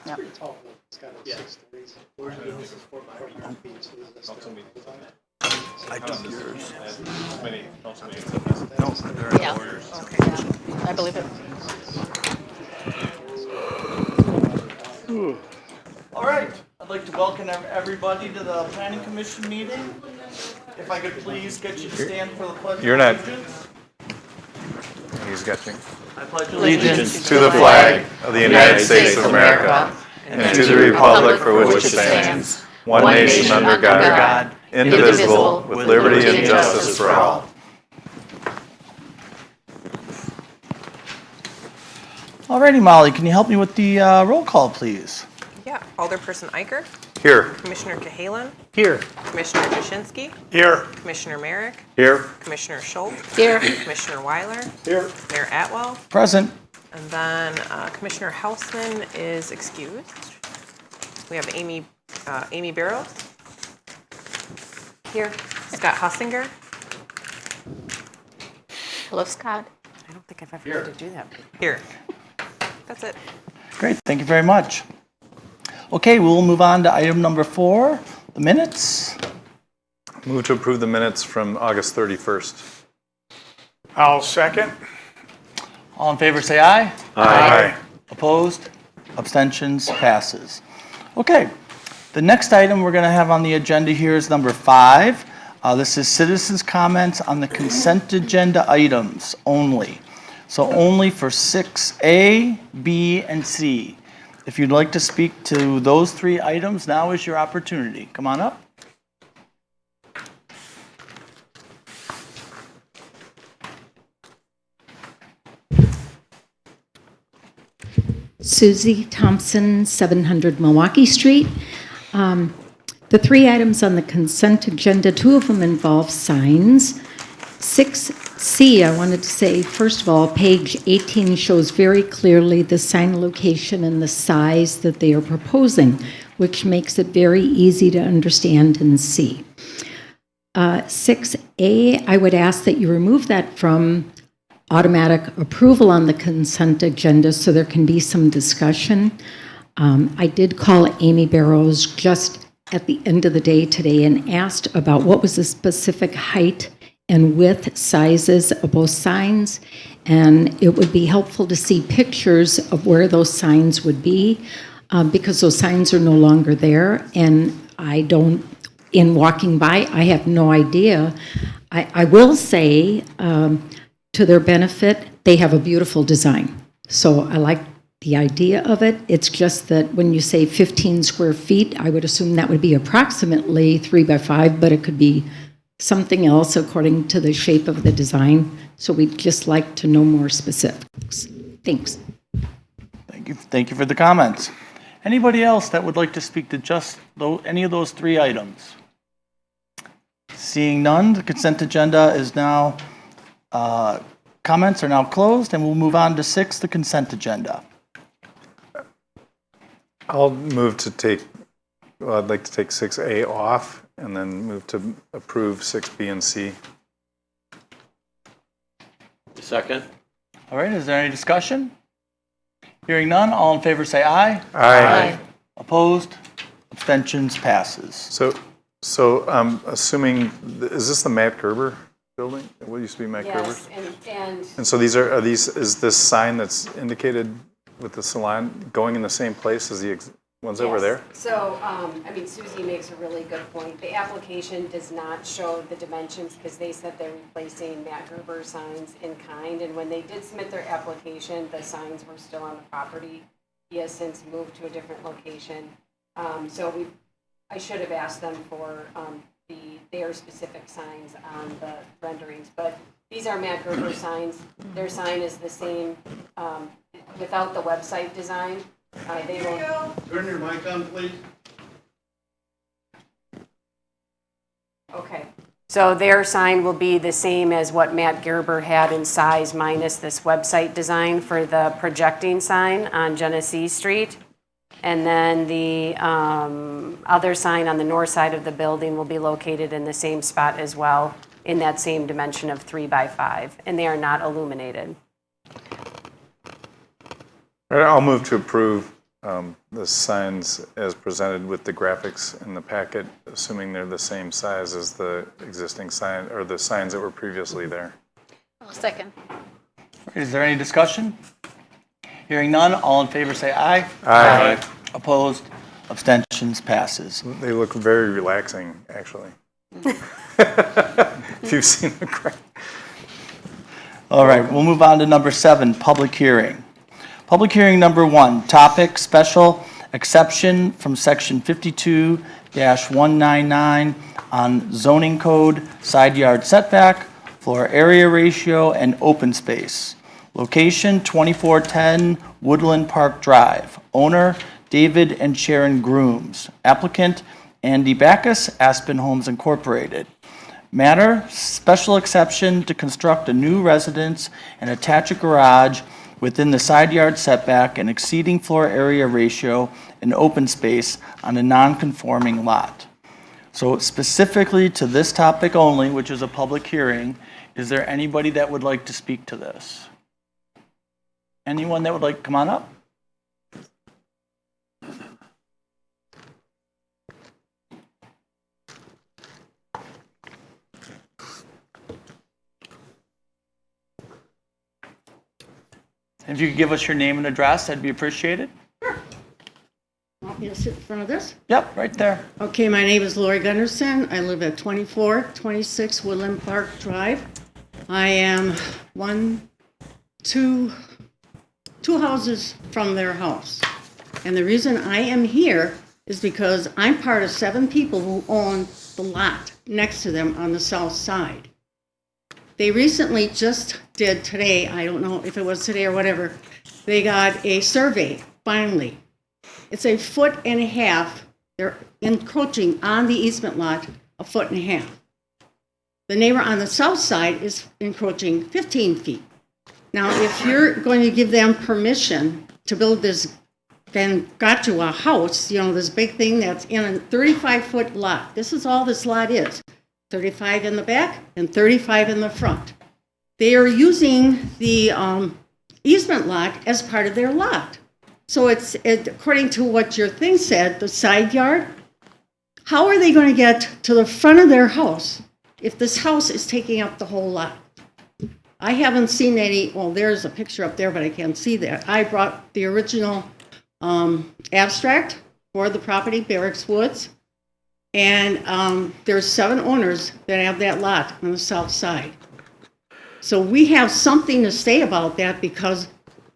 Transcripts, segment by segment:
Yep. Pretty tall. It's got a 6 stories. This is 4 by 4 feet. So this I took yours. No, they're in Yeah. orders. Okay. I believe it. All right, I'd like to welcome everybody to the Planning Commission meeting. If I could please get you to stand for the pledge of You're not- allegiance. He's sketching. I pledge Allegiance To the flag of the United States of America and to the republic for which it stands, one nation under God, indivisible, with liberty and justice for all. All righty, Molly, can you help me with the roll call, please? Yeah, Alderperson Eicher, Here. Commissioner Cahalan, Here. Commissioner Jaschinski, Here. Commissioner Merrick, Here. Commissioner Schultz, Here. Commissioner Weiler, Here. Mayor Atwell, Present. and then Commissioner Hausman is excused. We have Amy Barrows. Here. Scott Hussinger. Hello, Scott. I don't think I've ever had to do that. Here. That's it. Great, thank you very much. Okay, we'll move on to item number 4, the minutes. Move to approve the minutes from August 31st. I'll second. All in favor, say aye. Aye. Opposed? Abstentions? Passes. Okay, the next item we're going to have on the agenda here is number 5. This is citizens' comments on the consent agenda items only. So only for 6A, B, and C. If you'd like to speak to those 3 items, now is your opportunity. Come on up. Susie Thompson, 700 Milwaukee Street. The 3 items on the consent agenda, 2 of them involve signs. 6C, I wanted to say, first of all, page 18 shows very clearly the sign location and the size that they are proposing, which makes it very easy to understand and see. 6A, I would ask that you remove that from automatic approval on the consent agenda so there can be some discussion. I did call Amy Barrows just at the end of the day today and asked about what was the specific height and width sizes of both signs, and it would be helpful to see pictures of where those signs would be because those signs are no longer there, and in walking by, I have no idea. I will say, to their benefit, they have a beautiful design. So I like the idea of it. It's just that when you say 15 square feet, I would assume that would be approximately 3 by 5, but it could be something else according to the shape of the design. So we'd just like to know more specifics. Thanks. Thank you for the comments. Anybody else that would like to speak to just any of those 3 items? Seeing none, the consent agenda is now, comments are now closed, and we'll move on to 6, the consent agenda. I'll move to take, I'd like to take 6A off and then move to approve 6B and C. Second. All right, is there any discussion? Hearing none, all in favor say aye. Aye. Opposed? Abstentions? Passes. So assuming, is this the Matt Gerber building? What used to be Matt Gerber? Yes, And so is this sign that's indicated with the salon going in the same place as the ones over there? So, Susie makes a really good point. The application does not show the dimensions because they said they're replacing Matt Gerber signs in kind. And when they did submit their application, the signs were still on the property. He has since moved to a different location. I should have asked them for their specific signs on the renderings. But these are Matt Gerber signs. Their sign is the same without the website design. Turn your mic on, please. Okay. So their sign will be the same as what Matt Gerber had in size minus this website design for the projecting sign on Genesee Street. And then the other sign on the north side of the building will be located in the same spot as well, in that same dimension of 3 by 5, and they are not illuminated. I'll move to approve the signs as presented with the graphics in the packet, assuming they're the same size as the existing sign, or the signs that were previously there. I'll second. Is there any discussion? Hearing none, all in favor say aye. Aye. Opposed? Abstentions? Passes. They look very relaxing, actually. If you've seen the graph. All right, we'll move on to number 7, public hearing. Public hearing number 1, topic, special exception from section 52-199 on zoning code, side yard setback, floor area ratio, and open space. Location, 2410 Woodland Park Drive. Owner, David and Sharon Grooms. Applicant, Andy Backus, Aspen Homes Incorporated. Matter, special exception to construct a new residence and attach a garage within the side yard setback and exceeding floor area ratio and open space on a non-conforming lot. So specifically to this topic only, which is a public hearing, is there anybody that would like to speak to this? Anyone that would like to come on up? If you could give us your name and address, that'd be appreciated. Want me to sit in front of this? Yep, right there. Okay, my name is Lori Gunderson. I live at 2426 Woodland Park Drive. I am two houses from their house. And the reason I am here is because I'm part of 7 people who own the lot next to them on the south side. They recently just did today, I don't know if it was today or whatever, they got a survey, finally. It's 1.5 feet. They're encroaching on the easement lot 1.5 feet. The neighbor on the south side is encroaching 15 feet. Now, if you're going to give them permission to build this, then got you a house, you know, this big thing that's in a 35-foot lot. This is all this lot is. 35 in the back and 35 in the front. They are using the easement lot as part of their lot. So it's according to what your thing said, the side yard. How are they going to get to the front of their house if this house is taking up the whole lot? I haven't seen any, well, there's a picture up there, but I can't see that. I brought the original abstract for the property, Barracks Woods. And there's 7 owners that have that lot on the south side. So we have something to say about that because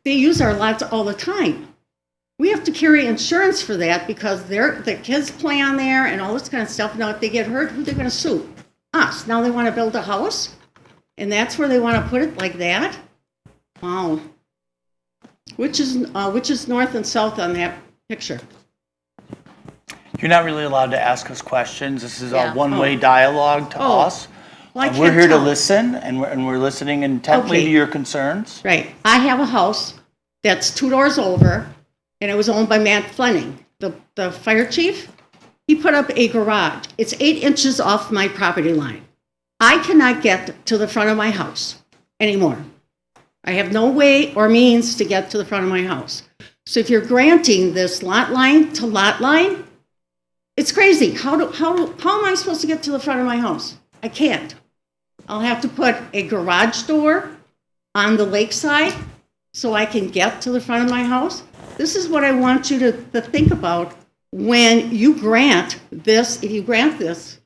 they use our lots all the time. We have to carry insurance for that because the kids play on there and all this kind of stuff. Now, if they get hurt, who are they going to sue? Us. Now they want to build a house, and that's where they want to put it like that? Wow. Which is north and south on that picture? You're not really allowed to ask us questions. This is Yeah. a one-way dialogue to us. Well, I We're can't here to tell. listen, and we're listening intently Okay. to your concerns. Right. I have a house that's 2 doors over, and it was owned by Matt Fleming, the fire chief. He put up a garage. It's 8 inches off my property line. I cannot get to the front of my house anymore. I have no way or means to get to the front of my house. So if you're granting this lot line to lot line, it's crazy. How am I supposed to get to the front of my house? I can't. I'll have to put a garage door on the lakeside so I can get to the front of my house. This is what I want you to think about when you grant this, if you grant this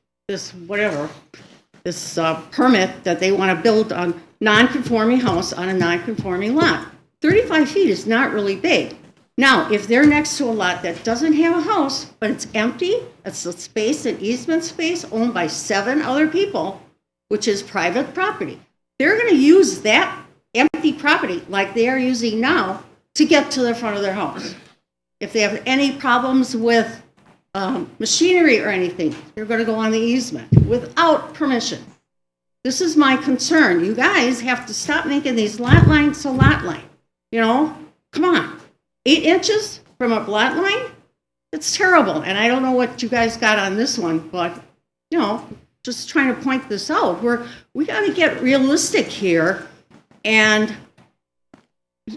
permit that they want to build a non-conforming house on a non-conforming lot. 35 feet is not really big. Now, if they're next to a lot that doesn't have a house, but it's empty, it's a space, an easement space owned by 7 other people, which is private property, they're going to use that empty property like they are using now to get to the front of their house. If they have any problems with machinery or anything, they're going to go on the easement without permission. This is my concern. You guys have to stop making these lot lines to lot line. You know, come on. 8 inches from a lot line? It's terrible. And I don't know what you guys got on this one, but, you know, just trying to point this out. We got to get realistic here and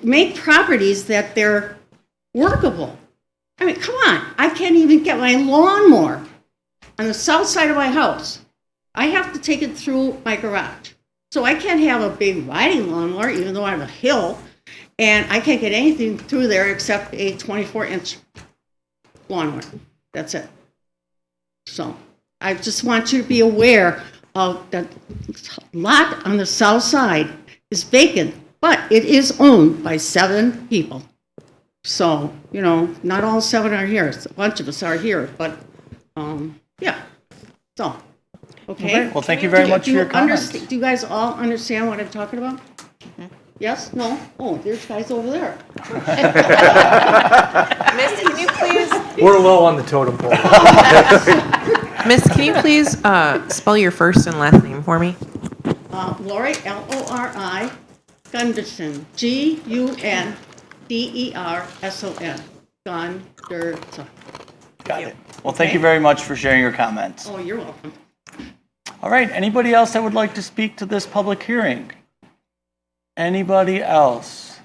make properties that they're workable. I mean, come on, I can't even get my lawnmower on the south side of my house. I have to take it through my garage. So I can't have a big riding lawnmower, even though I have a hill, and I can't get anything through there except a 24-inch lawnmower. That's it. So I just want you to be aware of that lot on the south side is vacant, but it is owned by 7 people. So, you know, not all 7 are here. A bunch of us are here, but, yeah. So, okay. Well, thank you very much for your comments. Do you guys all understand what I'm talking about? Yes? No? Oh, there's guys over there. Miss, can you please, We're low on the totem pole. Miss, can you please spell your first and last name for me? Lori, Lori, Gunderson, Gunderson. Gunderson. Got it. Well, thank you very much for sharing your comments. Oh, you're welcome. All right, anybody else that would like to speak to this public hearing? Anybody else?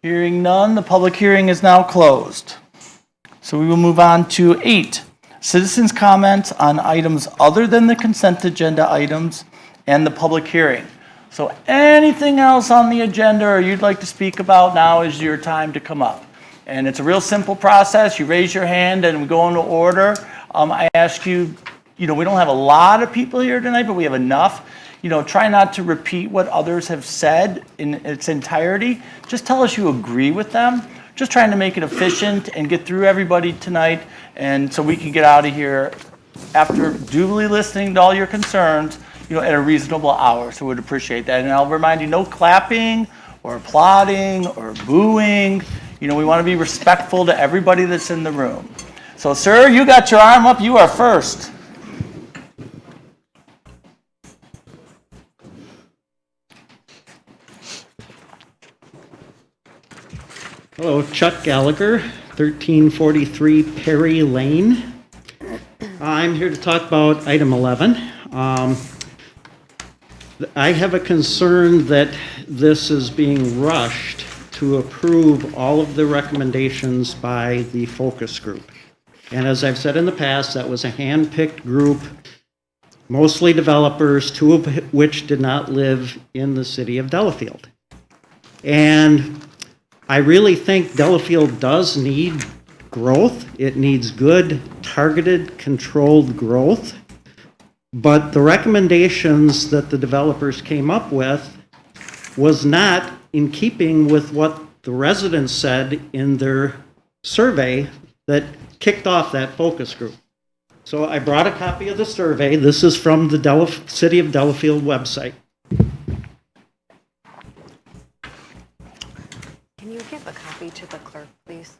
Hearing none, the public hearing is now closed. So we will move on to 8, citizens' comments on items other than the consent agenda items and the public hearing. So anything else on the agenda or you'd like to speak about, now is your time to come up. And it's a real simple process. You raise your hand and we go into order. I ask you, we don't have a lot of people here tonight, but we have enough. Try not to repeat what others have said in its entirety. Just tell us you agree with them. Just trying to make it efficient and get through everybody tonight, and so we can get out of here after duly listening to all your concerns, at a reasonable hour. So we'd appreciate that. And I'll remind you, no clapping or applauding or booing. We want to be respectful to everybody that's in the room. So, sir, you got your arm up. You are first. Hello, Chuck Gallagher, 1343 Perry Lane. I'm here to talk about item 11. I have a concern that this is being rushed to approve all of the recommendations by the focus group. And as I've said in the past, that was a hand-picked group, mostly developers, 2 of which did not live in the city of Delafield. And I really think Delafield does need growth. It needs good, targeted, controlled growth. But the recommendations that the developers came up with was not in keeping with what the residents said in their survey that kicked off that focus group. So I brought a copy of the survey. This is from the City of Delafield website. Can you give a copy to the clerk, please?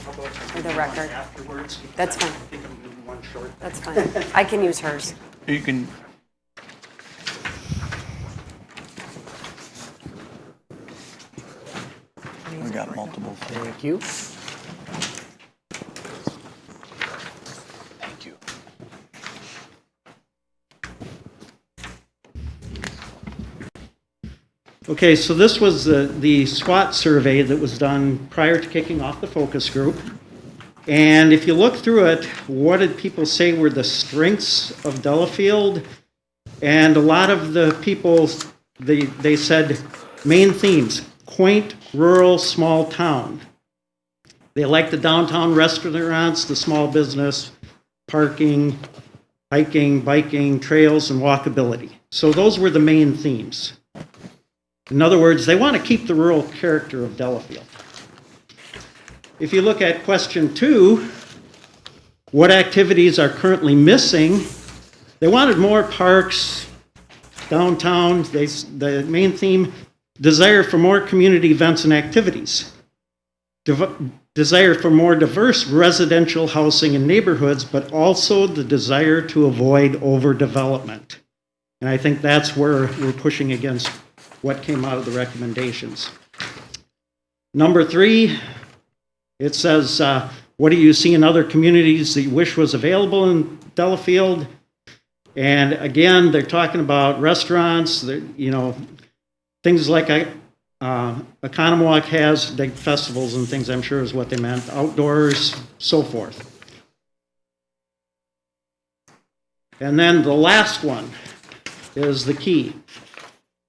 For the record. Afterwards. That's fine. I think I'm doing one short. That's fine. I can use hers. You can. We got multiple. Thank you. Thank you. Okay, so this was the SWOT survey that was done prior to kicking off the focus group. And if you look through it, what did people say were the strengths of Delafield? And a lot of the people, they said main themes: quaint, rural, small town. They like the downtown restaurants, the small business, parking, hiking, biking, trails, and walkability. So those were the main themes. In other words, they want to keep the rural character of Delafield. If you look at question 2, what activities are currently missing? They wanted more parks, downtown. The main theme, desire for more community events and activities. Desire for more diverse residential housing and neighborhoods, but also the desire to avoid overdevelopment. And I think that's where we're pushing against what came out of the recommendations. Number 3, it says, what do you see in other communities that you wish was available in Delafield? And again, they're talking about restaurants, things like Economwalk has big festivals and things, I'm sure is what they meant, outdoors, so forth. And then the last one is the key.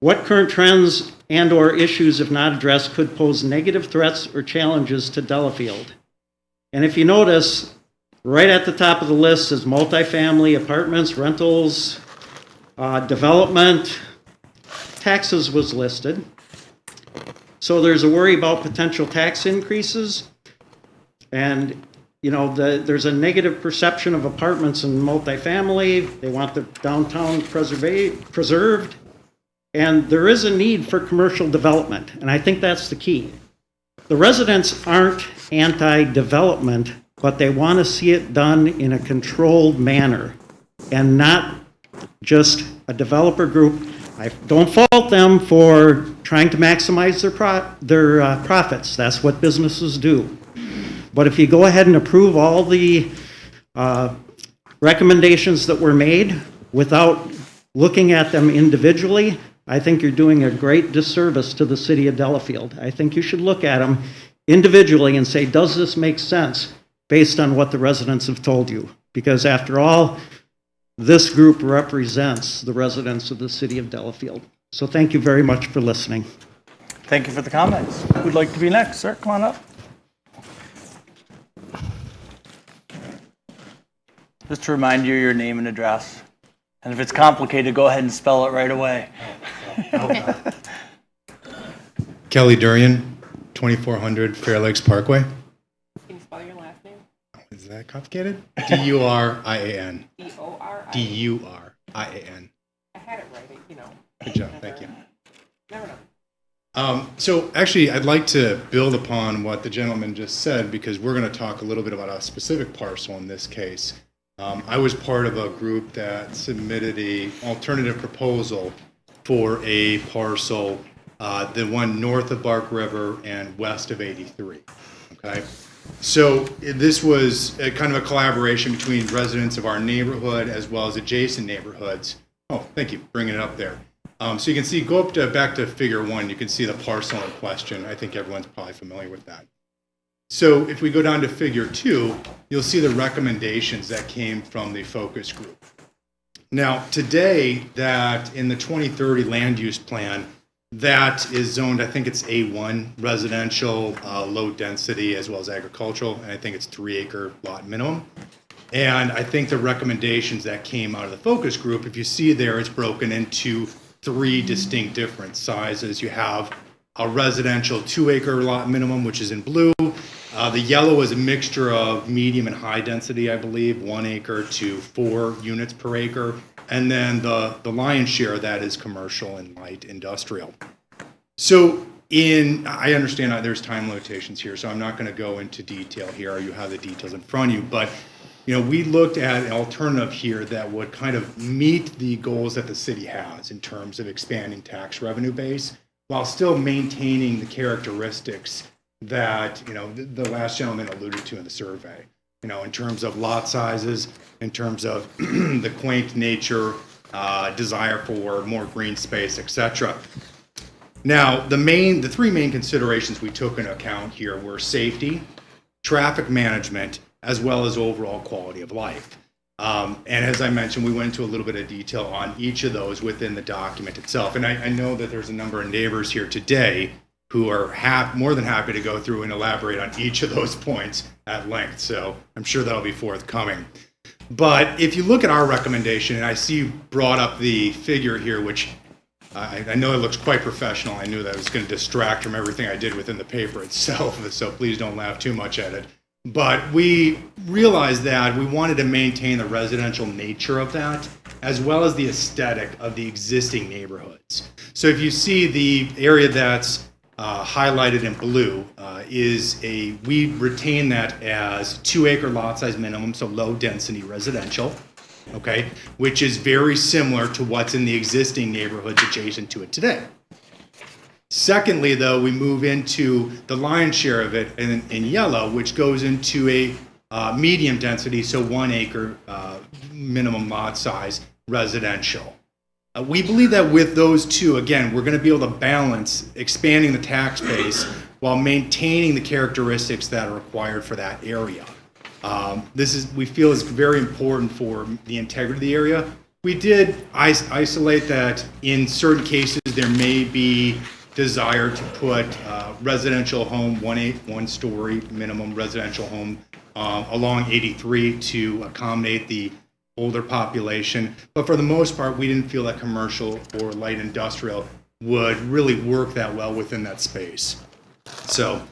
What current trends and/or issues, if not addressed, could pose negative threats or challenges to Delafield? And if you notice, right at the top of the list is multifamily, apartments, rentals, development, taxes was listed. So there's a worry about potential tax increases. And, you know, there's a negative perception of apartments and multifamily. They want the downtown preserved. And there is a need for commercial development. And I think that's the key. The residents aren't anti-development, but they want to see it done in a controlled manner and not just a developer group. I don't fault them for trying to maximize their profits. That's what businesses do. But if you go ahead and approve all the recommendations that were made without looking at them individually, I think you're doing a great disservice to the city of Delafield. I think you should look at them individually and say, does this make sense based on what the residents have told you? Because after all, this group represents the residents of the city of Delafield. So thank you very much for listening. Thank you for the comments. Who'd like to be next? Sir, come on up. Just to remind you your name and address. And if it's complicated, go ahead and spell it right away. Kelly Durian, 2400 Fair Lakes Parkway. Can you spell your last name? Is that complicated? D-U-R-I-A-N. D-O-R-I. D-U-R-I-A-N. I had it right, you know. Good job, thank you. Never know. So actually, I'd like to build upon what the gentleman just said, because we're going to talk a little bit about a specific parcel in this case. I was part of a group that submitted a alternative proposal for a parcel, the one north of Bark River and west of 83. Okay, so this was a kind of a collaboration between residents of our neighborhood as well as adjacent neighborhoods. Oh, thank you, bringing it up there. So you can see, go up to back to figure 1. You can see the parcel in question. I think everyone's probably familiar with that. So if we go down to figure 2, you'll see the recommendations that came from the focus group. Now, today, that in the 2030 land use plan, that is zoned, I think it's A1, residential, low density, as well as agricultural, and I think it's 3-acre lot minimum. And I think the recommendations that came out of the focus group, if you see there, it's broken into 3 distinct different sizes. You have a residential 2-acre lot minimum, which is in blue. The yellow is a mixture of medium and high density, I believe, 1 acre to 4 units per acre. And then the lion's share of that is commercial and light industrial. So I understand there's time limitations here, so I'm not going to go into detail here. You have the details in front of you. But we looked at an alternative here that would kind of meet the goals that the city has in terms of expanding tax revenue base while still maintaining the characteristics that the last gentleman alluded to in the survey, in terms of lot sizes, in terms of the quaint nature, desire for more green space, etc. Now, the 3 main considerations we took into account here were safety, traffic management, as well as overall quality of life. And as I mentioned, we went into a little bit of detail on each of those within the document itself. And I know that there's a number of neighbors here today who are more than happy to go through and elaborate on each of those points at length. So I'm sure that'll be forthcoming. But if you look at our recommendation, and I see you brought up the figure here, which I know it looks quite professional. I knew that it was going to distract from everything I did within the paper itself, so please don't laugh too much at it. But we realized that we wanted to maintain the residential nature of that, as well as the aesthetic of the existing neighborhoods. So if you see the area that's highlighted in blue, we retain that as 2-acre lot size minimum, so low density residential, okay, which is very similar to what's in the existing neighborhoods adjacent to it today. Secondly, though, we move into the lion's share of it in yellow, which goes into a medium density, so 1 acre minimum lot size residential. We believe that with those two, again, we're going to be able to balance expanding the tax base while maintaining the characteristics that are required for that area. We feel is very important for the integrity of the area. We did isolate that in certain cases there may be desire to put residential home, one-story minimum residential home along 83 to accommodate the older population. But for the most part, we didn't feel that commercial or light industrial would really work that well within that space. So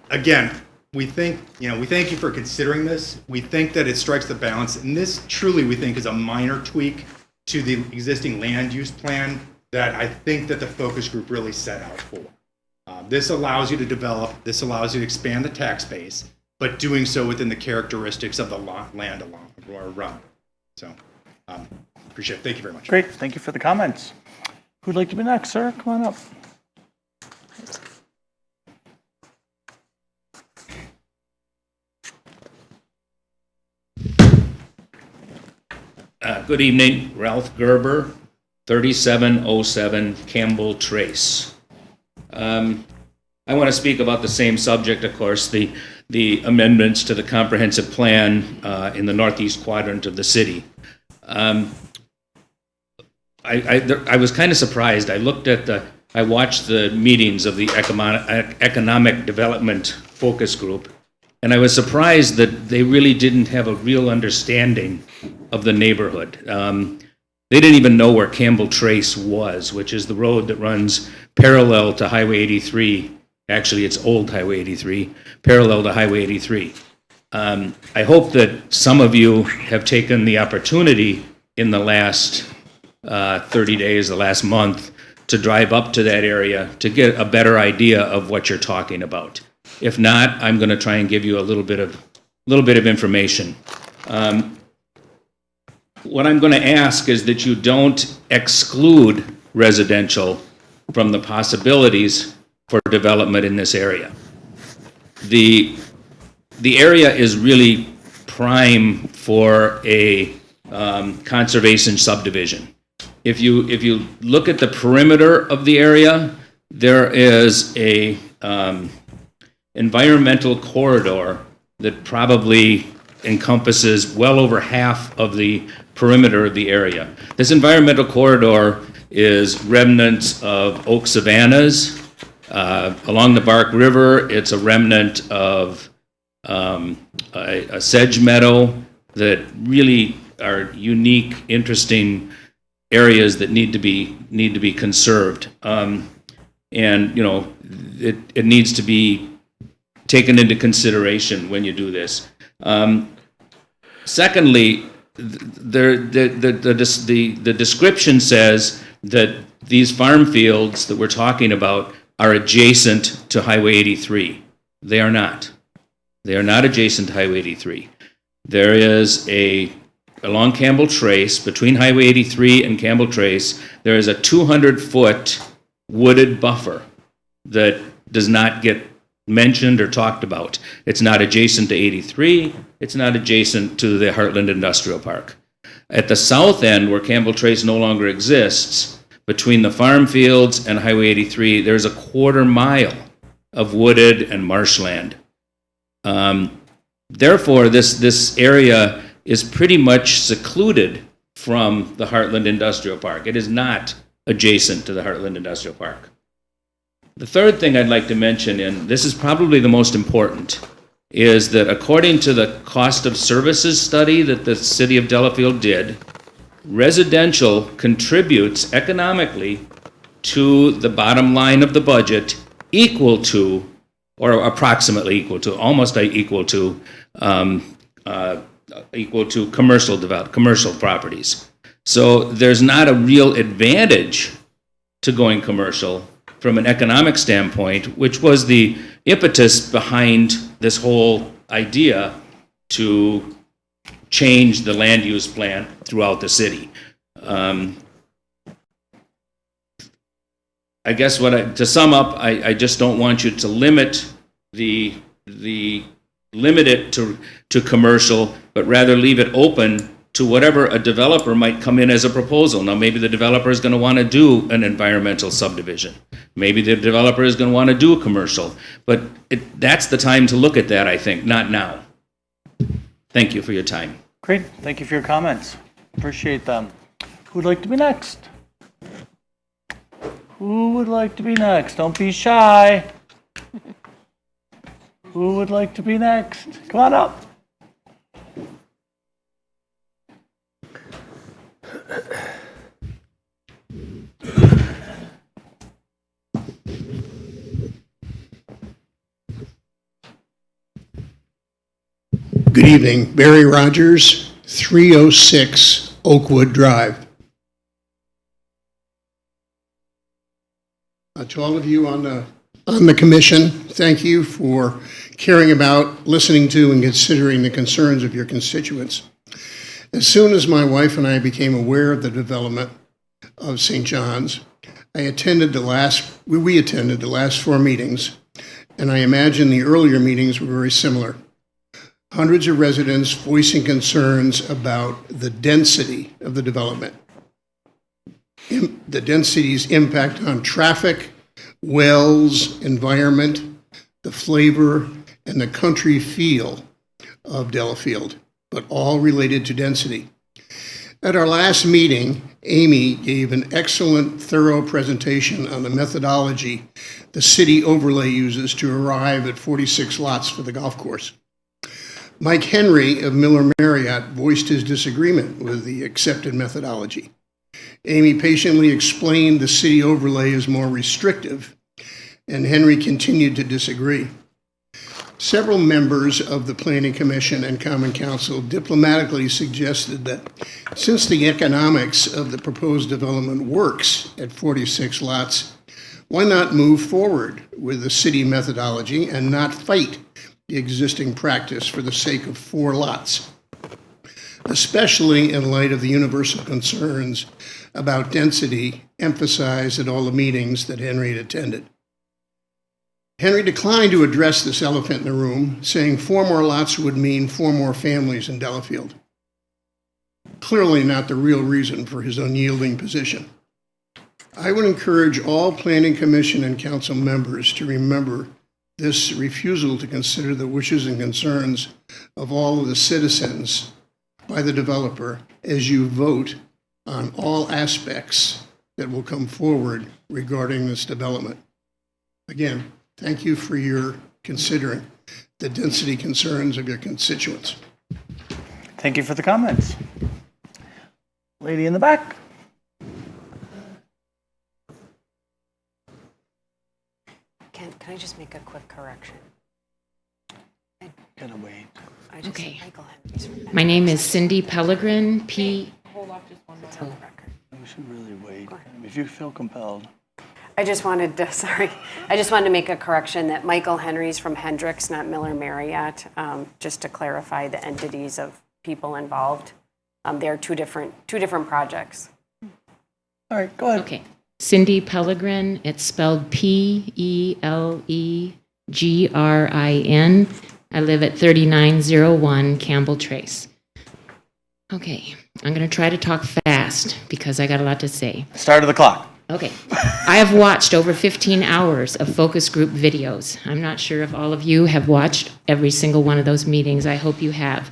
again, we thank you for considering this. We think that it strikes the balance, and this truly we think is a minor tweak to the existing land use plan that I think that the focus group really set out for. This allows you to develop, this allows you to expand the tax base, but doing so within the characteristics of the land around. So, appreciate it. Thank you very much. Great, thank you for the comments. Who'd like to be next, sir? Come on up. Good evening, Ralph Gerber, 3707 Campbell Trace. I want to speak about the same subject, of course, the amendments to the comprehensive plan in the northeast quadrant of the city. I was kind of surprised. I watched the meetings of the economic development focus group, and I was surprised that they really didn't have a real understanding of the neighborhood. They didn't even know where Campbell Trace was, which is the road that runs parallel to Highway 83. Actually, it's old Highway 83, parallel to Highway 83. I hope that some of you have taken the opportunity in the last 30 days, the last month, to drive up to that area to get a better idea of what you're talking about. If not, I'm going to try and give you a little bit of information. What I'm going to ask is that you don't exclude residential from the possibilities for development in this area. The area is really prime for a conservation subdivision. If you look at the perimeter of the area, there is a environmental corridor that probably encompasses well over half of the perimeter of the area. This environmental corridor is remnants of oak savannas. Along the Bark River, it's a remnant of a sedge meadow that really are unique, interesting areas that need to be conserved. And it needs to be taken into consideration when you do this. Secondly, the description says that these farm fields that we're talking about are adjacent to Highway 83. They are not. They are not adjacent to Highway 83. There is along Campbell Trace, between Highway 83 and Campbell Trace, there is a 200-foot wooded buffer that does not get mentioned or talked about. It's not adjacent to 83. It's not adjacent to the Heartland Industrial Park. At the south end, where Campbell Trace no longer exists, between the farm fields and Highway 83, there's a quarter mile of wooded and marshland. Therefore, this area is pretty much secluded from the Heartland Industrial Park. It is not adjacent to the Heartland Industrial Park. The third thing I'd like to mention, and this is probably the most important, is that according to the cost of services study that the city of Delafield did, residential contributes economically to the bottom line of the budget equal to, or approximately equal to, almost equal to commercial properties. So there's not a real advantage to going commercial from an economic standpoint, which was the impetus behind this whole idea to change the land use plan throughout the city. I guess to sum up, I just don't want you to limit limit it to commercial, but rather leave it open to whatever a developer might come in as a proposal. Now, maybe the developer is going to want to do an environmental subdivision. Maybe the developer is going to want to do a commercial. But that's the time to look at that, I think, not now. Thank you for your time. Great, thank you for your comments. Appreciate them. Who'd like to be next? Who would like to be next? Don't be shy. Who would like to be next? Come on up. Good evening. Barry Rogers, 306 Oakwood Drive. To all of you on the commission, thank you for caring about, listening to, and considering the concerns of your constituents. As soon as my wife and I became aware of the development of St. John's, we attended the last 4 meetings, and I imagine the earlier meetings were very similar. Hundreds of residents voicing concerns about the density of the development, the density's impact on traffic, wells, environment, the flavor, and the country feel of Delafield, but all related to density. At our last meeting, Amy gave an excellent, thorough presentation on the methodology the city overlay uses to arrive at 46 lots for the golf course. Mike Henry of Miller Marriott voiced his disagreement with the accepted methodology. Amy patiently explained the city overlay is more restrictive, and Henry continued to disagree. Several members of the Planning Commission and Common Council diplomatically suggested that since the economics of the proposed development works at 46 lots, why not move forward with the city methodology and not fight the existing practice for the sake of 4 lots, especially in light of the universal concerns about density emphasized at all the meetings that Henry had attended. Henry declined to address this elephant in the room, saying 4 more lots would mean 4 more families in Delafield. Clearly not the real reason for his unyielding position. I would encourage all Planning Commission and Council members to remember this refusal to consider the wishes and concerns of all of the citizens by the developer as you vote on all aspects that will come forward regarding this development. Again, thank you for your considering the density concerns of your constituents. Thank you for the comments. Lady in the back. Can I just make a quick correction? Gotta wait. I just Okay. Michael Henry's from My name is Cindy Pellegrin, P. Hold off just one It's on the moment. record. We should really wait, if you feel compelled. I just wanted to make a correction that Michael Henry's from Hendricks, not Miller Marriott, just to clarify the entities of people involved. They're two different projects. All right, go ahead. Okay. Cindy Pellegrin, it's spelled Pellegrin. I live at 3901 Campbell Trace. Okay, I'm going to try to talk fast because I got a lot to say. Start of the clock. Okay. I have watched over 15 hours of focus group videos. I'm not sure if all of you have watched every single one of those meetings. I hope you have.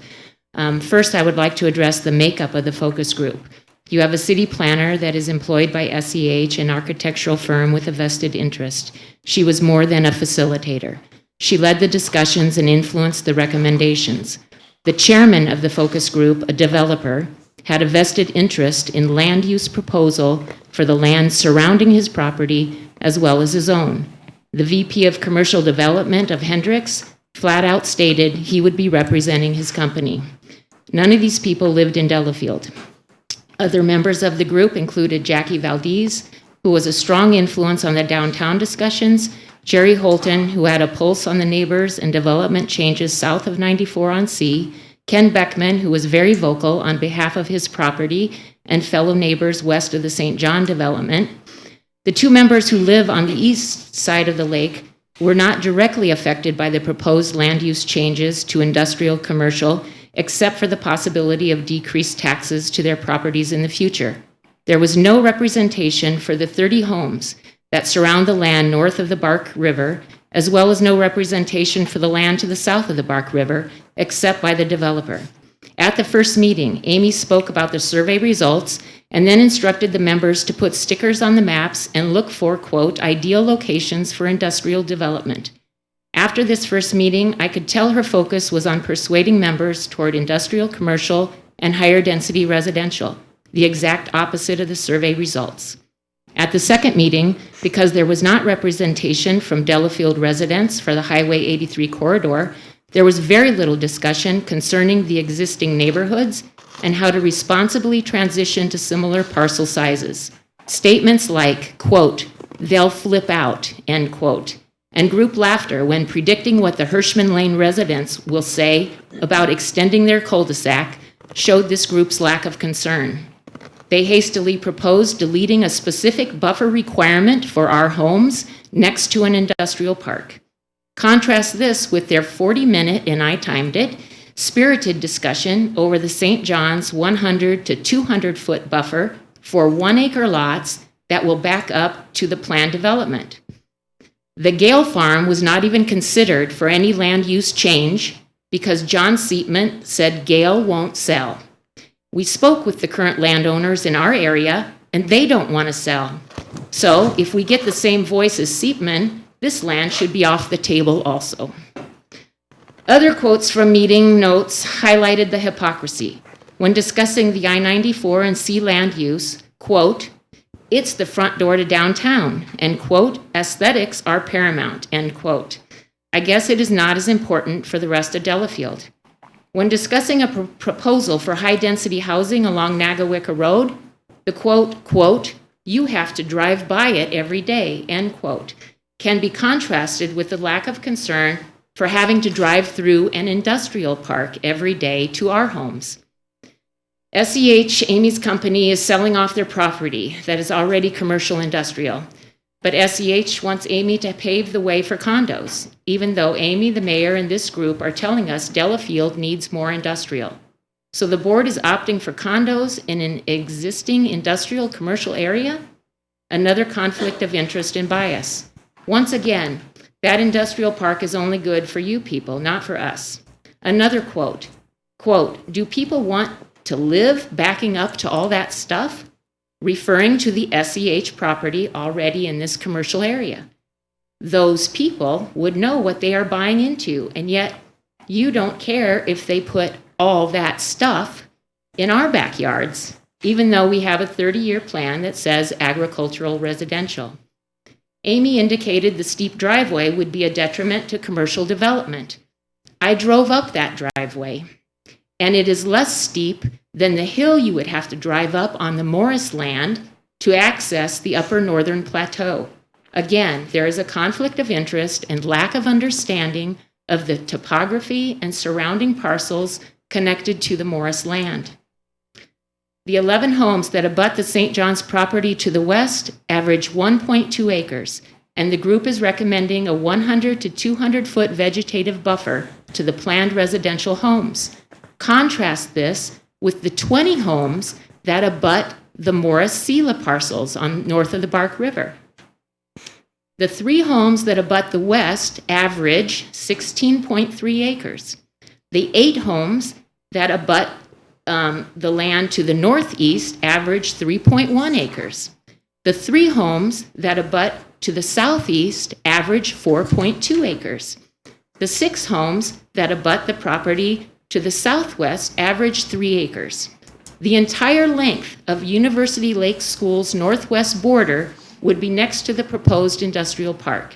First, I would like to address the makeup of the focus group. You have a city planner that is employed by SEH, an architectural firm with a vested interest. She was more than a facilitator. She led the discussions and influenced the recommendations. The chairman of the focus group, a developer, had a vested interest in land use proposal for the land surrounding his property as well as his own. The VP of Commercial Development of Hendricks flat out stated he would be representing his company. None of these people lived in Delafield. Other members of the group included Jackie Valdez, who was a strong influence on the downtown discussions, Jerry Holton, who had a pulse on the neighbors and development changes south of 94 on C, Ken Beckman, who was very vocal on behalf of his property and fellow neighbors west of the St. John development. The 2 members who live on the east side of the lake were not directly affected by the proposed land use changes to industrial, commercial, except for the possibility of decreased taxes to their properties in the future. There was no representation for the 30 homes that surround the land north of the Bark River, as well as no representation for the land to the south of the Bark River, except by the developer. At the first meeting, Amy spoke about the survey results and then instructed the members to put stickers on the maps and look for, quote, ideal locations for industrial development. After this first meeting, I could tell her focus was on persuading members toward industrial, commercial, and higher density residential, the exact opposite of the survey results. At the second meeting, because there was not representation from Delafield residents for the Highway 83 corridor, there was very little discussion concerning the existing neighborhoods and how to responsibly transition to similar parcel sizes. Statements like, quote, they'll flip out, end quote, and group laughter when predicting what the Hirschman Lane residents will say about extending their cul-de-sac showed this group's lack of concern. They hastily proposed deleting a specific buffer requirement for our homes next to an industrial park. Contrast this with their 40-minute, and I timed it, spirited discussion over the St. John's 100 to 200-foot buffer for 1-acre lots that will back up to the planned development. The Gale Farm was not even considered for any land use change because John Seatman said Gale won't sell. We spoke with the current landowners in our area, and they don't want to sell. So if we get the same voice as Seatman, this land should be off the table also. Other quotes from meeting notes highlighted the hypocrisy. When discussing the I-94 and C land use, quote, it's the front door to downtown, end quote, aesthetics are paramount, end quote. I guess it is not as important for the rest of Delafield. When discussing a proposal for high-density housing along Nagawicca Road, the quote, you have to drive by it every day, end quote, can be contrasted with the lack of concern for having to drive through an industrial park every day to our homes. SEH, Amy's company, is selling off their property that is already commercial industrial. But SEH wants Amy to pave the way for condos, even though Amy, the mayor, and this group are telling us Delafield needs more industrial. So the board is opting for condos in an existing industrial commercial area? Another conflict of interest and bias. Once again, that industrial park is only good for you people, not for us. Another quote, do people want to live backing up to all that stuff? Referring to the SEH property already in this commercial area. Those people would know what they are buying into, and yet you don't care if they put all that stuff in our backyards, even though we have a 30-year plan that says agricultural residential. Amy indicated the steep driveway would be a detriment to commercial development. I drove up that driveway, and it is less steep than the hill you would have to drive up on the Morris land to access the upper northern plateau. Again, there is a conflict of interest and lack of understanding of the topography and surrounding parcels connected to the Morris land. The 11 homes that abut the St. John's property to the west average 1.2 acres, and the group is recommending a 100 to 200-foot vegetative buffer to the planned residential homes. Contrast this with the 20 homes that abut the Morris-Sela parcels on north of the Bark River. The 3 homes that abut the west average 16.3 acres. The 8 homes that abut the land to the northeast average 3.1 acres. The 3 homes that abut to the southeast average 4.2 acres. The 6 homes that abut the property to the southwest average 3 acres. The entire length of University Lake School's northwest border would be next to the proposed industrial park.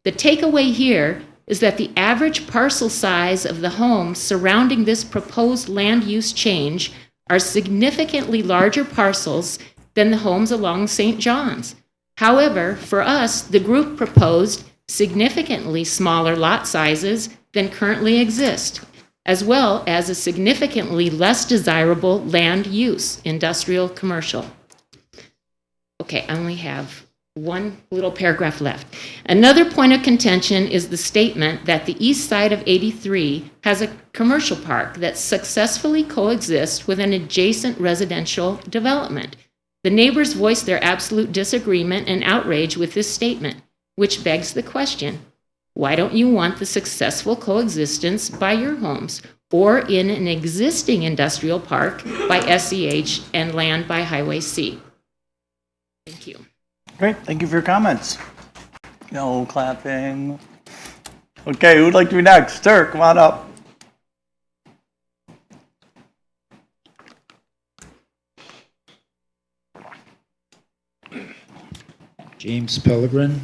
The takeaway here is that the average parcel size of the homes surrounding this proposed land use change are significantly larger parcels than the homes along St. John's. However, for us, the group proposed significantly smaller lot sizes than currently exist, as well as a significantly less desirable land use, industrial commercial. Okay, I only have one little paragraph left. Another point of contention is the statement that the east side of 83 has a commercial park that successfully coexists with an adjacent residential development. The neighbors voiced their absolute disagreement and outrage with this statement, which begs the question, why don't you want the successful coexistence by your homes or in an existing industrial park by SEH and land by Highway C? Thank you. Great, thank you for your comments. No clapping. Okay, who'd like to be next? Sir, come on up. James Pellegrin.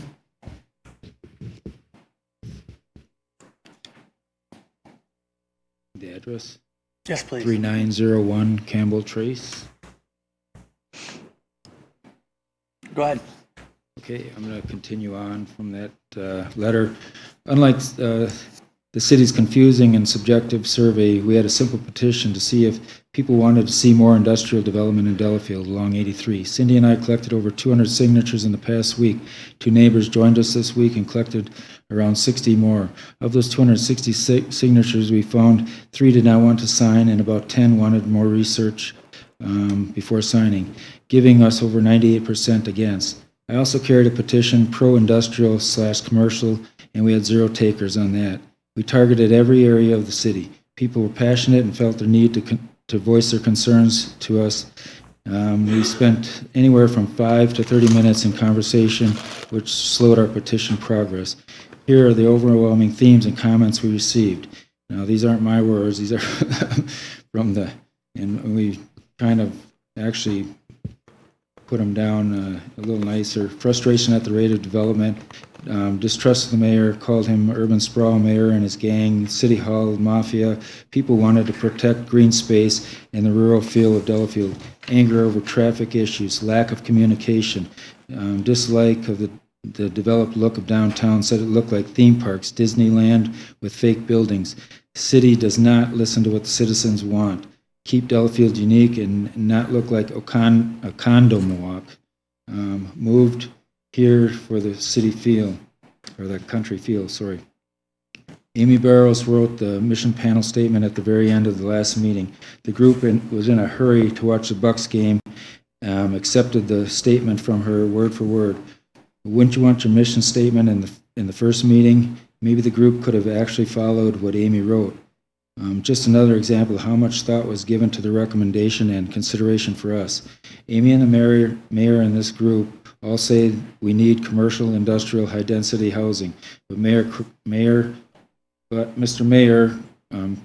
The address? Yes, please. 3901 Campbell Trace. Go ahead. Okay, I'm going to continue on from that letter. Unlike the city's confusing and subjective survey, we had a simple petition to see if people wanted to see more industrial development in Delafield along 83. Cindy and I collected over 200 signatures in the past week. 2 neighbors joined us this week and collected around 60 more. Of those 260 signatures, we found 3 did not want to sign and about 10 wanted more research before signing, giving us over 98% against. I also carried a petition pro-industrial/commercial, and we had 0 takers on that. We targeted every area of the city. People were passionate and felt their need to voice their concerns to us. We spent anywhere from 5 to 30 minutes in conversation, which slowed our petition progress. Here are the overwhelming themes and comments we received. Now, these aren't my words. These are from and we kind of actually put them down a little nicer. Frustration at the rate of development, distrust of the mayor, called him urban sprawl mayor and his gang, city hall mafia. People wanted to protect green space and the rural feel of Delafield. Anger over traffic issues, lack of communication, dislike of the developed look of downtown, said it looked like theme parks, Disneyland with fake buildings. City does not listen to what the citizens want. Keep Delafield unique and not look like a condo Mohawk. Moved here for the city feel, or the country feel, sorry. Amy Barrows wrote the mission panel statement at the very end of the last meeting. The group was in a hurry to watch the Bucks game, accepted the statement from her word for word. Wouldn't you want your mission statement in the first meeting? Maybe the group could have actually followed what Amy wrote. Just another example of how much thought was given to the recommendation and consideration for us. Amy and the mayor in this group all say we need commercial, industrial, high-density housing. But Mr. Mayor,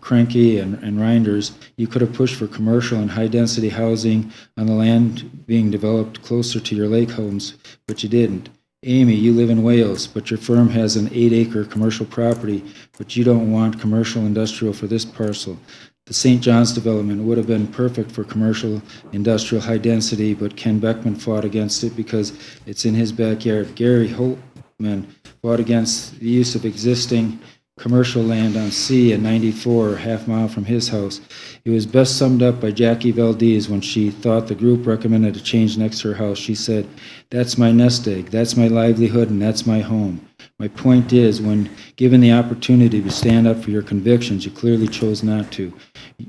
Cranky and Reinders, you could have pushed for commercial and high-density housing on the land being developed closer to your lake homes, but you didn't. Amy, you live in Wales, but your firm has an 8-acre commercial property, but you don't want commercial industrial for this parcel. The St. John's development would have been perfect for commercial industrial high density, but Ken Beckman fought against it because it's in his backyard. Gary Holtman fought against the use of existing commercial land on C at 94, half mile from his house. It was best summed up by Jackie Valdez when she thought the group recommended a change next to her house. She said, "That's my nest egg, that's my livelihood, and that's my home." My point is, when given the opportunity to stand up for your convictions, you clearly chose not to.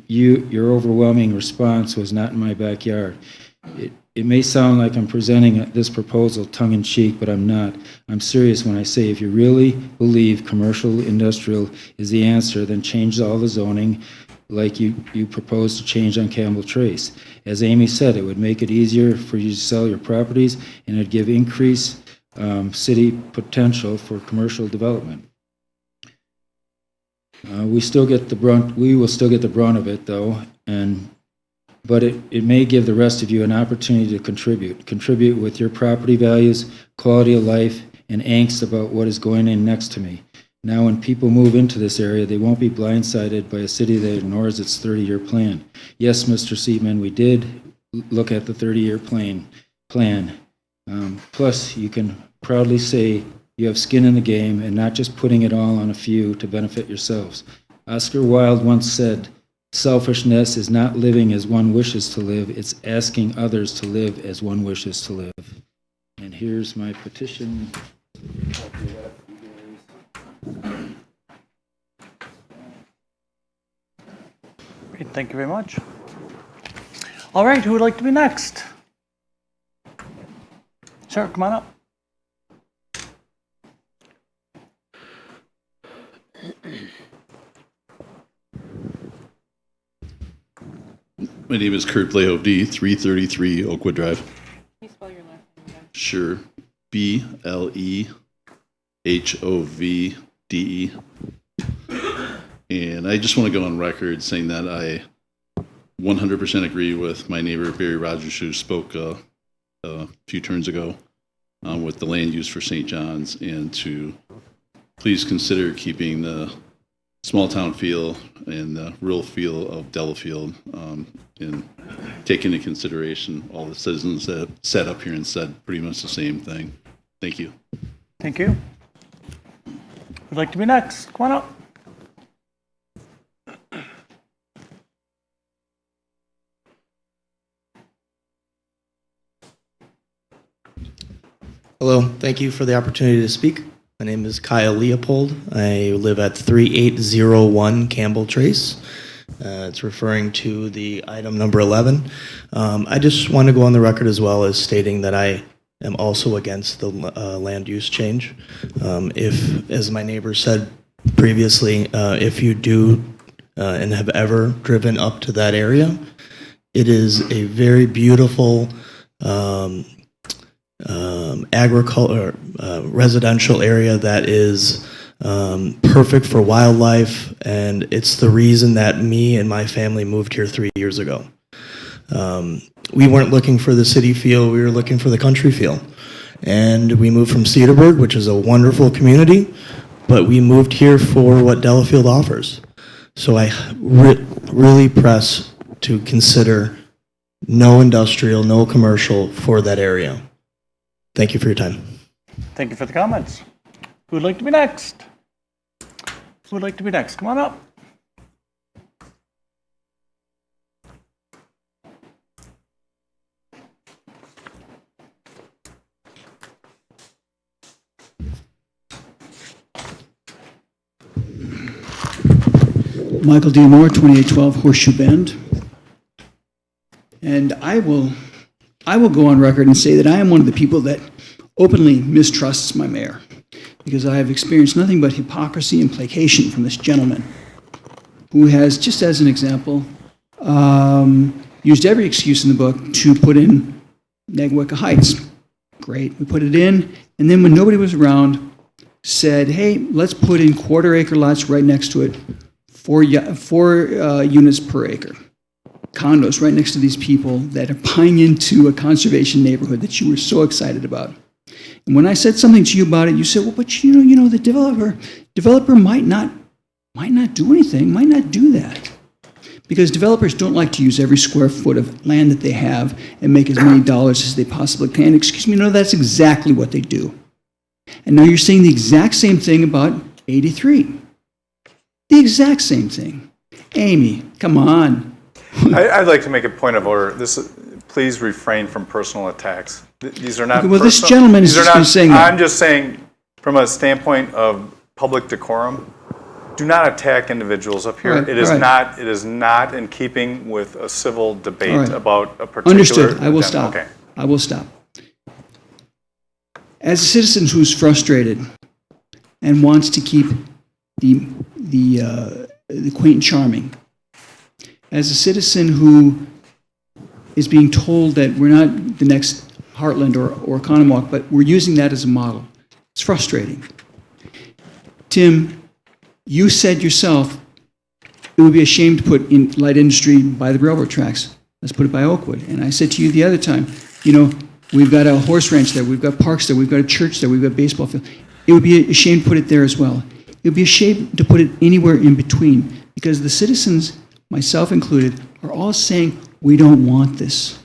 Your overwhelming response was not in my backyard. It may sound like I'm presenting this proposal tongue-in-cheek, but I'm not. I'm serious when I say if you really believe commercial industrial is the answer, then change all the zoning like you propose to change on Campbell Trace. As Amy said, it would make it easier for you to sell your properties, and it'd give increased city potential for commercial development. We will still get the brunt of it, though, but it may give the rest of you an opportunity to contribute with your property values, quality of life, and angst about what is going in next to me. Now, when people move into this area, they won't be blindsided by a city that ignores its 30-year plan. Yes, Mr. Seatman, we did look at the 30-year plan. Plus, you can proudly say you have skin in the game and not just putting it all on a few to benefit yourselves. Oscar Wilde once said, "Selfishness is not living as one wishes to live, it's asking others to live as one wishes to live." And And here's my petition. Great, thank you very much. All right, who would like to be next? Sure, come on up. My name is Kurt Blehovde, 333 Oakwood Drive. Can you spell your last name again? Sure. Blehovde. And I just want to go on record saying that I 100% agree with my neighbor Barry Rogers, who spoke a few turns ago with the land use for St. John's, and to please consider keeping the small town feel and the rural feel of Delafield, and take into consideration all the citizens that sat up here and said pretty much the same thing. Thank you. Thank you. Who'd like to be next? Come on up. Hello, thank you for the opportunity to speak. My name is Kyle Leopold. I live at 3801 Campbell Trace. It's referring to the item number 11. I just want to go on the record as well as stating that I am also against the land use change. If, as my neighbor said previously, if you do and have ever driven up to that area, it is a very beautiful agriculture, residential area that is perfect for wildlife, and it's the reason that me and my family moved here 3 years ago. We weren't looking for the city feel, we were looking for the country feel. And we moved from Cedarburg, which is a wonderful community, but we moved here for what Delafield offers. So I really press to consider no industrial, no commercial for that area. Thank you for your time. Thank you for the comments. Who would like to be next? Who would like to be next? Come on up. Michael D. Moore, 2812 Horseshoe Bend. And I will go on record and say that I am one of the people that openly mistrusts my mayor, because I have experienced nothing but hypocrisy and placation from this gentleman, who has, just as an example, used every excuse in the book to put in Negawicka Heights. Great, we put it in, and then when nobody was around, said, hey, let's put in quarter-acre lots right next to it, four units per acre. Condos right next to these people that are buying into a conservation neighborhood that you were so excited about. And when I said something to you about it, you said, well, but you know, the developer might not do anything, might not do that. Because developers don't like to use every square foot of land that they have and make as many dollars as they possibly can. Excuse me, no, that's exactly what they do. And now you're saying the exact same thing about 83. The exact same thing. Amy, come on. I'd like to make a point of order. Please refrain from personal attacks. These are not. Okay, well, personal, this gentleman is just saying that. I'm just saying, from a standpoint of public decorum, do not attack individuals up here. Right, it is right. not. It is not in keeping with a civil debate Right. about a particular. Understood. I will agenda. stop. Okay. I will stop. As a citizen who's frustrated and wants to keep the quaint and charming, as a citizen who is being told that we're not the next Heartland or Economawk, but we're using that as a model, it's frustrating. Tim, you said yourself it would be a shame to put in light industry by the railroad tracks. Let's put it by Oakwood. And I said to you the other time, we've got a horse ranch there, we've got parks there, we've got a church there, we've got a baseball field. It would be a shame to put it there as well. It would be a shame to put it anywhere in between, because the citizens, myself included, are all saying, we don't want this.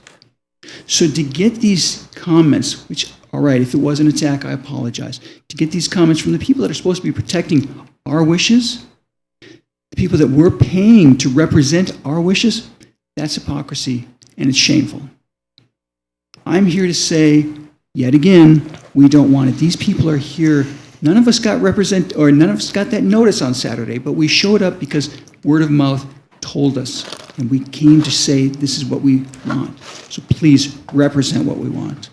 So to get these comments, which, all right, if it was an attack, I apologize. To get these comments from the people that are supposed to be protecting our wishes, the people that we're paying to represent our wishes, that's hypocrisy, and it's shameful. I'm here to say Yet again, we don't want it. These people are here. None of us got that notice on Saturday, but we showed up because word of mouth told us, and we came to say this is what we want. So please represent what we want.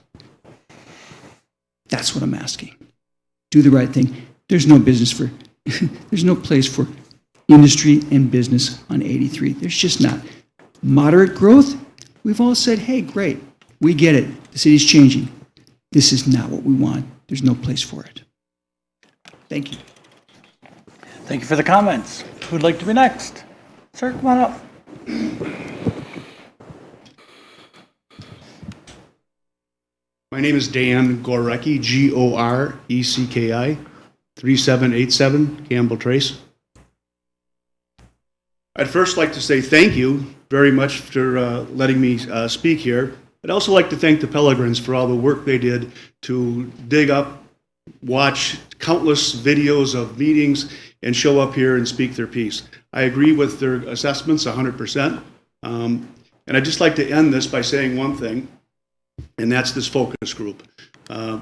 That's what I'm asking. Do the right thing. There's no place for industry and business on 83. There's just not. Moderate growth, we've all said, hey, great, we get it. The city's changing. This is not what we want. There's no place for it. Thank you. Thank you for the comments. Who'd like to be next? Sir, come on up. My name is Dan Gorecki, Gorecki, 3787 Campbell Trace. I'd first like to say thank you very much for letting me speak here. I'd also like to thank the Pellegrins for all the work they did to dig up, watch countless videos of meetings, and show up here and speak their piece. I agree with their assessments 100%. And I'd just like to end this by saying one thing, and that's this focus group. A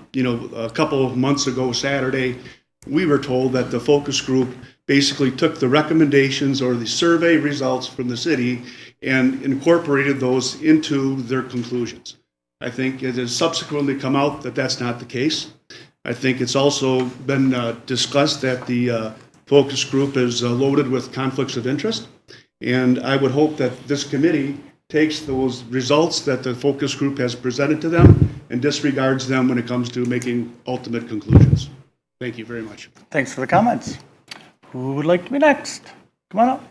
couple of months ago, Saturday, we were told that the focus group basically took the recommendations or the survey results from the city and incorporated those into their conclusions. I think it has subsequently come out that that's not the case. I think it's also been discussed that the focus group is loaded with conflicts of interest, and I would hope that this committee takes those results that the focus group has presented to them and disregards them when it comes to making ultimate conclusions. Thank you very much. Thanks for the comments. Who would like to be next? Come on up.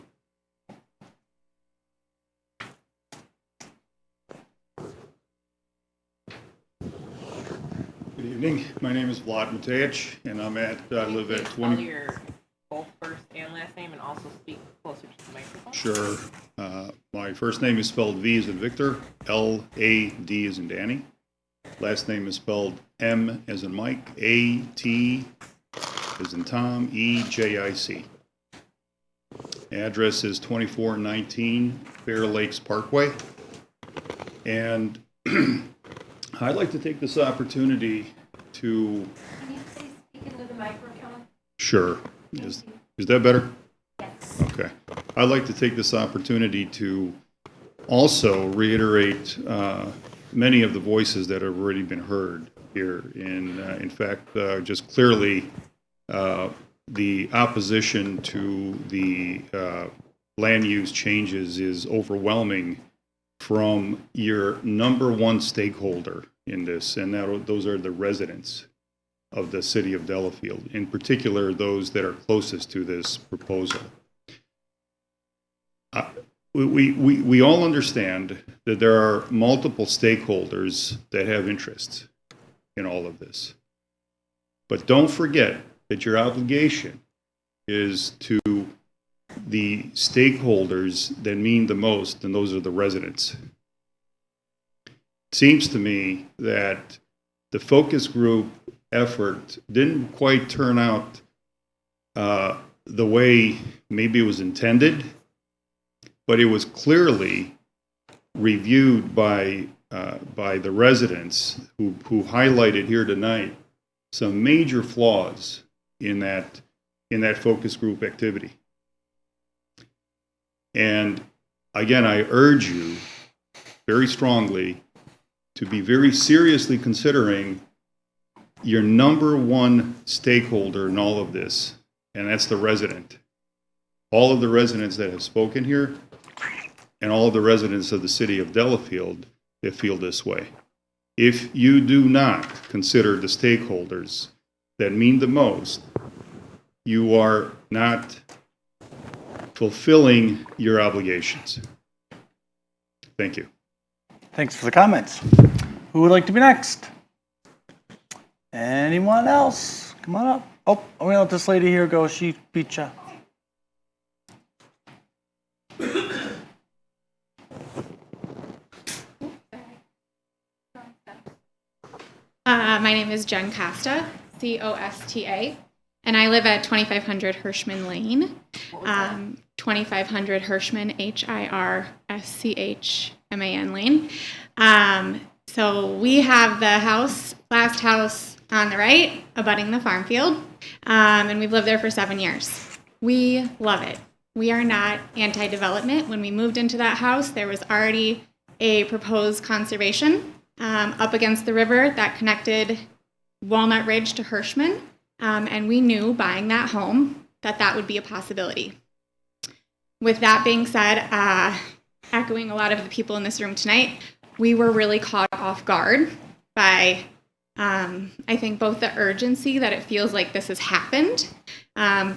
Good evening. My name is Vlad Matej, and I live at 20. Spell your both first and last name, and also speak closer to the microphone. Sure. My first name is spelled V as in Victor, L-A-D as in Danny. Last name is spelled M as in Mike, A-T as in Tom, E-J-I-C. Address is 2419 Fair Lakes Parkway. And I'd like to take this opportunity to... Can you please speak into the microphone? Sure. Is that better? Yes. Okay. I'd like to take this opportunity to also reiterate many of the voices that have already been heard here. In fact, just clearly the opposition to the land use changes is overwhelming from your number one stakeholder in this, and those are the residents of the city of Delafield, in particular those that are closest to this proposal. We all understand that there are multiple stakeholders that have interests in all of this. But don't forget that your obligation is to the stakeholders that mean the most, and those are the residents. It seems to me that the focus group effort didn't quite turn out the way maybe it was intended, but it was clearly reviewed by the residents who highlighted here tonight some major flaws in that focus group activity. And again, I urge you very strongly to be very seriously considering your number one stakeholder in all of this, and that's the resident. All of the residents that have spoken here, and all of the residents of the city of Delafield that feel this way. If you do not consider the stakeholders that mean the most, you are not fulfilling your obligations. Thank you. Thanks for the comments. Who would like to be next? Anyone else? Come on up. Oh, I'm gonna let this lady here go. She beat ya. My name is Jen Costa, C-O-S-T-A, and I live at 2500 Hirschman Lane. 2500 Hirschman, H-I-R-S-C-H-M-A-N Lane. So we have the house last house on the right, abutting the farm field, and we've lived there for 7 years. We love it. We are not anti-development. When we moved into that house, there was already a proposed conservation up against the river that connected Walnut Ridge to Hirschman, and we knew buying that home that would be a possibility. With that being said, echoing a lot of the people in this room tonight, we were really caught off guard by, I think, both the urgency that it feels like this has happened,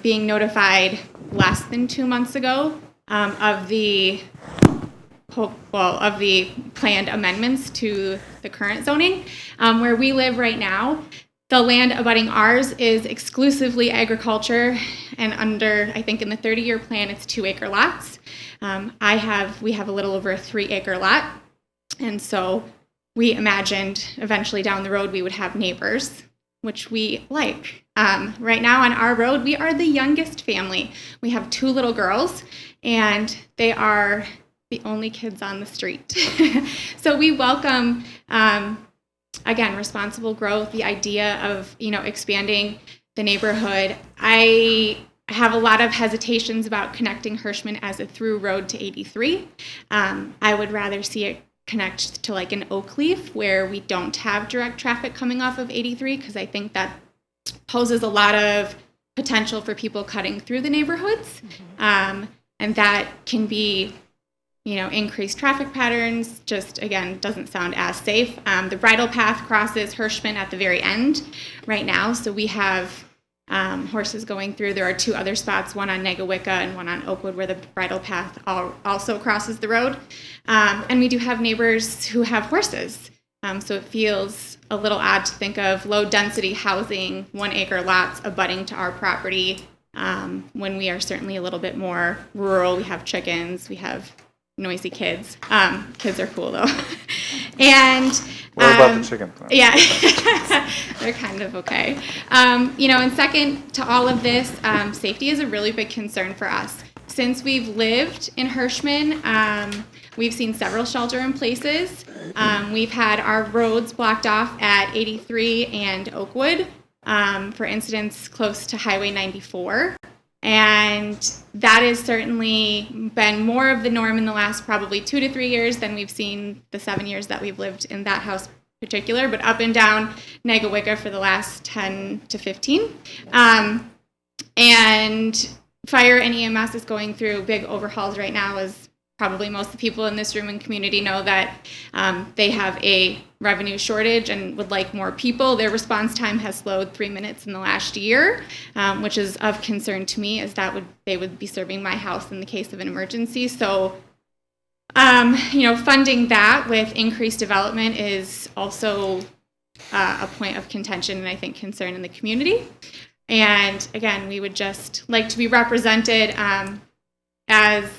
being notified less than 2 months ago of the planned amendments to the current zoning. Where we live right now, the land abutting ours is exclusively agriculture, and I think in the 30-year plan, it's 2-acre lots. We have a little over a 3-acre lot, and so we imagined eventually down the road we would have neighbors, which we like. Right now on our road, we are the youngest family. We have 2 little girls, and they are the only kids on the street. So we welcome, again, responsible growth, the idea of, expanding the neighborhood. I have a lot of hesitations about connecting Hirschman as a through road to 83. I would rather see it connect to like an Oakleaf where we don't have direct traffic coming off of 83, because I think that poses a lot of potential for people cutting through the neighborhoods. And that can be, increased traffic patterns, just, again, doesn't sound as safe. The bridle path crosses Hirschman at the very end right now, so we have horses going through. There are 2 other spots, one on Negawicka and one on Oakwood, where the bridle path also crosses the road. And we do have neighbors who have horses, so it feels a little odd to think of low-density housing, 1-acre lots abutting to our property, when we are certainly a little bit more rural. We have chickens, we have noisy kids. Kids are cool though. And what about the chicken? Yeah, they're kind of okay. And second to all of this, safety is a really big concern for us. Since we've lived in Hirschman, we've seen several shelter-in-places. We've had our roads blocked off at 83 and Oakwood for incidents close to Highway 94. And that has certainly been more of the norm in the last probably 2 to 3 years than we've seen the 7 years that we've lived in that house in particular, but up and down Negawicka for the last 10 to 15. And fire and EMS is going through big overhauls right now, as probably most of the people in this room and community know that they have a revenue shortage and would like more people. Their response time has slowed 3 minutes in the last year, which is of concern to me, as they would be serving my house in the case of an emergency. So, funding that with increased development is also a point of contention and I think concern in the community. And again, we would just like to be represented as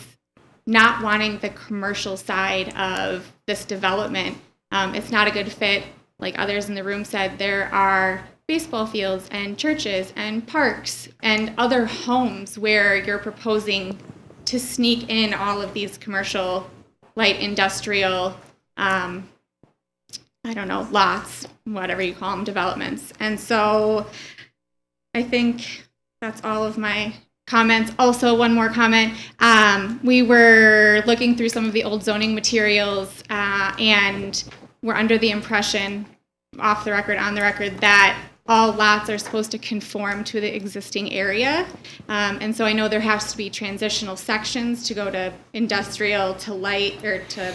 not wanting the commercial side of this development. It's not a good fit. Like others in the room said, there are baseball fields and churches and parks and other homes where you're proposing to sneak in all of these commercial, light industrial, lots, whatever you call them, developments. And so I think that's all of my comments. Also, one more comment. We were looking through some of the old zoning materials and we're under the impression, off the record, on the record, that all lots are supposed to conform to the existing area. And so I know there has to be transitional sections to go to industrial, to light, or to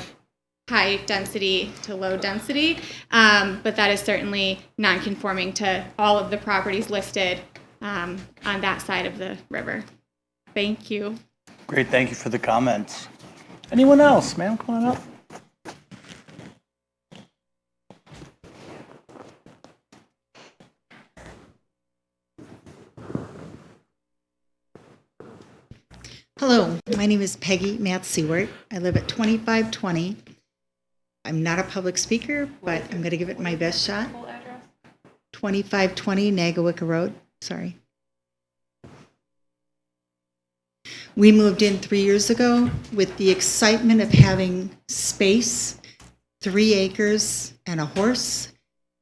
high density to low density. But that is certainly non-conforming to all of the properties listed on that side of the river. Thank you. Great, thank you for the comments. Anyone else? Ma'am, come on up. Hello, my name is Peggy Matt-Seward. I live at 2520. I'm not a public speaker, but I'm going to give it my best shot. 2520 Negawicka Road. Sorry. We moved in 3 years ago with the excitement of having space, 3 acres, and a horse.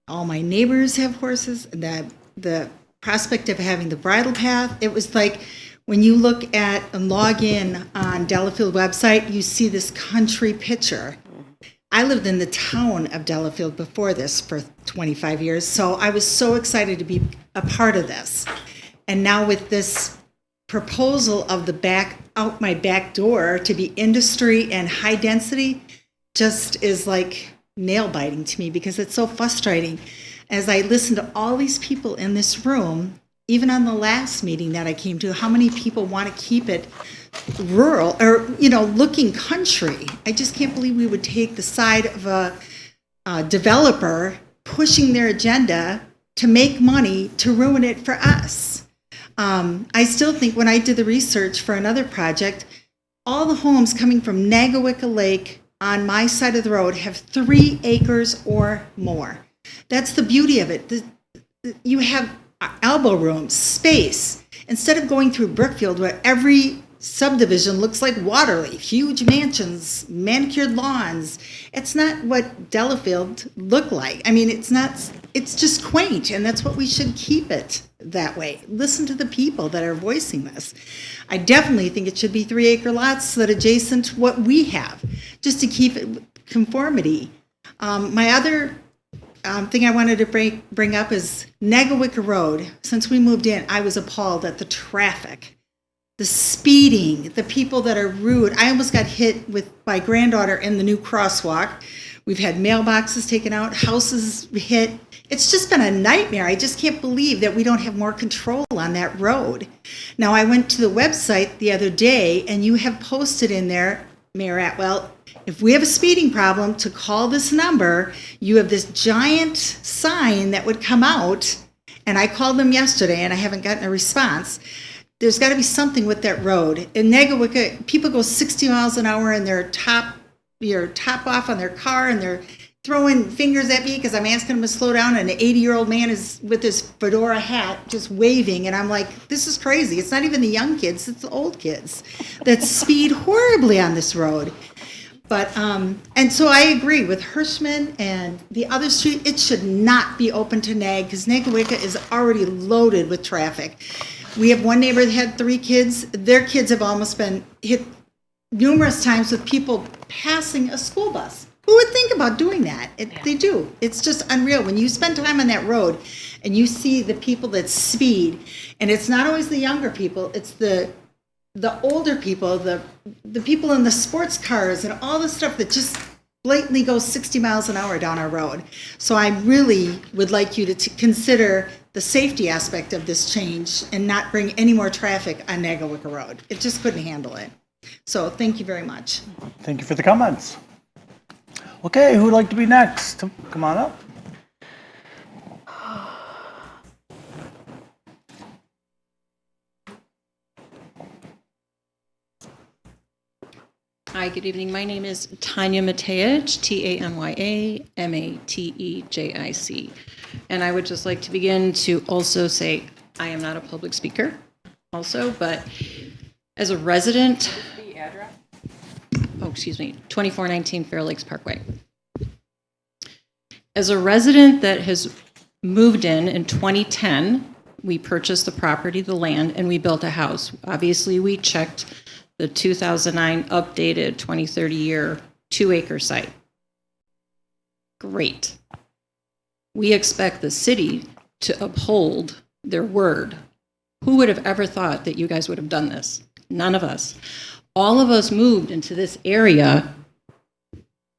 All my neighbors have horses. The prospect of having the bridle path, it was like when you look at and log in on Delafield website, you see this country picture. I lived in the town of Delafield before this for 25 years, so I was so excited to be a part of this. And now with this proposal of out my back door to be industry and high density, just is like nail biting to me because it's so frustrating. As I listen to all these people in this room, even on the last meeting that I came to, how many people want to keep it rural or, looking country. I just can't believe we would take the side of a developer pushing their agenda to make money to ruin it for us. I still think when I did the research for another project, all the homes coming from Nagawicca Lake on my side of the road have 3 acres or more. That's the beauty of it. You have elbow room, space. Instead of going through Brookfield where every subdivision looks like Waterley, huge mansions, manicured lawns. It's not what Delafield looked like. I mean, it's just quaint, and that's what we should keep it that way. Listen to the people that are voicing this. I definitely think it should be 3-acre lots that adjacent to what we have, just to keep it conformity. My other thing I wanted to bring up is Nagawicca Road. Since we moved in, I was appalled at the traffic. The speeding, the people that are rude. I almost got hit with my granddaughter in the new crosswalk. We've had mailboxes taken out, houses hit. It's just been a nightmare. I just can't believe that we don't have more control on that road. Now, I went to the website the other day, and you have posted in there, Mayor Atwell, if we have a speeding problem, to call this number. You have this giant sign that would come out, and I called them yesterday, and I haven't gotten a response. There's got to be something with that road. In Nagawicca, people go 60 miles an hour and they're top off on their car and they're throwing fingers at me because I'm asking them to slow down, and an 80-year-old man is with his fedora hat just waving, and I'm like, this is crazy. It's not even the young kids, it's the old kids that speed horribly on this road. But, and so I agree with Hirschman and the other street, it should not be open to Nag because Nagawicca is already loaded with traffic. We have one neighbor that had 3 kids. Their kids have almost been hit numerous times with people passing a school bus. Who would think about doing that? They do. It's just unreal. When you spend time on that road and you see the people that speed, and it's not always the younger people, it's the older people, the people in the sports cars and all the stuff that just blatantly goes 60 miles an hour down our road. So I really would like you to consider the safety aspect of this change and not bring any more traffic on Nagawicca Road. It just couldn't handle it. So thank you very much. Thank you for the comments. Okay, who would like to be next? Come on up. Hi, good evening. My name is Tanya Matejc, Tanya Matejic. And I would just like to begin to also say I am not a public speaker also, but as a resident, The address? 2419 Fair Lakes Parkway. As a resident that has moved in 2010, we purchased the property, the land, and we built a house. Obviously, we checked the 2009 updated 20-30 year 2-acre site. Great. We expect the city to uphold their word. Who would have ever thought that you guys would have done this? None of us. All of us moved into this area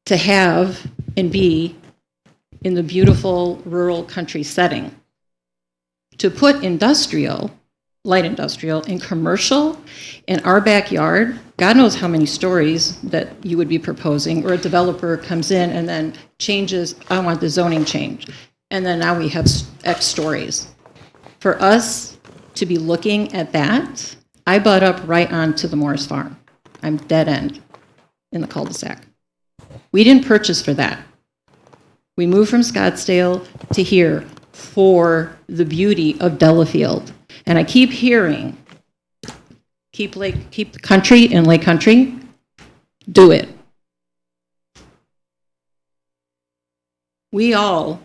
to have and be in the beautiful rural country setting. To put industrial, light industrial, and commercial in our backyard, God knows how many stories that you would be proposing, or a developer comes in and then changes, I want the zoning change. And then now we have X stories. For us to be looking at that, I butt up right onto the Morris Farm. I'm dead end in the cul-de-sac. We didn't purchase for that. We moved from Scottsdale to here for the beauty of Delafield. And I keep hearing, keep the country in Lake Country, do it. We all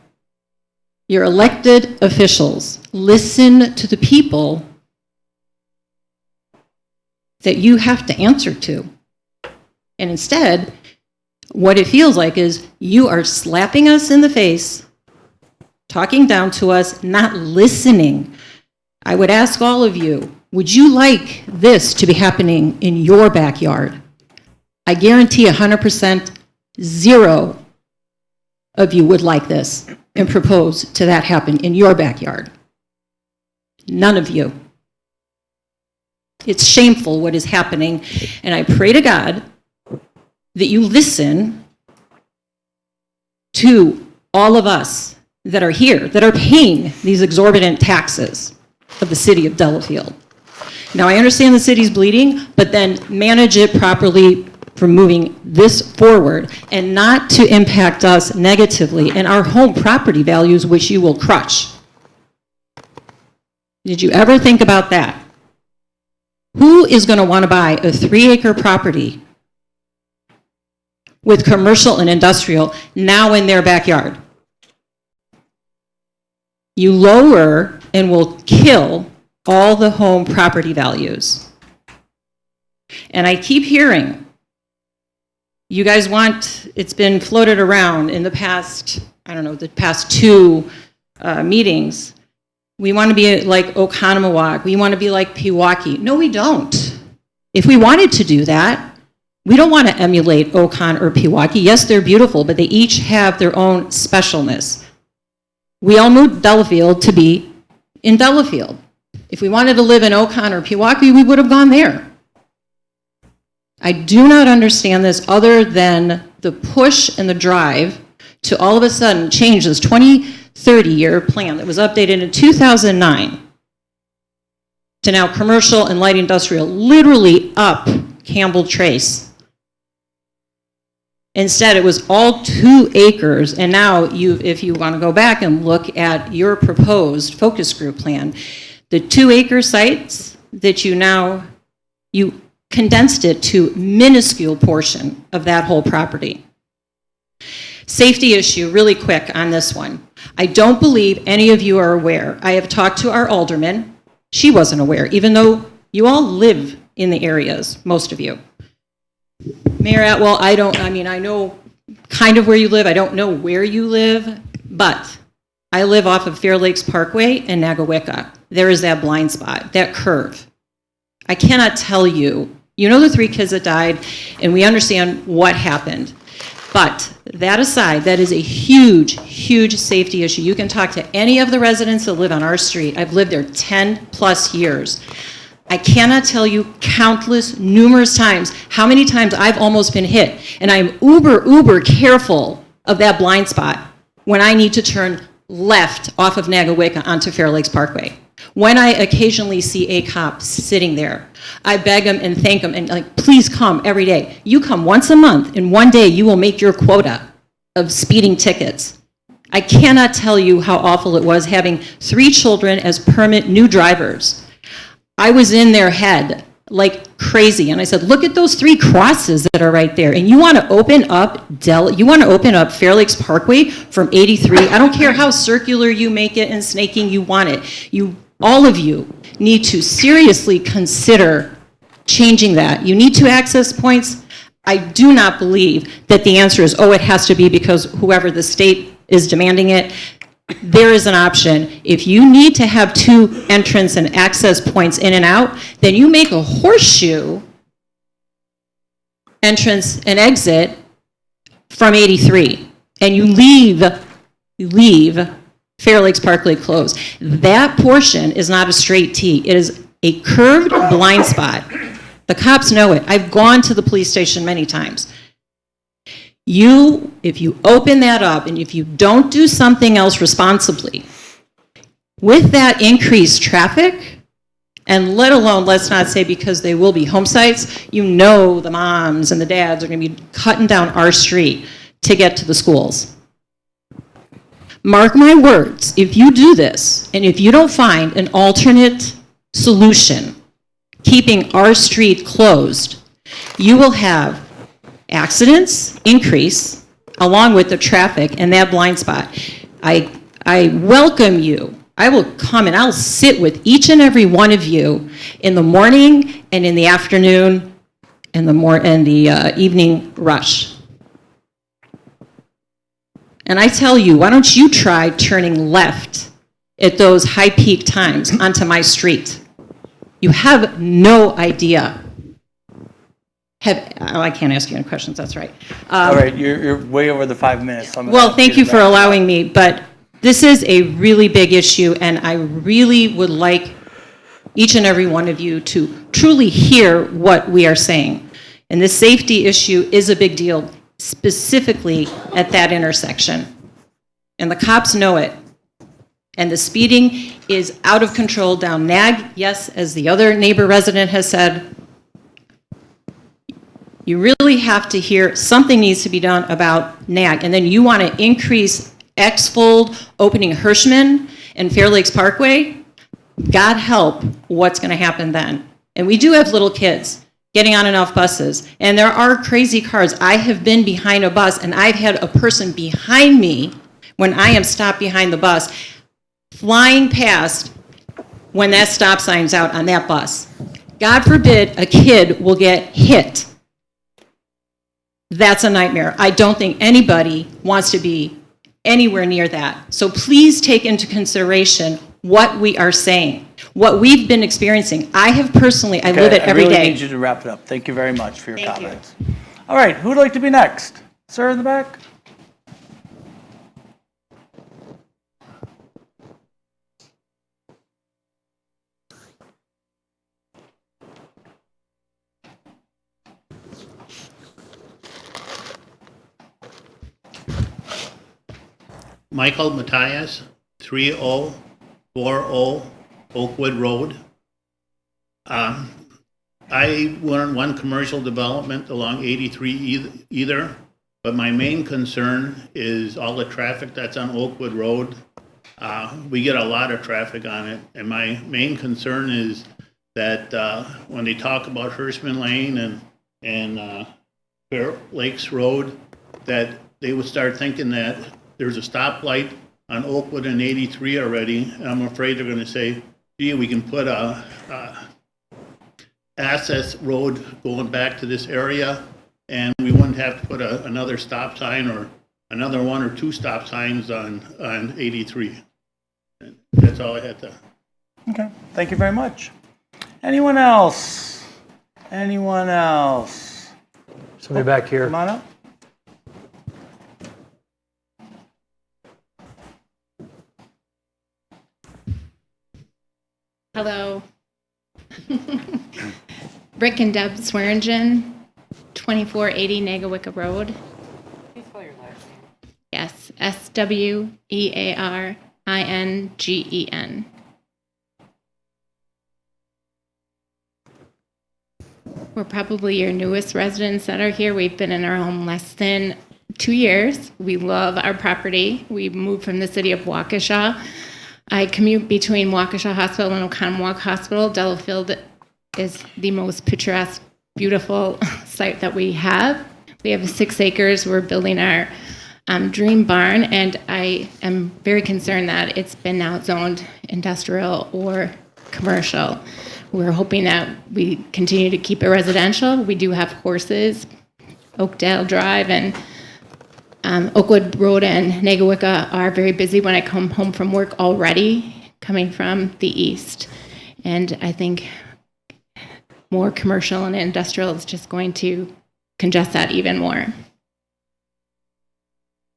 Your elected officials, listen to the people that you have to answer to. And instead, what it feels like is you are slapping us in the face, talking down to us, not listening. I would ask all of you, would you like this to be happening in your backyard? I guarantee 100%, zero of you would like this and propose to that happen in your backyard. None of you. It's shameful what is happening, and I pray to God that you listen to all of us that are here, that are paying these exorbitant taxes of the city of Delafield. Now, I understand the city's bleeding, but then manage it properly for moving this forward and not to impact us negatively and our home property values, which you will crush. Did you ever think about that? Who is going to want to buy a 3-acre property with commercial and industrial now in their backyard? You lower and will kill all the home property values. And I keep hearing, you guys want, it's been floated around in the past, I don't know, the past 2 meetings. We want to be like Oconomowoc. We want to be like Pewaukee. No, we don't. If we wanted to do that, we don't want to emulate Ocon or Pewaukee. Yes, they're beautiful, but they each have their own specialness. We all moved Delafield to be in Delafield. If we wanted to live in Ocon or Pewaukee, we would have gone there. I do not understand this other than the push and the drive to all of a sudden change this 20-30-year plan that was updated in 2009 to now commercial and light industrial, literally up Campbell Trace. Instead, it was all 2 acres, and now if you want to go back and look at your proposed focus group plan, the 2-acre sites that you condensed it to minuscule portion of that whole property. Safety issue, really quick on this one. I don't believe any of you are aware. I have talked to our alderman. She wasn't aware, even though you all live in the areas, most of you. Mayor Atwell, I know kind of where you live. I don't know where you live, but I live off of Fair Lakes Parkway in Nagawicca. There is that blind spot, that curve. I cannot tell you, you know the 3 kids that died, and we understand what happened. But that aside, that is a huge, huge safety issue. You can talk to any of the residents that live on our street. I've lived there 10 plus years. I cannot tell you numerous times how many times I've almost been hit. And I'm uber careful of that blind spot when I need to turn left off of Nagawicca onto Fair Lakes Parkway. When I occasionally see a cop sitting there, I beg them and thank them and please come every day. You come once a month, and one day you will make your quota of speeding tickets. I cannot tell you how awful it was having 3 children as permit new drivers. I was in their head like crazy, and I said, look at those 3 crosses that are right there, and you want to open up Fair Lakes Parkway from 83. I don't care how circular you make it and snaking you want it. All of you need to seriously consider changing that. You need 2 access points. I do not believe that the answer is, it has to be because whoever the state is demanding it. There is an option. If you need to have 2 entrance and access points in and out, then you make a horseshoe entrance and exit from 83, and you leave Fair Lakes Parkway closed. That portion is not a straight T. It is a curved blind spot. The cops know it. I've gone to the police station many times. If you open that up and if you don't do something else responsibly, with that increased traffic, and let alone, let's not say because they will be home sites, the moms and the dads are going to be cutting down our street to get to the schools. Mark my words, if you do this, and if you don't find an alternate solution, keeping our street closed, you will have accidents increase along with the traffic and that blind spot. I I welcome you. I will come and I'll sit with each and every one of you in the morning and in the afternoon and the evening rush. And I tell you, why don't you try turning left at those high peak times onto my street? You have no idea. I can't ask you any questions, that's right. All right, you're way over the 5 minutes. So Well, thank you for allowing me, but this is a really big issue, and I really would like each and every one of you to truly hear what we are saying. And this safety issue is a big deal, specifically at that intersection. And the cops know it. And the speeding is out of control down Nag. Yes, as the other neighbor resident has said, you really have to hear something needs to be done about Nag. And then you want to increase Exfold, opening Hirschman and Fair Lakes Parkway. God help what's going to happen then. And we do have little kids getting on and off buses. And there are crazy cars. I have been behind a bus, and I've had a person behind me when I am stopped behind the bus, flying past when that stop sign's out on that bus. God forbid a kid will get hit. That's a nightmare. I don't think anybody wants to be anywhere near that. So please take into consideration what we are saying, what we've been experiencing. I have personally, I live it every day. I really need you to wrap it up. Thank you very much for your comments. All right, who would like to be next? Sir in the back? Michael Matthias, 3040 Oakwood Road. I wouldn't want commercial development along 83 either, but my main concern is all the traffic that's on Oakwood Road. We get a lot of traffic on it, and my main concern is that when they talk about Hirschman Lane and Fair Lakes Road, that they would start thinking that there's a stoplight on Oakwood and 83 already, and I'm afraid they're going to say, gee, we can put a access road going back to this area, and we wouldn't have to put another stop sign or another 1 or 2 stop signs on 83. And that's all I had to. Okay, thank you very much. Anyone else? Anyone else? Somebody back here. Come on up. Hello. Rick and Deb Swearingen, 2480 Nagawicca Road. Please spell your last name. Yes, SWEARINGEN. We're probably your newest residents that are here. We've been in our home less than 2 years. We love our property. We moved from the city of Waukesha. I commute between Waukesha Hospital and Oconomowoc Hospital. Delafield is the most picturesque, beautiful site that we have. We have 6 acres. We're building our dream barn, and I am very concerned that it's been now zoned industrial or commercial. We're hoping that we continue to keep it residential. We do have horses, Oakdale Drive, and Oakwood Road and Nagawicca are very busy when I come home from work already, coming from the east. And I think more commercial and industrial is just going to congest that even more.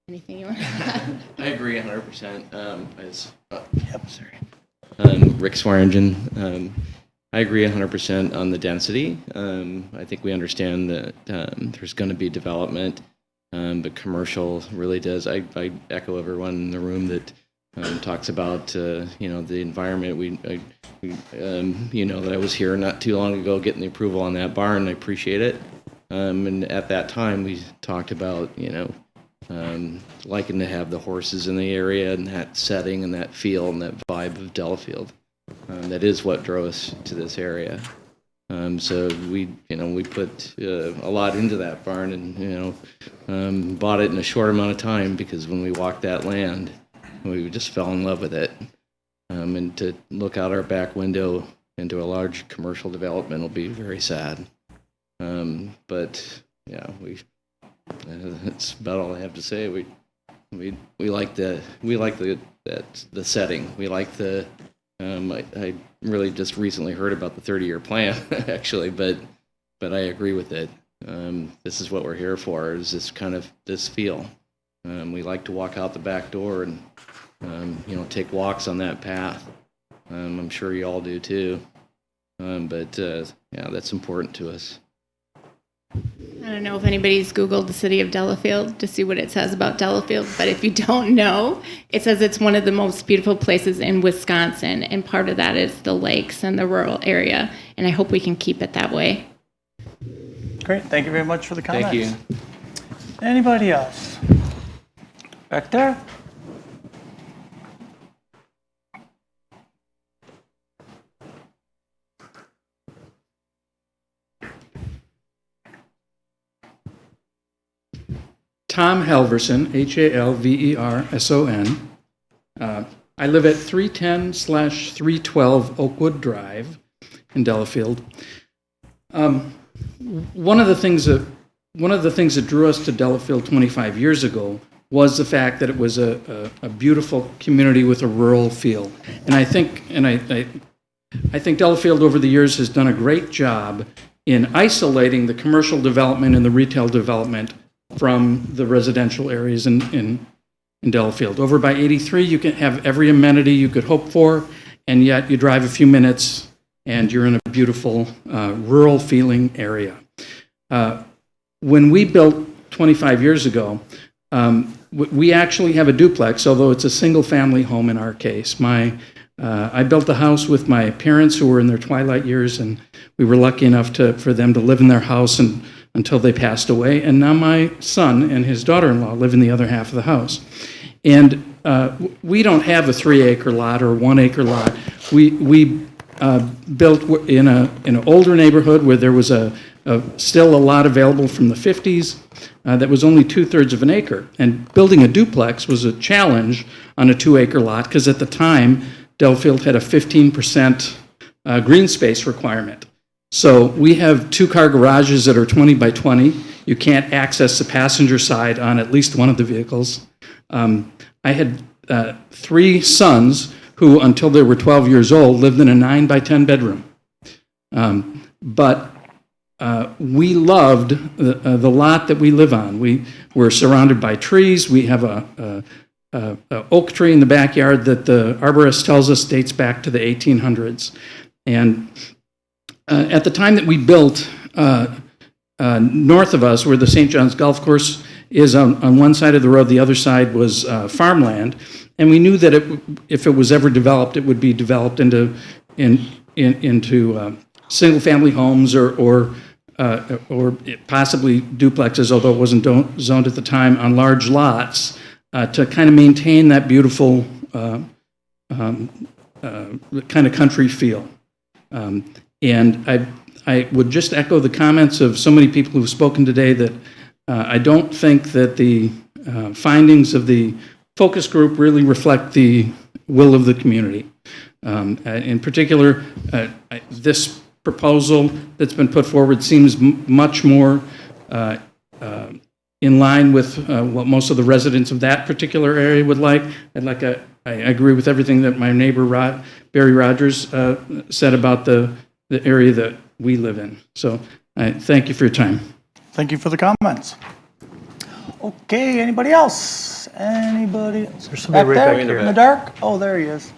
Anything you want to add? I agree 100%. Sorry. Rick Swearingen. I agree 100% on the density. I think we understand that there's going to be development. But commercial really does. I echo everyone in the room that talks about the environment. That I was here not too long ago getting the approval on that barn. I appreciate it. And at that time we talked about liking to have the horses in the area and that setting and that feel and that vibe of Delafield. That is what drove us to this area. So we put a lot into that barn, and bought it in a short amount of time, because when we walked that land, We just fell in love with it. And to look out our back window into a large commercial development will be very sad. But yeah, that's about all I have to say. We like the setting. We like the. I really just recently heard about the 30-year plan, actually, but I agree with it. This is what we're here for. Is this kind of this feel? We like to walk out the back door and take walks on that path. I'm sure you all do too. But yeah, that's important to us. I don't know if anybody's Googled the city of Delafield to see what it says about Delafield, but if you don't know, it says it's one of the most beautiful places in Wisconsin, and part of that is the lakes and the rural area, and I hope we can keep it that way. Great, thank you very much for the comments. Thank you. Anybody else? Back there? Tom Halverson, Halverson. I live at 310/312 Oakwood Drive in Delafield. One of the things that drew us to Delafield 25 years ago was the fact that it was a beautiful community with a rural feel, and I think Delafield over the years has done a great job in isolating the commercial development and the retail development from the residential areas in Delafield. Over by 83, you can have every amenity you could hope for, and yet you drive a few minutes and you're in a beautiful rural feeling area. When we built 25 years ago, we actually have a duplex, although it's a single family home in our case. I built the house with my parents who were in their twilight years, and we were lucky enough for them to live in their house until they passed away. And now my son and his daughter-in-law live in the other half of the house. And we don't have a 3-acre lot or 1-acre lot. We built in an older neighborhood where there was still a lot available from the 50s that was only 2/3 of an acre. And building a duplex was a challenge on a 2-acre lot because at the time, Delafield had a 15% green space requirement. So we have 2-car garages that are 20 by 20. You can't access the passenger side on at least one of the vehicles. I had 3 sons who, until they were 12 years old, lived in a 9 by 10 bedroom. But we loved the lot that we live on. We're surrounded by trees. We have a oak tree in the backyard that the arborist tells us dates back to the 1800s. And at the time that we built, north of us, where the St. John's Golf Course is on one side of the road, the other side was farmland, and we knew that if it was ever developed, it would be developed into single-family homes or possibly duplexes, although it wasn't zoned at the time, on large lots to kind of maintain that beautiful kind of country feel. And I would just echo the comments of so many people who've spoken today that I don't think that the findings of the focus group really reflect the will of the community. In particular, this proposal that's been put forward seems much more in line with what most of the residents of that particular area would like. I agree with everything that my neighbor Barry Rogers said about the area that we live in. So I thank you for your time. Thank you for the comments. Okay, anybody else? Anybody? There's somebody right back here. In the dark? Oh, there he is.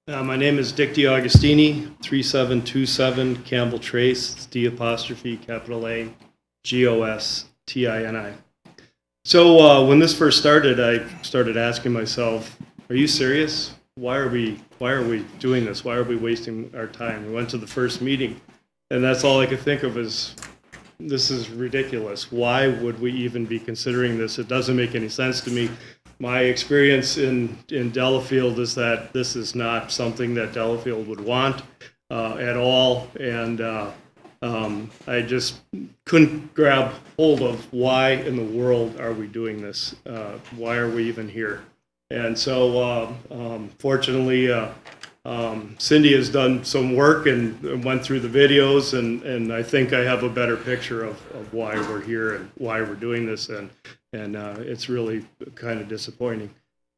My name is Dick DiAugustini, 3727 Campbell Trace. It's D'*A*G-O-S-T-I-N-I. So when this first started, I started asking myself, are you serious? Why are we doing this? Why are we wasting our time? We went to the first meeting, and that's all I could think of is, this is ridiculous. Why would we even be considering this? It doesn't make any sense to me. My experience in Delafield is that this is not something that Delafield would want. at all, and I just couldn't grab hold of why in the world are we doing this? Why are we even here? And so, fortunately, Cindy has done some work and went through the videos, and I think I have a better picture of why we're here and why we're doing this, and it's really kind of disappointing.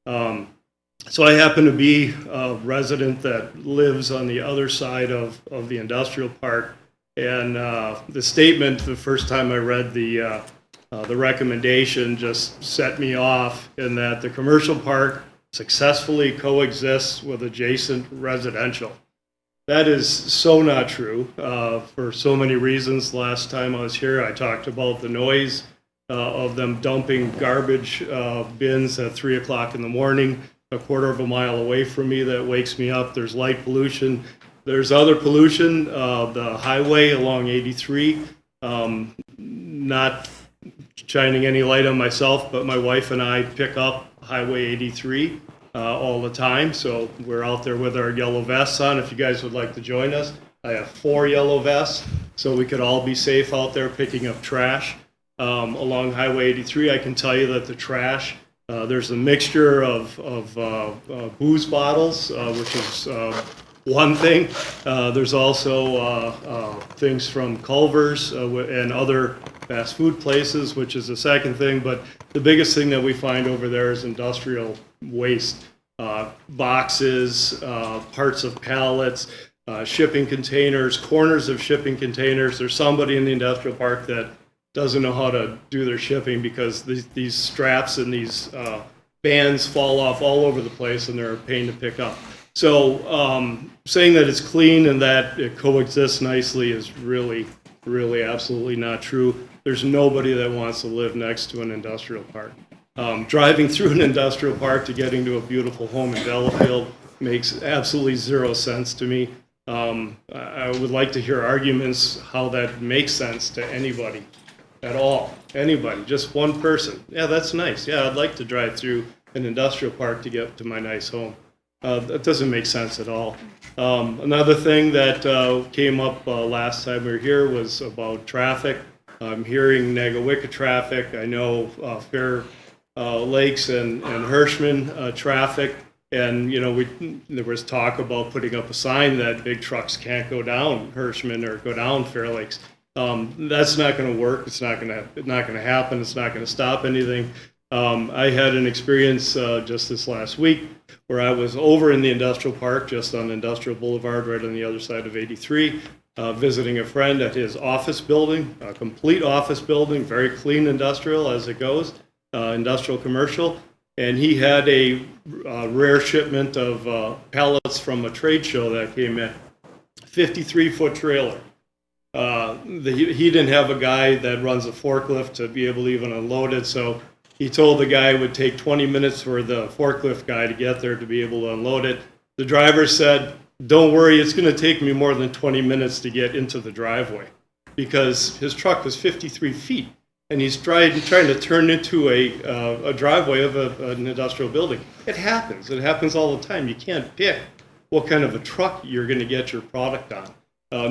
So I happen to be a resident that lives on the other side of the industrial park, and the statement, the first time I read the recommendation, just set me off in that the commercial park successfully coexists with adjacent residential. That is so not true for so many reasons. Last time I was here, I talked about the noise of them dumping garbage bins at 3 o'clock in the morning, a quarter of a mile away from me. That wakes me up. There's light pollution. There's other pollution, the highway along 83, not shining any light on myself, but my wife and I pick up Highway 83 all the time, so we're out there with our yellow vests on. If you guys would like to join us, I have 4 yellow vests, so we could all be safe out there picking up trash along Highway 83. I can tell you that the trash, there's a mixture of booze bottles, which is one thing. There's also things from Culver's and other fast food places, which is the second thing. But the biggest thing that we find over there is industrial waste, boxes, parts of pallets, shipping containers, corners of shipping containers. There's somebody in the industrial park that doesn't know how to do their shipping because these straps and these bands fall off all over the place, and they're a pain to pick up. So saying that it's clean and that it coexists nicely is really, really absolutely not true. There's nobody that wants to live next to an industrial park. Driving through an industrial park to getting to a beautiful home in Delafield makes absolutely zero sense to me. I would like to hear arguments how that makes sense to anybody at all. Anybody, just one person. Yeah, that's nice. Yeah, I'd like to drive through an industrial park to get to my nice home. That doesn't make sense at all. Another thing that came up last time we were here was about traffic. I'm hearing Nagawicca traffic. I know Fair Lakes and Hirschman traffic. And, you know, there was talk about putting up a sign that big trucks can't go down Hirschman or go down Fair Lakes. That's not going to work. It's not going to happen. It's not going to stop anything. I had an experience just this last week where I was over in the industrial park, just on Industrial Boulevard, right on the other side of 83, visiting a friend at his office building, a complete office building, very clean industrial as it goes, industrial commercial. And he had a rare shipment of pallets from a trade show that came in, 53-foot trailer. He didn't have a guy that runs a forklift to be able to even unload it, so he told the guy it would take 20 minutes for the forklift guy to get there to be able to unload it. The driver said, "Don't worry, it's going to take me more than 20 minutes to get into the driveway," because his truck was 53 feet, and he's trying to turn into a driveway of an industrial building. It happens. It happens all the time. You can't pick what kind of a truck you're going to get your product on,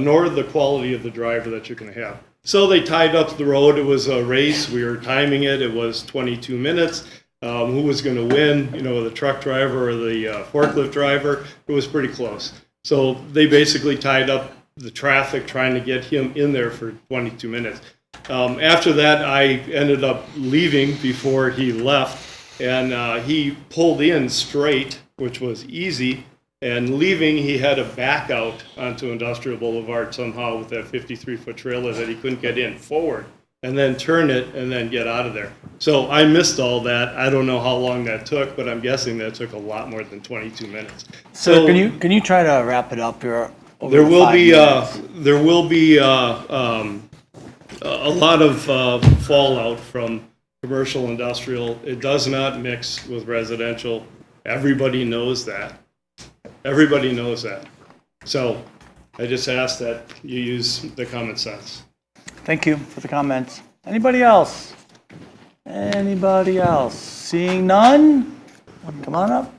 nor the quality of the driver that you're going to have. So they tied up the road. It was a race. We were timing it. It was 22 minutes. Who was going to win, you know, the truck driver or the forklift driver? It was pretty close. So they basically tied up the traffic trying to get him in there for 22 minutes. After that, I ended up leaving before he left, and he pulled in straight, which was easy. And leaving, he had to back out onto Industrial Boulevard somehow with that 53-foot trailer that he couldn't get in forward, and then turn it and then get out of there. So I missed all that. I don't know how long that took, but I'm guessing that took a lot more than 22 minutes. So can you try to wrap it up here? There will be a lot of fallout from commercial industrial. It does not mix with residential. Everybody knows that. Everybody knows that. So I just ask that you use the common sense. Thank you for the comments. Anybody else? Anybody else? Seeing none? Come on up.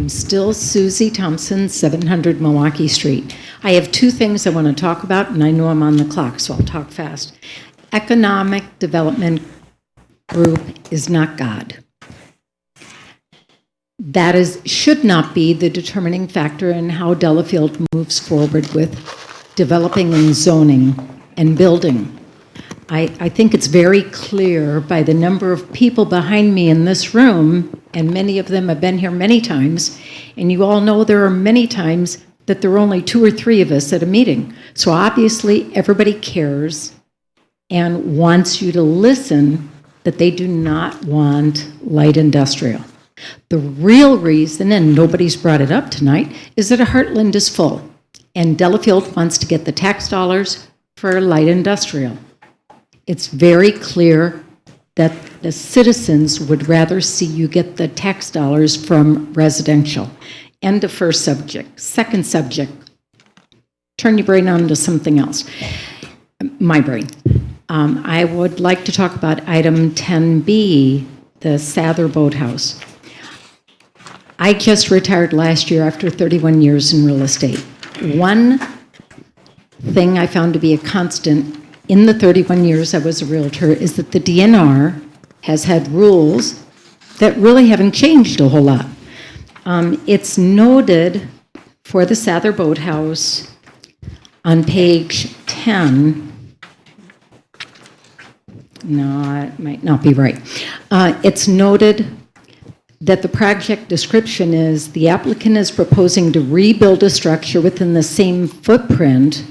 I'm still Susie Thompson, 700 Milwaukee Street. I have two things I want to talk about, and I know I'm on the clock, so I'll talk fast. Economic Development Group is not God. That should not be the determining factor in how Delafield moves forward with developing and zoning and building. I think it's very clear by the number of people behind me in this room, and many of them have been here many times, and you all know there are many times that there are only 2 or 3 of us at a meeting. So obviously everybody cares and wants you to listen that they do not want light industrial. The real reason, and nobody's brought it up tonight, is that Heartland is full, and Delafield wants to get the tax dollars for light industrial. It's very clear that the citizens would rather see you get the tax dollars from residential. End of first subject. Second subject, turn your brain on to something else. My brain. I would like to talk about item 10B, the Sather Boathouse. I just retired last year after 31 years in real estate. One thing I found to be a constant in the 31 years I was a realtor is that the DNR has had rules that really haven't changed a whole lot. It's noted for the Sather Boathouse on page 10. No, it might not be right. It's noted that the project description is the applicant is proposing to rebuild a structure within the same footprint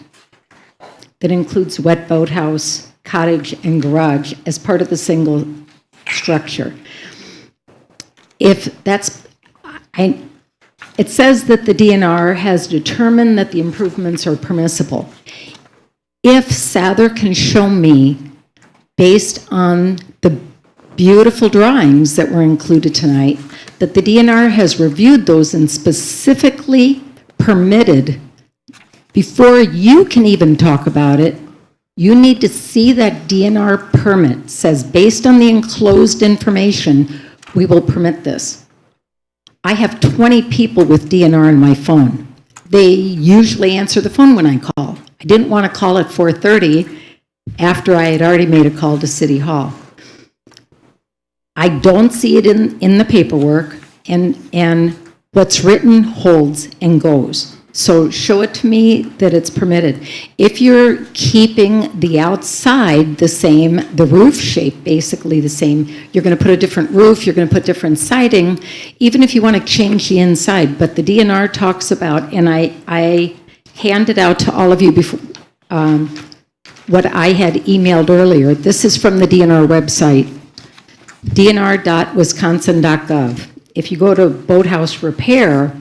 that includes wet boathouse, cottage, and garage as part of the single structure. If that's, it says that the DNR has determined that the improvements are permissible. If Sather can show me, based on the beautiful drawings that were included tonight, that the DNR has reviewed those and specifically permitted, before you can even talk about it, you need to see that DNR permit says, based on the enclosed information, we will permit this. I have 20 people with DNR on my phone. They usually answer the phone when I call. I didn't want to call at 4:30 after I had already made a call to City Hall. I don't see it in the paperwork, and what's written holds and goes. So show it to me that it's permitted. If you're keeping the outside the same, the roof shape basically the same, you're going to put a different roof, you're going to put different siding, even if you want to change the inside. But the DNR talks about, and I handed out to all of you before, what I had emailed earlier. This is from the DNR website, dnr.wisconsin.gov. If you go to boathouse repair,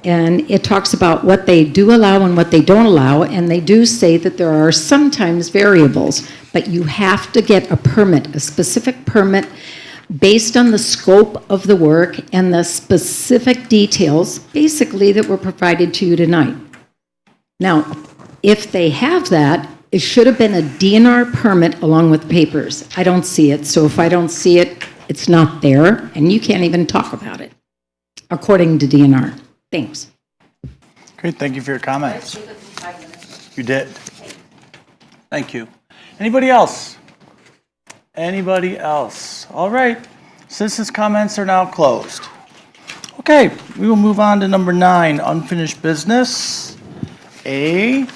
and it talks about what they do allow and what they don't allow, and they do say that there are sometimes variables, but you have to get a permit, a specific permit based on the scope of the work and the specific details, basically, that were provided to you tonight. Now, if they have that, it should have been a DNR permit along with papers. I don't see it, so if I don't see it, it's not there, and you can't even talk about it, according to DNR. Thanks. Great, thank you for your comments. You did. Thank you. Anybody else? Anybody else? All right, citizens' comments are now closed. Okay, we will move on to number 9, unfinished business. A,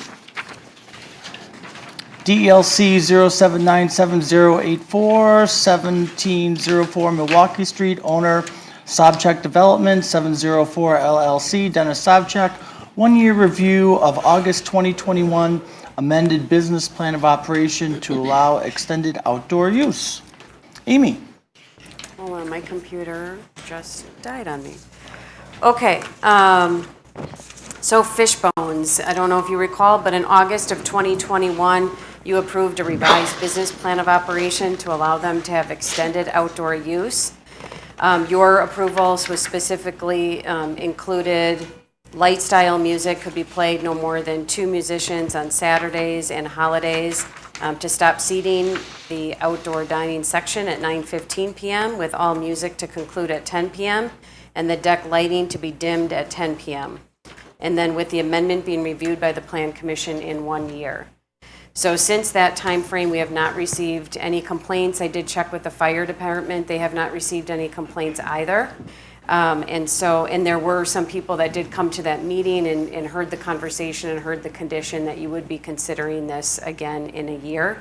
DLC 0797084, 1704 Milwaukee Street, owner Sobchak Development, 704 LLC, Dennis Sobchak. 1-year review of August 2021 amended business plan of operation to allow extended outdoor use. Amy. Hold on, my computer just died on me. Okay, so Fishbones, I don't know if you recall, but in August of 2021, you approved a revised business plan of operation to allow them to have extended outdoor use. Your approvals was specifically included light style music could be played no more than 2 musicians on Saturdays and holidays, to stop seating the outdoor dining section at 9:15 p.m. with all music to conclude at 10 p.m. and the deck lighting to be dimmed at 10 p.m. And then with the amendment being reviewed by the Plan Commission in 1 year. So since that time frame, we have not received any complaints. I did check with the fire department. They have not received any complaints either. And there were some people that did come to that meeting and heard the conversation and heard the condition that you would be considering this again in a year.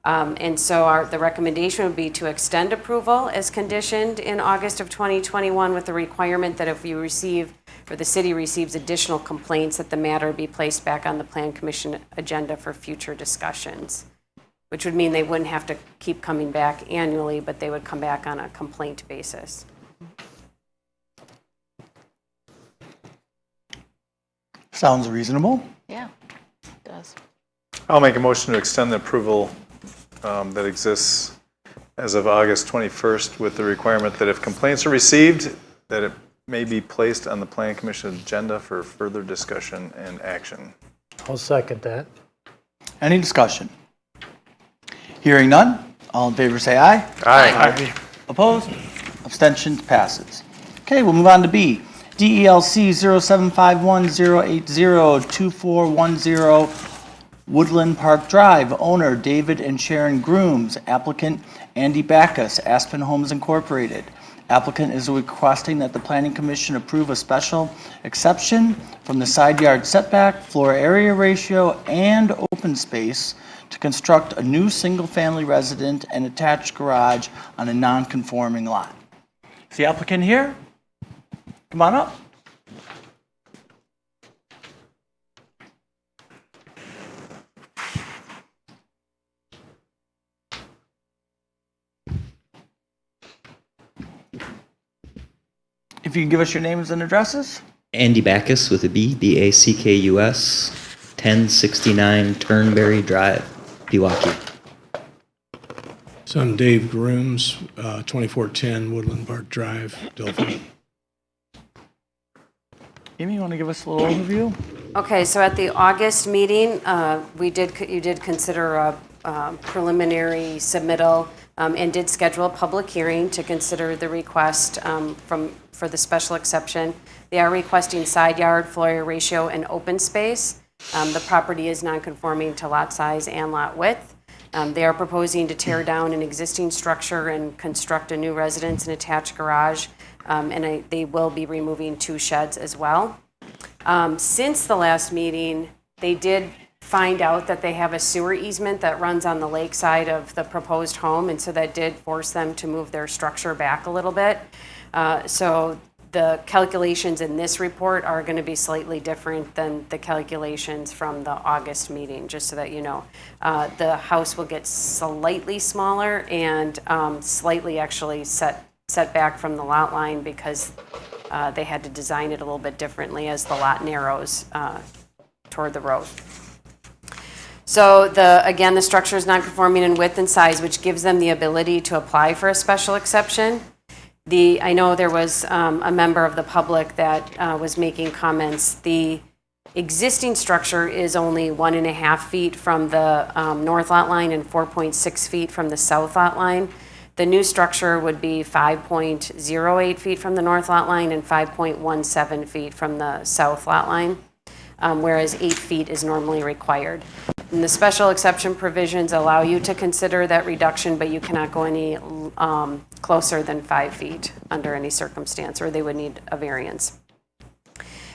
The recommendation would be to extend approval as conditioned in August of 2021 with the requirement that if you receive or the city receives additional complaints, that the matter be placed back on the Plan Commission agenda for future discussions, which would mean they wouldn't have to keep coming back annually, but they would come back on a complaint basis. Sounds reasonable. Yeah, it does. I'll make a motion to extend the approval that exists as of August 21st with the requirement that if complaints are received, that it may be placed on the Plan Commission agenda for further discussion and action. I'll second that. Any discussion? Hearing none, all in favor say aye. Aye. Opposed? Abstentions? Passes. Okay, we'll move on to B. DELC 0751-080-2410 Woodland Park Drive. Owner David and Sharon Grooms. Applicant Andy Backus, Aspen Homes Incorporated. Applicant is requesting that the Planning Commission approve a special exception from the side yard setback, floor area ratio, and open space to construct a new single-family resident and attached garage on a non-conforming lot. Is the applicant here? Come on up. If you can give us your names and addresses. Andy Backus with a B, B-A-C-K-U-S, 1069 Turnberry Drive, Pewaukee. So I'm Dave Grooms, 2410 Woodland Park Drive, Delafield. Amy, you want to give us a little overview? Okay, so at the August meeting, you did consider a preliminary submittal and did schedule a public hearing to consider the request for the special exception. They are requesting side yard, floor area ratio, and open space. The property is non-conforming to lot size and lot width. They are proposing to tear down an existing structure and construct a new residence and attached garage, and they will be removing 2 sheds as well. Since the last meeting, they did find out that they have a sewer easement that runs on the lake side of the proposed home, and so that did force them to move their structure back a little bit. So the calculations in this report are going to be slightly different than the calculations from the August meeting, just so that you know. The house will get slightly smaller and slightly actually set back from the lot line because they had to design it a little bit differently as the lot narrows toward the road. So again, the structure is non-conforming in width and size, which gives them the ability to apply for a special exception. I know there was a member of the public that was making comments. The existing structure is only 1.5 feet from the north lot line and 4.6 feet from the south lot line. The new structure would be 5.08 feet from the north lot line and 5.17 feet from the south lot line, whereas 8 feet is normally required. And the special exception provisions allow you to consider that reduction, but you cannot go any closer than 5 feet under any circumstance, or they would need a variance.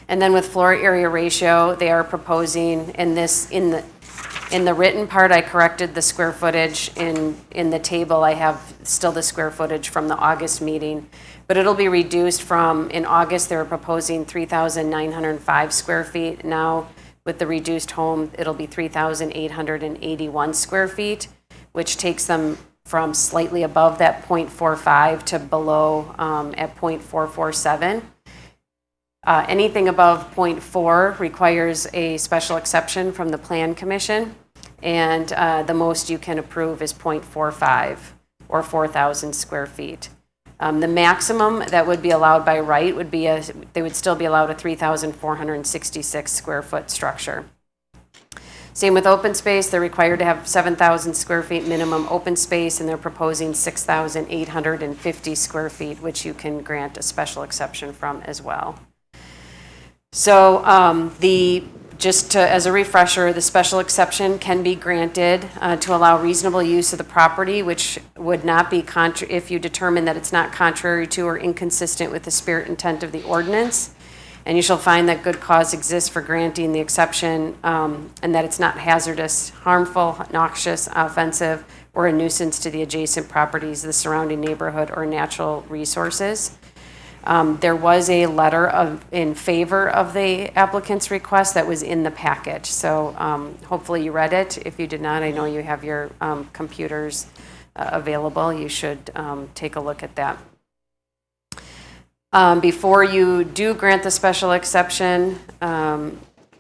And then with floor area ratio, they are proposing in the written part, I corrected the square footage. In the table, I have still the square footage from the August meeting, but it'll be reduced from, in August, they were proposing 3,905 square feet. Now, with the reduced home, it'll be 3,881 square feet, which takes them from slightly above that 0.45 to below at 0.447. Anything above 0.4 requires a special exception from the Plan Commission, and the most you can approve is 0.45 or 4,000 square feet. The maximum that would be allowed by right would be they would still be allowed a 3,466 square foot structure. Same with open space, they're required to have 7,000 square feet minimum open space, and they're proposing 6,850 square feet, which you can grant a special exception from as well. So as a refresher, the special exception can be granted to allow reasonable use of the property, which would not be if you determine that it's not contrary to or inconsistent with the spirit and intent of the ordinance. And you shall find that good cause exists for granting the exception, and that it's not hazardous, harmful, noxious, offensive, or a nuisance to the adjacent properties, the surrounding neighborhood, or natural resources. There was a letter in favor of the applicant's request that was in the package. So hopefully you read it. If you did not, I know you have your computers available. You should take a look at that. Before you do grant the special exception,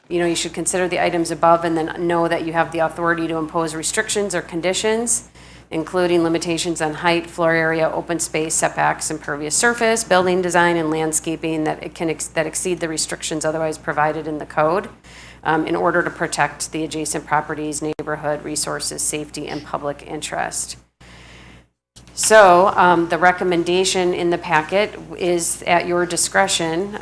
you should consider the items above and then know that you have the authority to impose restrictions or conditions, including limitations on height, floor area, open space, setbacks, impervious surface, building design, and landscaping that exceed the restrictions otherwise provided in the code, in order to protect the adjacent properties, neighborhood, resources, safety, and public interest. So the recommendation in the packet is at your discretion,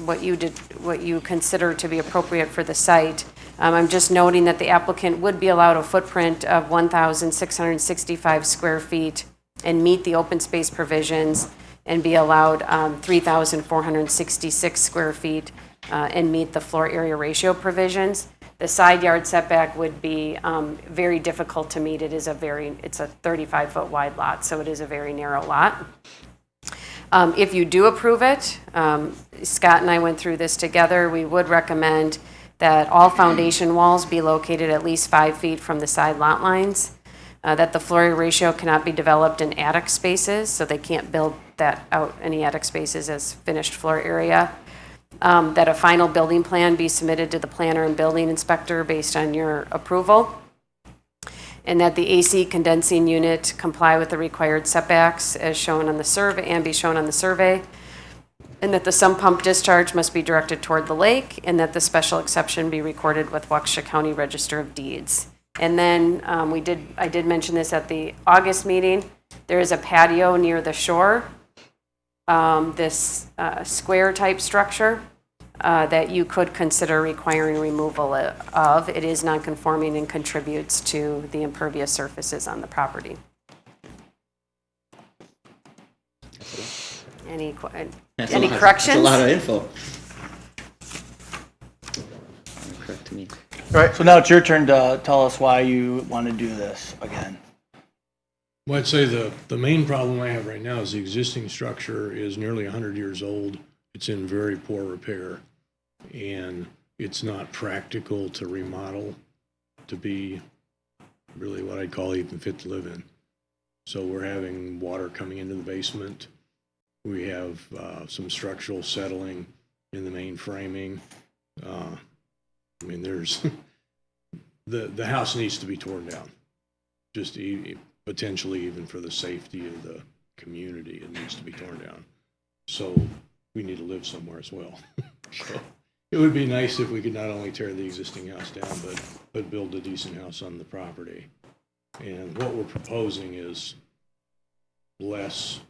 what you consider to be appropriate for the site. I'm just noting that the applicant would be allowed a footprint of 1,665 square feet and meet the open space provisions, and be allowed 3,466 square feet and meet the floor area ratio provisions. The side yard setback would be very difficult to meet. It's a 35-foot wide lot, so it is a very narrow lot. If you do approve it, Scott and I went through this together, we would recommend that all foundation walls be located at least 5 feet from the side lot lines, that the floor area ratio cannot be developed in attic spaces, so they can't build that out, any attic spaces, as finished floor area. That a final building plan be submitted to the planner and building inspector based on your approval, and that the AC condensing unit comply with the required setbacks as shown on the survey and be shown on the survey, and that the sump pump discharge must be directed toward the lake, and that the special exception be recorded with Waukesha County Register of Deeds. And then I did mention this at the August meeting. There is a patio near the shore, this square type structure that you could consider requiring removal of. It is non-conforming and contributes to the impervious surfaces on the property. Any corrections? That's a lot of info. Correct to me. All right, so now it's your turn to tell us why you want to do this again. Well, I'd say the main problem I have right now is the existing structure is nearly 100 years old. It's in very poor repair, and it's not practical to remodel to be really what I'd call even fit to live in. So we're having water coming into the basement. We have some structural settling in the main framing. There's the house needs to be torn down. Just potentially even for the safety of the community, it needs to be torn down. So we need to live somewhere as well. So it would be nice if we could not only tear the existing house down, but build a decent house on the property. And what we're proposing is less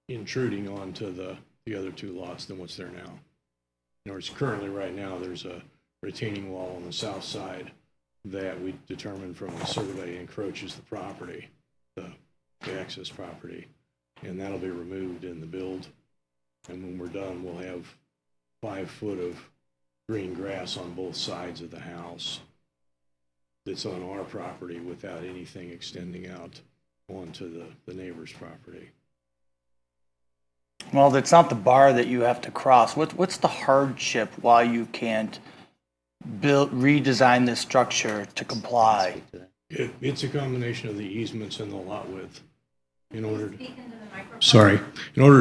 intruding onto the other two lots than what's there now. In other words, currently right now there's a retaining wall on the south side that we determined from the survey encroaches the property, the access property, and that'll be removed in the build. And when we're done, we'll have 5 foot of green grass on both sides of the house that's on our property without anything extending out onto the neighbor's property. Well, that's not the bar that you have to cross. What's the hardship why you can't redesign this structure to comply? It's a combination of the easements and the lot width. In order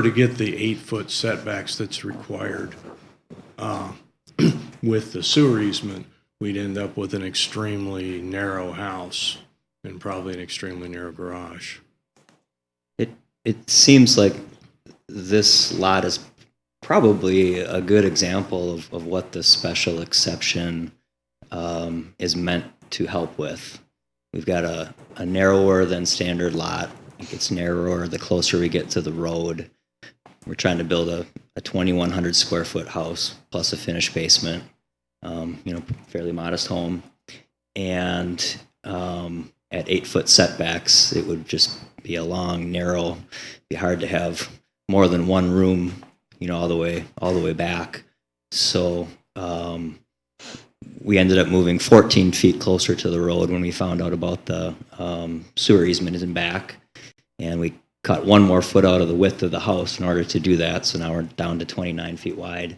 to get the 8 foot setbacks that's required with the sewer easement, we'd end up with an extremely narrow house and probably an extremely narrow garage. It seems like this lot is probably a good example of what the special exception is meant to help with. We've got a narrower than standard lot. It gets narrower the closer we get to the road. We're trying to build a 2,100 square foot house plus a finished basement, fairly modest home. And at 8-foot setbacks, it would just be a long, narrow, be hard to have more than one room, all the way back. So we ended up moving 14 feet closer to the road when we found out about the sewer easement in back. And we cut one more foot out of the width of the house in order to do that. So now we're down to 29 feet wide.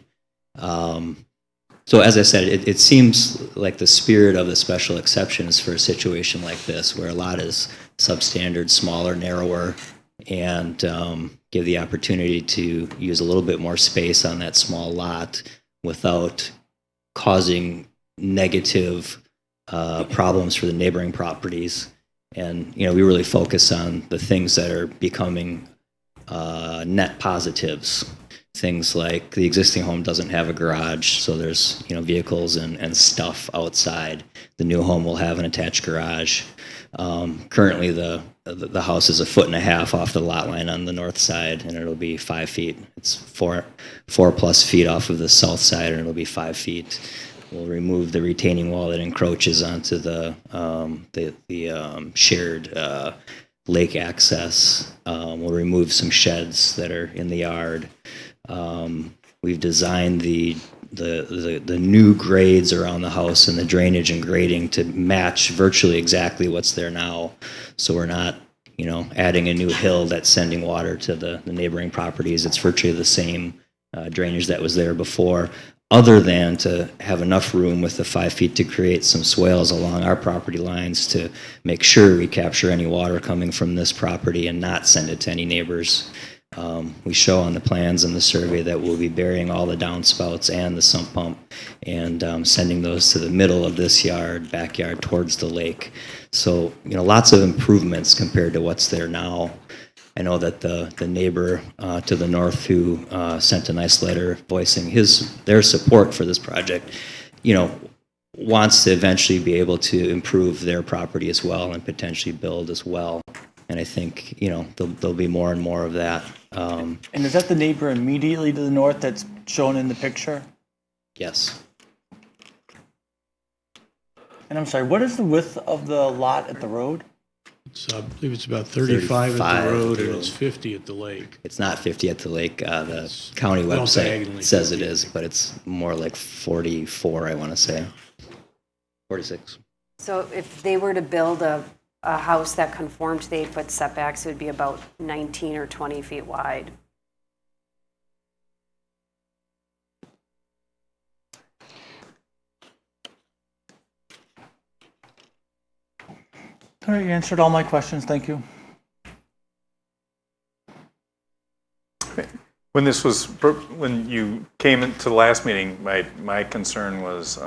So as I said, it seems like the spirit of the special exception is for a situation like this, where a lot is substandard, smaller, narrower, and give the opportunity to use a little bit more space on that small lot without causing negative problems for the neighboring properties. And, we really focus on the things that are becoming net positives. Things like the existing home doesn't have a garage, so there's, vehicles and stuff outside. The new home will have an attached garage. Currently, the house is 1.5 feet off the lot line on the north side, and it'll be 5 feet. It's four plus feet off of the south side, and it'll be 5 feet. We'll remove the retaining wall that encroaches onto the shared lake access. We'll remove some sheds that are in the yard. We've designed the new grades around the house and the drainage and grading to match virtually exactly what's there now. So we're not, adding a new hill that's sending water to the neighboring properties. It's virtually the same drainage that was there before, other than to have enough room with the 5 feet to create some swales along our property lines to make sure we capture any water coming from this property and not send it to any neighbors. We show on the plans and the survey that we'll be burying all the downspouts and the sump pump and sending those to the middle of this backyard towards the lake. So, lots of improvements compared to what's there now. I know that the neighbor to the north who sent a nice letter voicing their support for this project, wants to eventually be able to improve their property as well and potentially build as well. And I think, there'll be more and more of that. And is that the neighbor immediately to the north that's shown in the picture? Yes. And I'm sorry, what is the width of the lot at the road? I believe it's about 35 at the road, and it's 50 at the lake. It's not 50 at the lake. The county Well, website diagonally says 50. it is, but it's more like 44, I want to say. 46. So if they were to build a house that conformed to the 8-foot setbacks, it would be about 19 or 20 feet wide. All right, you answered all my questions. Thank you. When you came into the last meeting, my concern was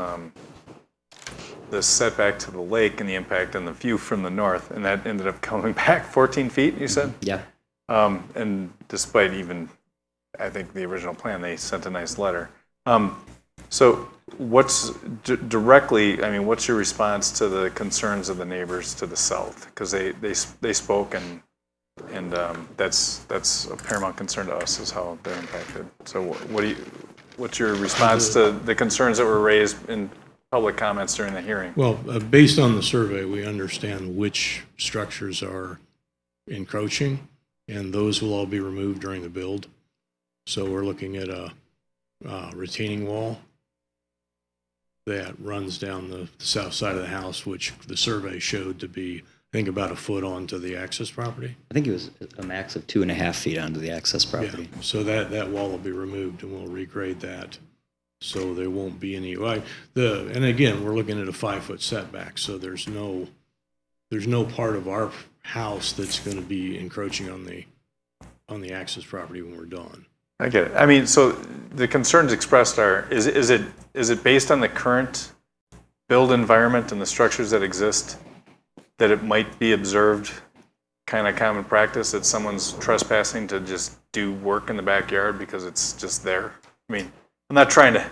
the setback to the lake and the impact on the view from the north, and that ended up coming back 14 feet, you said? Yeah. And despite even, I think, the original plan, they sent a nice letter. So what's directly, what's your response to the concerns of the neighbors to the south? Because they spoke, and that's a paramount concern to us, is how they're impacted. So what's your response to the concerns that were raised in public comments during the hearing? Well, based on the survey, we understand which structures are encroaching, and those will all be removed during the build. So we're looking at a retaining wall that runs down the south side of the house, which the survey showed to be, I think, about a foot onto the access property. I think it was a max of 2.5 feet onto the access property. Yeah. So that wall will be removed, and we'll regrade that. So there won't be any, and again, we're looking at a 5-foot setback, so there's no part of our house that's going to be encroaching on the access property when we're done. I get it. So the concerns expressed are, is it based on the current build environment and the structures that exist, that it might be observed kind of common practice that someone's trespassing to just do work in the backyard because it's just there? I'm not trying to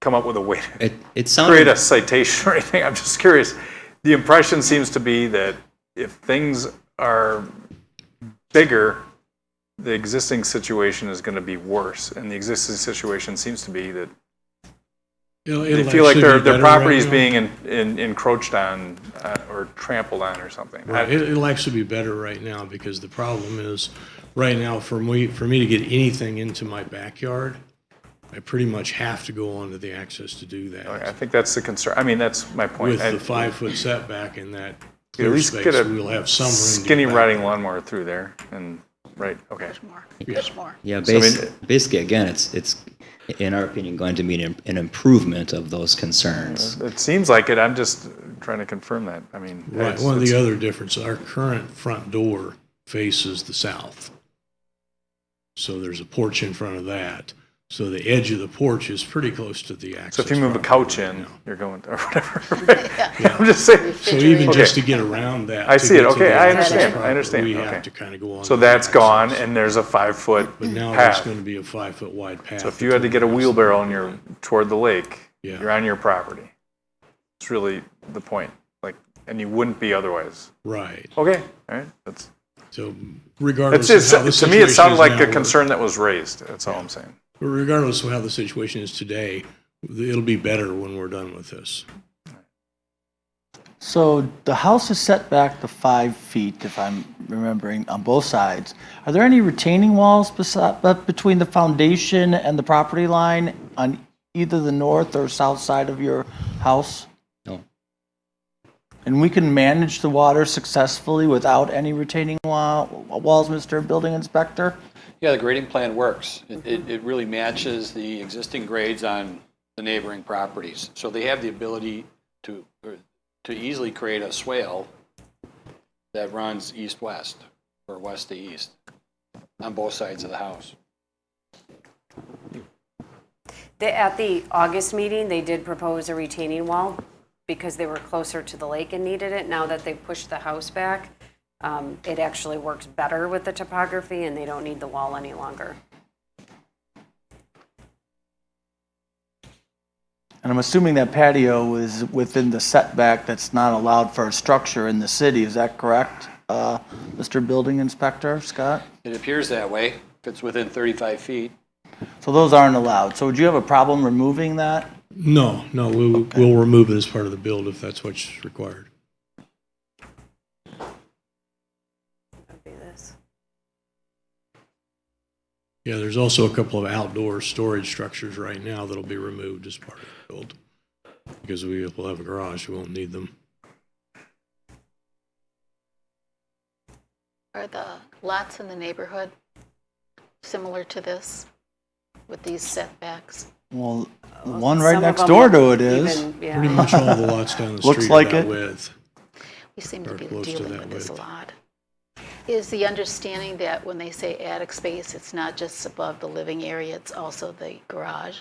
come up with a way to It create a citation or anything. I'm just curious. The impression seems to be that if things are bigger, the existing situation is going to be worse. And the existing situation seems to be that they feel like their property is being encroached on or trampled on or something. Right. It'll actually be better right now because the problem is right now for me to get anything into my backyard, I pretty much have to go onto the access to do that. I think that's the concern. I mean, that's my point. With the 5-foot setback in that At clear least space, get a we'll have some room to skinny get back. riding lawnmower through there and, right, okay. Yeah, So, I mean, basically, again, it's in our opinion going to be an improvement of those concerns. It seems like it. I'm just trying to confirm that. I mean, Right. One of the other differences, our current front door faces the south. So there's a porch in front of that. So the edge of the porch is pretty close to the access. So if you move a couch in, you're going, or whatever. Yeah. I'm just saying. So even just to get around that. I to see it. get to Okay, the I access understand. property, I understand. We Okay. have to kind of go on. So to that's the gone, access. and there's a 5-foot But now there's path. going to be a 5-foot wide path. So if you had to get a wheelbarrow and you're toward the lake, Yeah. you're on your property. It's really the point. Like, and you wouldn't be otherwise. Right. Okay. All right. That's. So regardless It's of how the to me, it situation sounded is like now, a concern that was raised. That's all I'm saying. regardless of how the situation is today, it'll be better when we're done with this. So the house is set back to 5 feet, if I'm remembering, on both sides. Are there any retaining walls between the foundation and the property line on either the north or south side of your house? No. And we can manage the water successfully without any retaining walls, Mr. Building Inspector? Yeah, the grading plan works. It really matches the existing grades on the neighboring properties. So they have the ability to easily create a swale that runs east-west or west to east on both sides of the house. At the August meeting, they did propose a retaining wall because they were closer to the lake and needed it. Now that they pushed the house back, it actually works better with the topography and they don't need the wall any longer. And I'm assuming that patio is within the setback that's not allowed for a structure in the city. Is that correct, Mr. Building Inspector Scott? It appears that way, if it's within 35 feet. So those aren't allowed. So would you have a problem removing that? No, we'll remove it as part of the build if that's what's required. Yeah, there's also a couple of outdoor storage structures right now that'll be removed as part of the build. Because we will have a garage, we won't need them. Are the lots in the neighborhood similar to this with these setbacks? Well, the one right next door to it is. Pretty much all the lots down the street Looks like are that it. width. We seem to Or be close to dealing that with this a width. lot. Is the understanding that when they say attic space, it's not just above the living area, it's also the garage?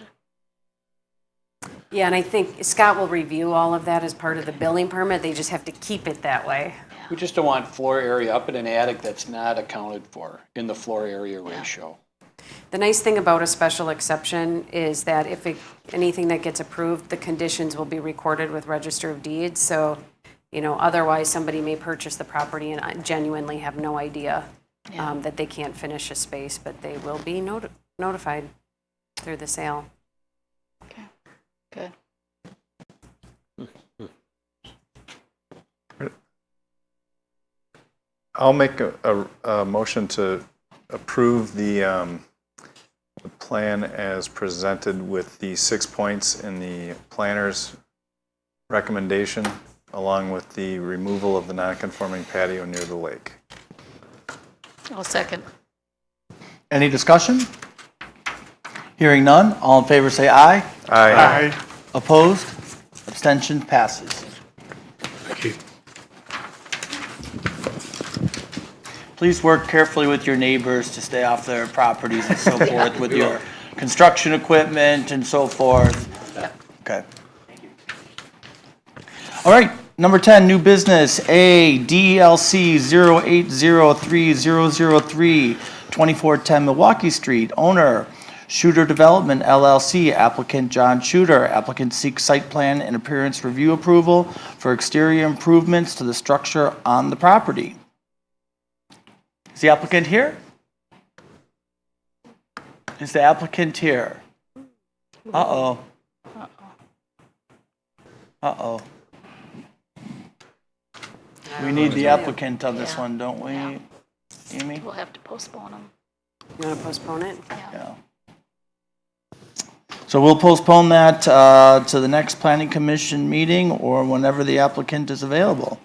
Yeah, and I think Scott will review all of that as part of the building permit. They just have to keep it that way. We just don't want floor area up in an attic that's not accounted for in the floor area ratio. The nice thing about a special exception is that if anything that gets approved, the conditions will be recorded with Register of Deeds. So, otherwise somebody may purchase the property and genuinely have no idea that they can't finish a space, but they will be notified through the sale. Okay, good. I'll make a motion to approve the plan as presented with the 6 points in the planner's recommendation, along with the removal of the non-conforming patio near the lake. I'll second. Any discussion? Hearing none, all in favor say aye. Aye. Opposed? Abstention passes. Thank you. Please work carefully with your neighbors to stay off their properties and so forth with your construction equipment and so forth. Okay. All right, number 10, new business, A, DLC 0803003, 2410 Milwaukee Street, owner Shooter Development LLC, applicant John Shooter. Applicant seeks site plan and appearance review approval for exterior improvements to the structure on the property. Is the applicant here? Is the applicant here? Uh-oh. Uh-oh. We need the applicant on this one, don't we, Amy? We'll have to postpone them. You want to postpone it? Yeah. So we'll postpone that to the next planning commission meeting or whenever the applicant is available.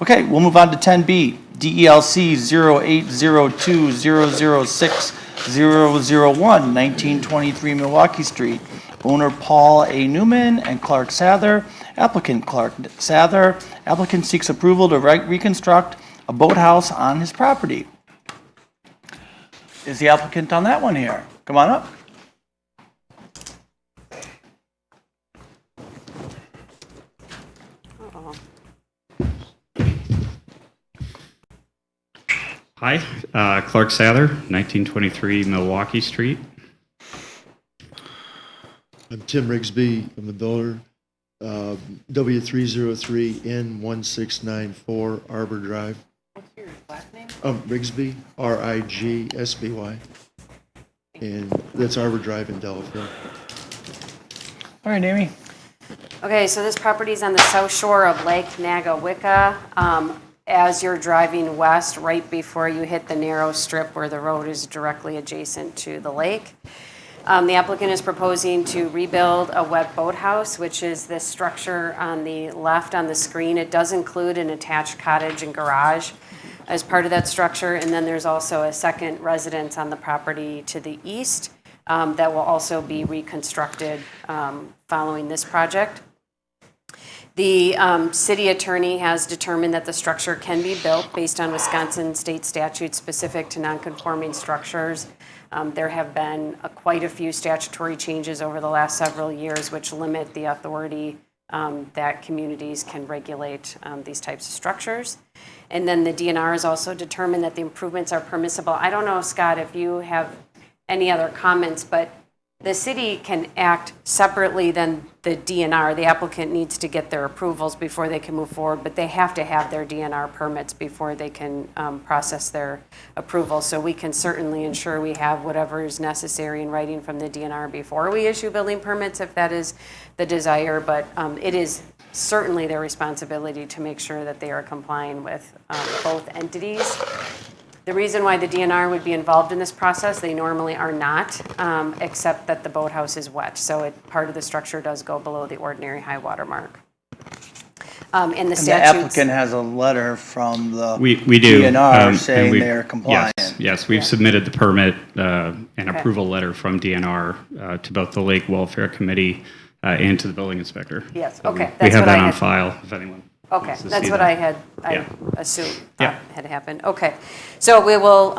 Okay, we'll move on to 10B, DELC 0802006001, 1923 Milwaukee Street. Owner Paul A. Newman and Clark Sather. Applicant Clark Sather. Applicant seeks approval to reconstruct a boathouse on his property. Is the applicant on that one here? Come on up. Hi, Clark Sather, 1923 Milwaukee Street. I'm Tim Rigsby. I'm the builder. W303N1694 Arbor Drive. What's your last name? Rigsby, R-I-G-S-B-Y. And that's Arbor Drive in Delafield. All right, Amy. Okay, so this property is on the south shore of Lake Nagawicca. As you're driving west, right before you hit the narrow strip where the road is directly adjacent to the lake. The applicant is proposing to rebuild a wet boathouse, which is this structure on the left on the screen. It does include an attached cottage and garage as part of that structure, and then there's also a second residence on the property to the east that will also be reconstructed following this project. The city attorney has determined that the structure can be built based on Wisconsin state statutes specific to nonconforming structures. There have been quite a few statutory changes over the last several years which limit the authority that communities can regulate these types of structures. And then the DNR has also determined that the improvements are permissible. I don't know, Scott, if you have any other comments, but the city can act separately than the DNR. The applicant needs to get their approvals before they can move forward, but they have to have their DNR permits before they can process their approval. So we can certainly ensure we have whatever is necessary in writing from the DNR before we issue building permits, if that is the desire. But it is certainly their responsibility to make sure that they are complying with both entities. The reason why the DNR would be involved in this process, they normally are not, except that the boathouse is wet. So part of the structure does go below the ordinary high water mark. And the statutes. The applicant has a letter from the We do. DNR saying they're compliant. Yes, we've submitted the permit and approval letter from DNR to both the Lake Welfare Committee and to the building inspector. Yes, So okay. We have that on file if anyone. Okay, wants to that's see what that. I had assumed Yeah. had happened. Okay, so we will,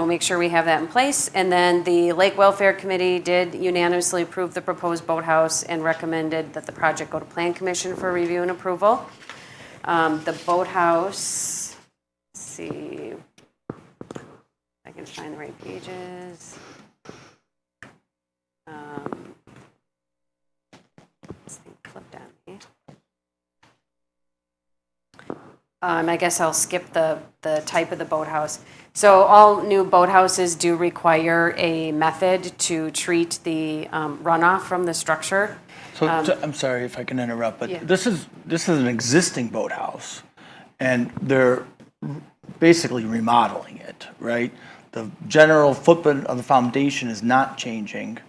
make sure we have that in place. And then the Lake Welfare Committee did unanimously approve the proposed boathouse and recommended that the project go to Plan Commission for review and approval. The boathouse, let's see, if I can find the right pages. This thing flipped on me. I guess I'll skip the type of the boathouse. So all new boathouses do require a method to treat the runoff from the structure. So I'm sorry if I can interrupt, but Yeah. this is an existing boathouse, and they're basically remodeling it, right? The general footprint of the foundation is not changing.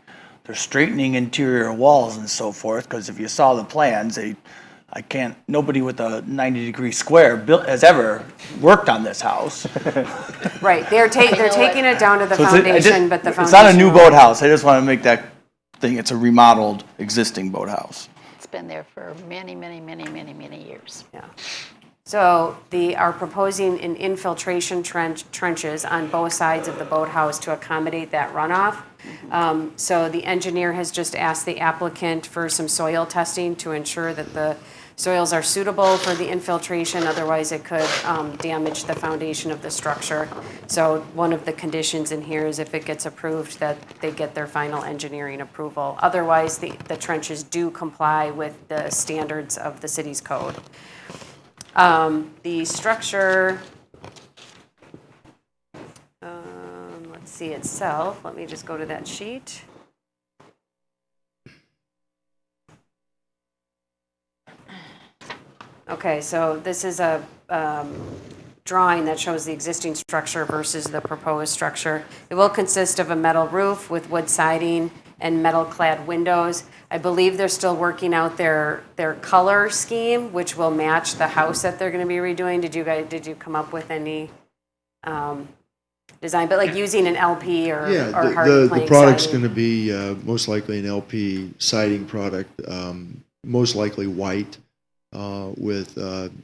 They're straightening interior walls and so forth, because if you saw the plans, nobody with a 90-degree square has ever worked on this house. Right, they're taking it down to the So foundation, but the foundation. it's not a new boathouse. I just want to make that thing. It's a remodeled existing boathouse. It's been there for many, many, many, many, many years. Yeah. So they are proposing an infiltration trenches on both sides of the boathouse to accommodate that runoff. So the engineer has just asked the applicant for some soil testing to ensure that the Soils are suitable for the infiltration, otherwise it could damage the foundation of the structure. So one of the conditions in here is if it gets approved that they get their final engineering approval. Otherwise, the trenches do comply with the standards of the city's code. The structure, let's see itself. Let me just go to that sheet. Okay, so this is a drawing that shows the existing structure versus the proposed structure. It will consist of a metal roof with wood siding and metal-clad windows. I believe they're still working out their color scheme, which will match the house that they're going to be redoing. Did you come up with any design? But like using an LP or hard the product's going to be most likely an LP siding product, most likely white. With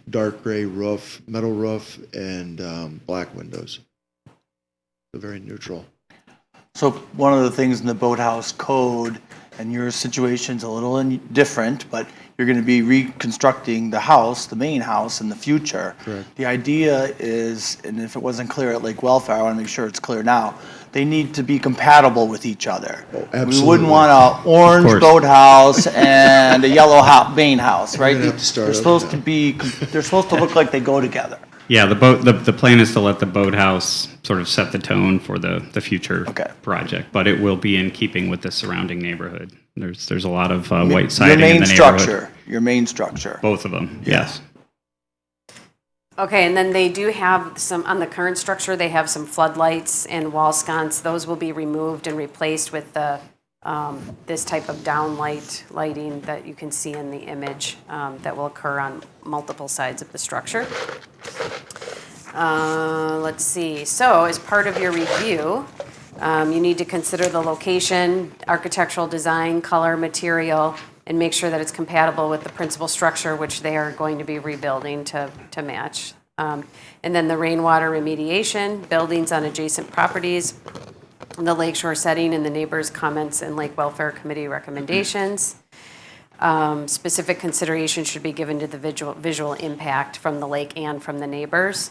dark gray roof, metal roof, and black windows. So very neutral. So one of the things in the boathouse code, and your situation's a little different, but you're going to be reconstructing the house, the main house, in the future. Correct. The idea is, and if it wasn't clear at Lake Welfare, I want to make sure it's clear now, they need to be compatible with each other. Oh, absolutely. We wouldn't want an orange boathouse and a yellow main house, right? They're supposed to be, they're supposed to look like they go together. Yeah, the plan is to let the boathouse sort of set the tone for the future project, but it will be in keeping with the surrounding neighborhood. There's a lot of white siding in the neighborhood. Your main structure. Both of them, yes. Okay, and then they do have some, on the current structure, they have some floodlights and wall sconce. Those will be removed and replaced with the this type of downlight lighting that you can see in the image that will occur on multiple sides of the structure. Let's see. So as part of your review, you need to consider the location, architectural design, color, material, and make sure that it's compatible with the principal structure, which they are going to be rebuilding to match. And then the rainwater remediation, buildings on adjacent properties, the lakeshore setting, and the neighbors' comments and Lake Welfare Committee recommendations. Specific consideration should be given to the visual impact from the lake and from the neighbors.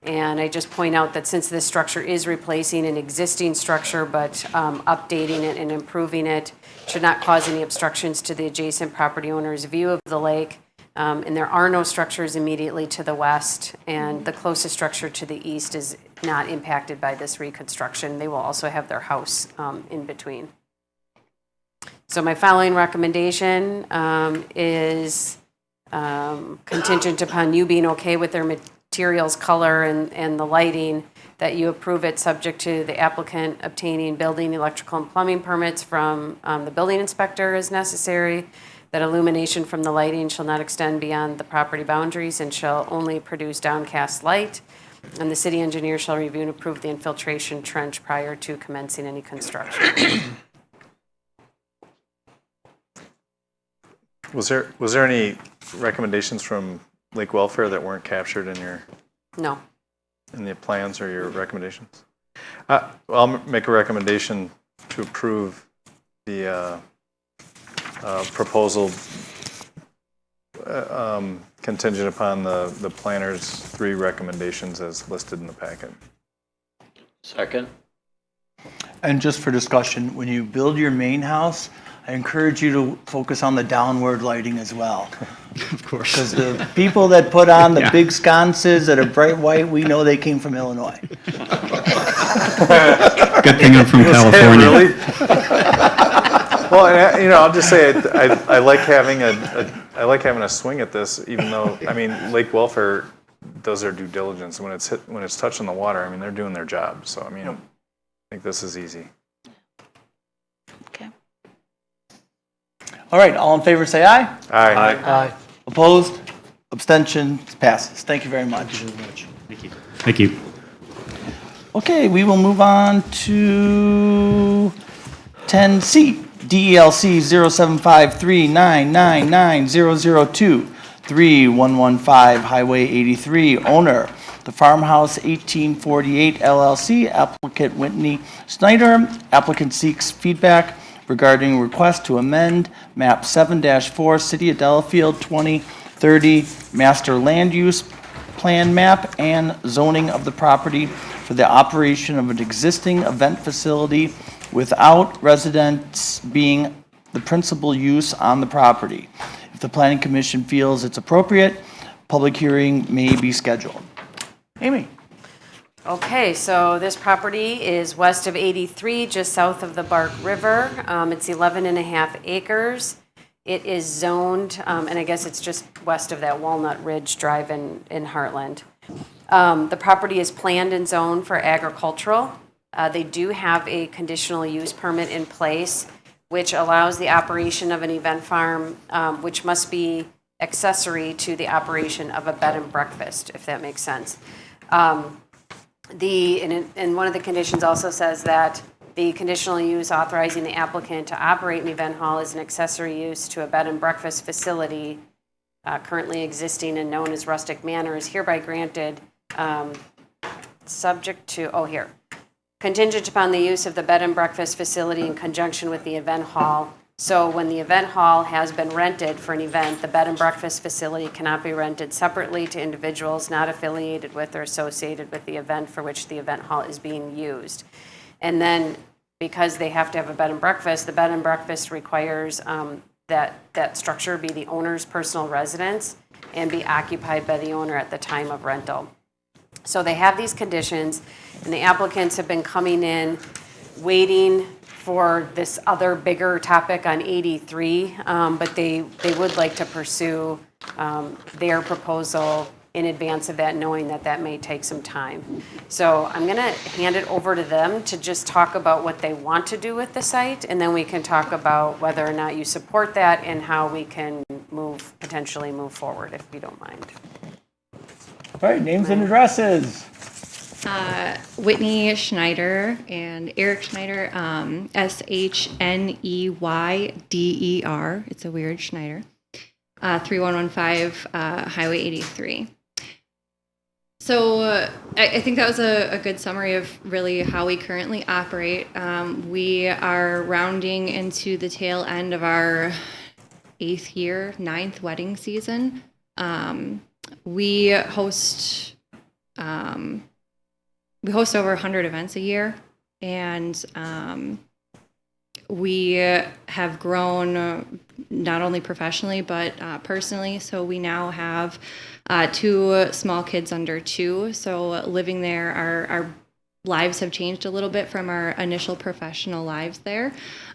And I just point out that since this structure is replacing an existing structure, but updating it and improving it should not cause any obstructions to the adjacent property owner's view of the lake. And there are no structures immediately to the west, and the closest structure to the east is not impacted by this reconstruction. They will also have their house in between. So my following recommendation is contingent upon you being okay with their materials, color, and the lighting, that you approve it subject to the applicant obtaining building, electrical, and plumbing permits from the building inspector as necessary, that illumination from the lighting shall not extend beyond the property boundaries and shall only produce downcast light, and the city engineer shall review and approve the infiltration trench prior to commencing any construction. Was there any recommendations from Lake Welfare that weren't captured in your? No. In the plans or your recommendations? Well, I'll make a recommendation to approve the proposal contingent upon the planner's 3 recommendations as listed in the packet. Second. And just for discussion, when you build your main house, I encourage you to focus on the downward lighting as well. Of course. Because the people that put on the big sconces that are bright white, we know they came from Illinois. Good thing I'm from California. Really? Well, I'll just say I like having a swing at this, even though Lake Welfare does their due diligence when it's touching the water. They're doing their job. So I think this is easy. Okay. All right, all in favor say aye. Aye. Aye. Opposed? Abstentions? Passes. Thank you very much. Thank you. Thank you. Okay, we will move on to 10C, DELC 07539999002, 3115 Highway 83, owner, the Farmhouse 1848 LLC, applicant Whitney Snyder. Applicant seeks feedback regarding request to amend map 7-4, City of Delafield, 30 master land use plan map and zoning of the property for the operation of an existing event facility without residents being the principal use on the property. If the Planning Commission feels it's appropriate, public hearing may be scheduled. Amy. Okay, so this property is west of 83, just south of the Bark River. It's 11 and a half acres. It is zoned, and I guess it's just west of that Walnut Ridge Drive in Heartland. The property is planned and zoned for agricultural. They do have a conditional use permit in place, which allows the operation of an event farm, which must be accessory to the operation of a bed and breakfast, if that makes sense. And one of the conditions also says that the conditional use authorizing the applicant to operate an event hall as an accessory use to a bed and breakfast facility currently existing and known as Rustic Manor is hereby granted, subject to, contingent upon the use of the bed and breakfast facility in conjunction with the event hall. So when the event hall has been rented for an event, the bed and breakfast facility cannot be rented separately to individuals not affiliated with or associated with the event for which the event hall is being used. And then because they have to have a bed and breakfast, the bed and breakfast requires that structure be the owner's personal residence and be occupied by the owner at the time of rental. So they have these conditions, and the applicants have been coming in waiting for this other bigger topic on 83, but they would like to pursue their proposal in advance of that, knowing that that may take some time. So I'm going to hand it over to them to just talk about what they want to do with the site, and then we can talk about whether or not you support that and how we can potentially move forward, if you don't mind. All right, names and addresses. Whitney Schneider and Eric Schneider, Schneyder. It's a weird Schneider. 3115 Highway 83. So I think that was a good summary of really how we currently operate. We are rounding into the tail end of our 9th wedding season. We host over 100 events a year, and we have grown not only professionally but personally. So we now have 2 small kids under 2. So living there, our lives have changed a little bit from our initial professional lives there.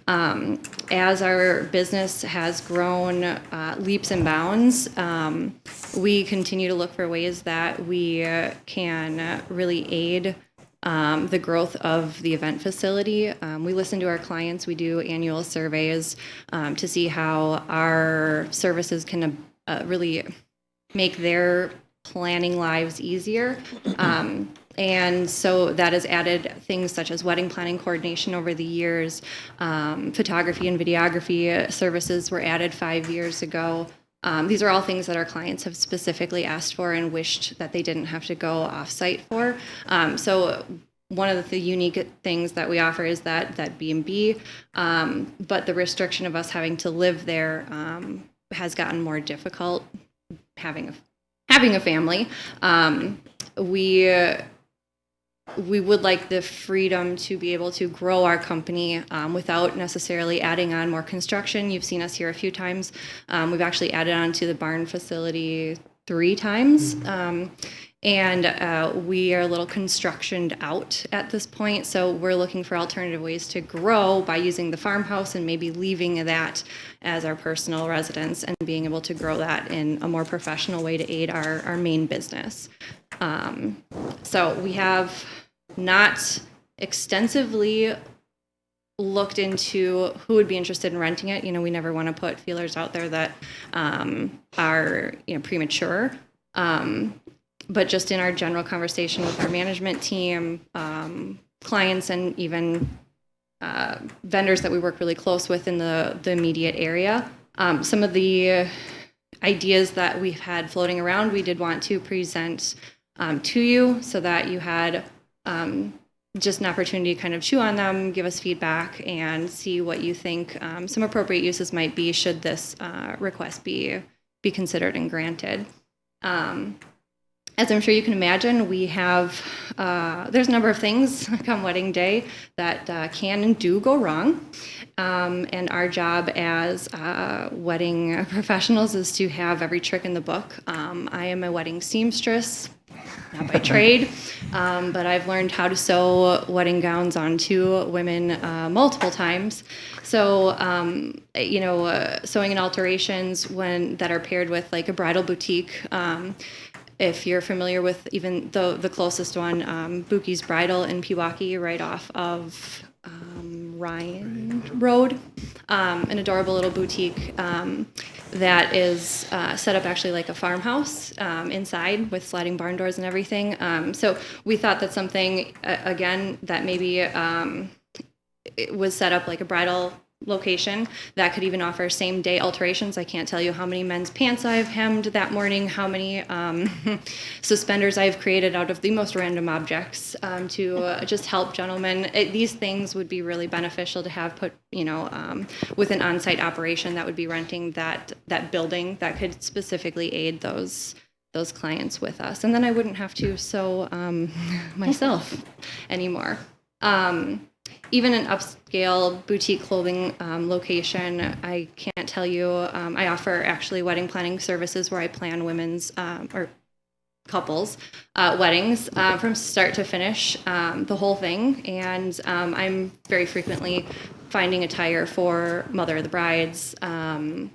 As our business has grown leaps and bounds, we continue to look for ways that we can really aid the growth of the event facility. We listen to our clients. We do annual surveys to see how our services can really make their planning lives easier. And so that has added things such as wedding planning coordination over the years. Photography and videography services were added 5 years ago. These are all things that our clients have specifically asked for and wished that they didn't have to go off-site for. So one of the unique things that we offer is that B&B, but the restriction of us having to live there has gotten more difficult having a family. We would like the freedom to be able to grow our company without necessarily adding on more construction. You've seen us here a few times. We've actually added on to the barn facility 3 times. And we are a little constructioned out at this point. So we're looking for alternative ways to grow by using the farmhouse and maybe leaving that as our personal residence and being able to grow that in a more professional way to aid our main business. So we have not extensively looked into who would be interested in renting it. You know, we never want to put feelers out there that are premature. But just in our general conversation with our management team, clients, and even vendors that we work really close with in the immediate area, some of the ideas that we've had floating around, we did want to present to you so that you had just an opportunity to kind of chew on them, give us feedback, and see what you think some appropriate uses might be should this request be be considered and granted. As I'm sure you can imagine, we have, there's a number of things come wedding day that can and do go wrong. And our job as wedding professionals is to have every trick in the book. I am a wedding seamstress, not by trade, but I've learned how to sew wedding gowns onto women multiple times. So, sewing and alterations that are paired with like a bridal boutique. If you're familiar with even the closest one, Buki's Bridal in Pewaukee, right off of Ryan Road, an adorable little boutique that is set up actually like a farmhouse inside with sliding barn doors and everything. So we thought that something, again, that maybe it was set up like a bridal location that could even offer same day alterations. I can't tell you how many men's pants I've hemmed that morning, how many suspenders I've created out of the most random objects to just help gentlemen. These things would be really beneficial to have put, with an on-site operation that would be renting that building that could specifically aid those clients with us. And then I wouldn't have to sew myself anymore. Even an upscale boutique clothing location, I can't tell you. I offer actually wedding planning services where I plan women's or couples weddings from start to finish, the whole thing. And I'm very frequently finding attire for mother of the brides,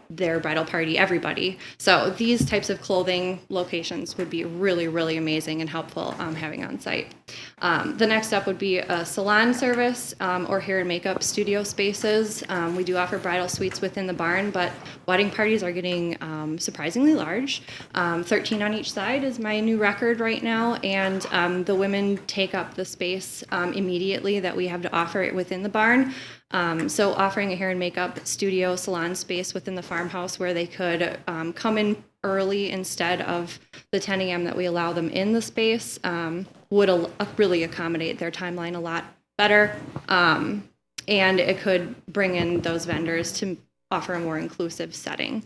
their bridal party, everybody. So these types of clothing locations would be really, really amazing and helpful having on site. The next step would be a salon service or hair and makeup studio spaces. We do offer bridal suites within the barn, but wedding parties are getting surprisingly large. 13 on each side is my new record right now, and the women take up the space immediately that we have to offer it within the barn. So offering a hair and makeup studio salon space within the farmhouse where they could come in early instead of the 10 a.m. that we allow them in the space would really accommodate their timeline a lot better. And it could bring in those vendors to offer a more inclusive setting.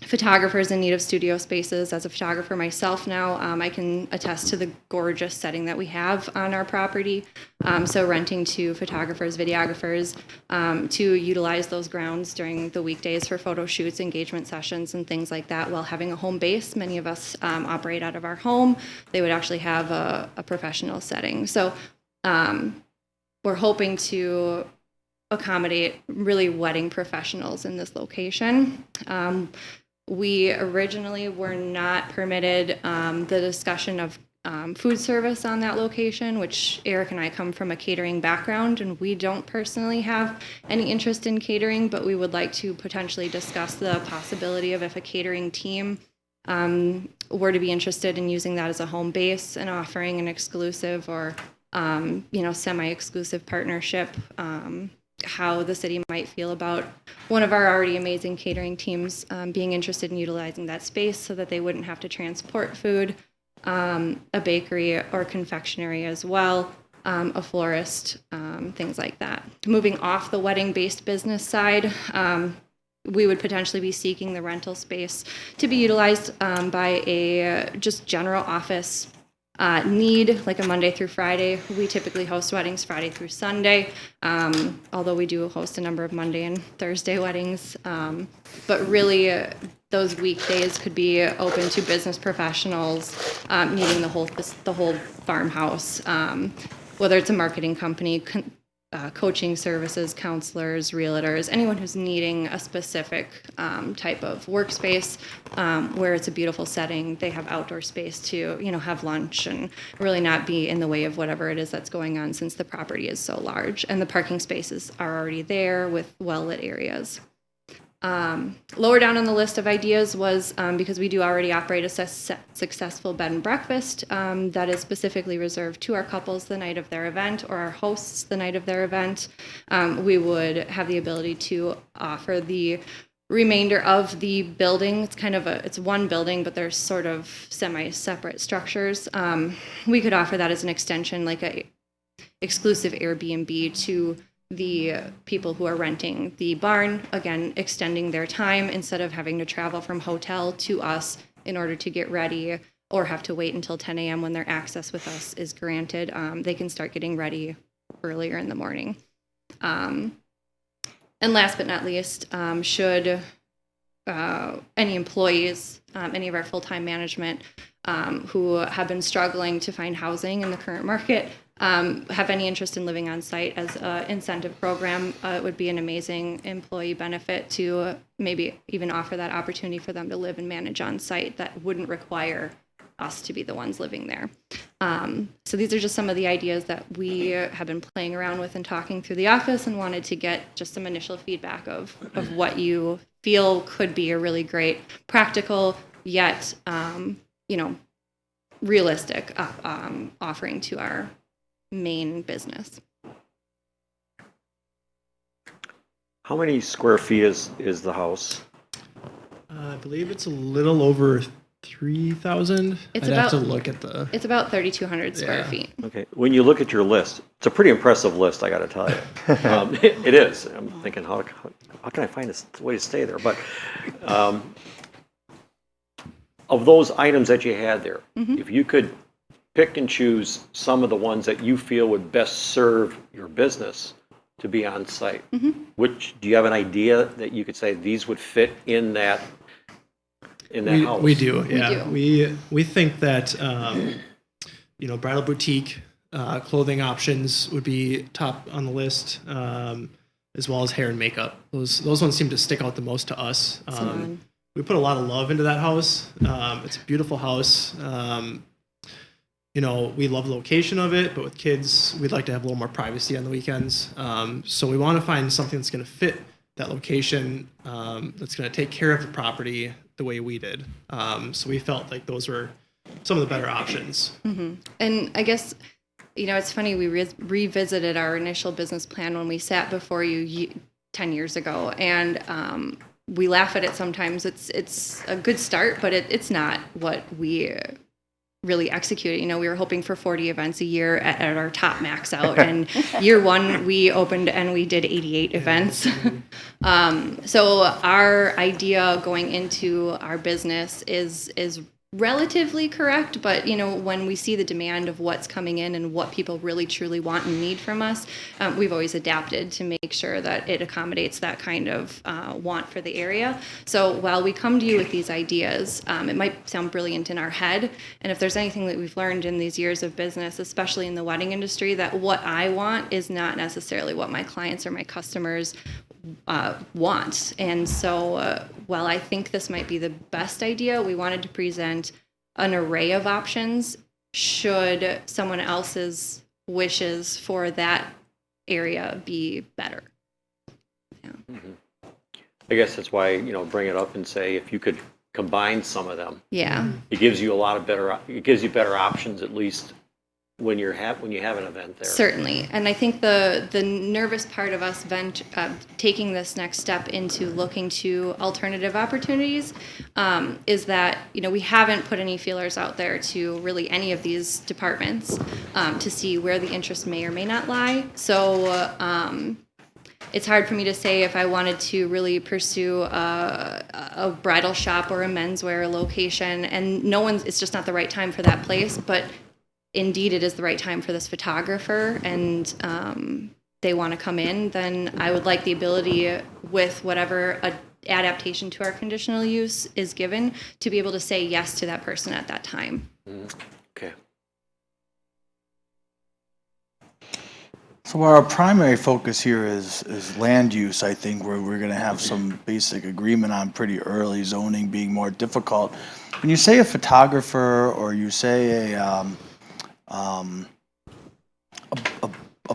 Photographers in need of studio spaces. As a photographer myself now, I can attest to the gorgeous setting that we have on our property. So renting to photographers, videographers, to utilize those grounds during the weekdays for photo shoots, engagement sessions, and things like that while having a home base. Many of us operate out of our home. They would actually have a professional setting. So we're hoping to accommodate really wedding professionals in this location. We originally were not permitted the discussion of food service on that location, which Eric and I come from a catering background, and we don't personally have any interest in catering, but we would like to potentially discuss the possibility of if a catering team were to be interested in using that as a home base and offering an exclusive or semi-exclusive partnership, how the city might feel about one of our already amazing catering teams being interested in utilizing that space so that they wouldn't have to transport food, a bakery or confectionery as well, a florist, things like that. Moving off the wedding-based business side, we would potentially be seeking the rental space to be utilized by a just general office need, like a Monday through Friday. We typically host weddings Friday through Sunday, although we do host a number of Monday and Thursday weddings. But really, those weekdays could be open to business professionals needing the whole farmhouse, whether it's a marketing company, coaching services, counselors, realtors, anyone who's needing a specific type of workspace where it's a beautiful setting. They have outdoor space to, have lunch and really not be in the way of whatever it is that's going on, since the property is so large and the parking spaces are already there with well-lit areas. Lower down on the list of ideas was because we do already operate a successful bed and breakfast that is specifically reserved to our couples the night of their event, or our hosts the night of their event. We would have the ability to offer the remainder of the building. It's kind of it's one building, but there's sort of semi-separate structures. We could offer that as an extension, like a exclusive Airbnb to the people who are renting the barn, again, extending their time instead of having to travel from hotel to us in order to get ready or have to wait until 10 a.m. when their access with us is granted. They can start getting ready earlier in the morning. And last but not least, should any employees, any of our full-time management who have been struggling to find housing in the current market, have any interest in living on site as an incentive program, it would be an amazing employee benefit to maybe even offer that opportunity for them to live and manage on site that wouldn't require us to be the ones living there. So these are just some of the ideas that we have been playing around with and talking through the office, and wanted to get just some initial feedback of what you feel could be a really great, practical, yet, realistic offering to our main business. How many square feet is the house? I believe it's a little over 3,000. I'd have to look at the... It's about 3,200 square feet. Okay. When you look at your list, it's a pretty impressive list, I got to tell you. It is. I'm thinking, how can I find a way to stay there? But of those items that you had there, if you could pick and choose some of the ones that you feel would best serve your business to be on site, which do you have an idea that you could say these would fit in that house? We do, yeah. We think that bridal boutique clothing options would be top on the list, as well as hair and makeup. Those ones seem to stick out the most to us. We put a lot of love into that house. It's a beautiful house. We love the location of it, but with kids, we'd like to have a little more privacy on the weekends. So we want to find something that's going to fit that location, that's going to take care of the property the way we did. So we felt like those were some of the better options. And I guess, it's funny, we revisited our initial business plan when we sat before you 10 years ago, and we laugh at it sometimes. It's a good start, but it's not what we really executed. We were hoping for 40 events a year at our top max out, and year one we opened and we did 88 events. So our idea going into our business is relatively correct, but when we see the demand of what's coming in and what people really truly want and need from us, we've always adapted to make sure that it accommodates that kind of want for the area. So while we come to you with these ideas, it might sound brilliant in our head, and if there's anything that we've learned in these years of business, especially in the wedding industry, that what I want is not necessarily what my clients or my customers want. And so while I think this might be the best idea, we wanted to present an array of options should someone else's wishes for that area be better. I guess that's why, bring it up and say if you could combine some of them. Yeah. It gives you better options, at least when you have an event there. Certainly. And I think the nervous part of us taking this next step into looking to alternative opportunities is that, we haven't put any feelers out there to really any of these departments to see where the interest may or may not lie. So it's hard for me to say if I wanted to really pursue a bridal shop or a menswear location, and it's just not the right time for that place, but indeed it is the right time for this photographer, and they want to come in, then I would like the ability, with whatever adaptation to our conditional use is given, to be able to say yes to that person at that time. Okay. So our primary focus here is land use, I think, where we're going to have some basic agreement on pretty early, zoning being more difficult. When you say a photographer, or you say a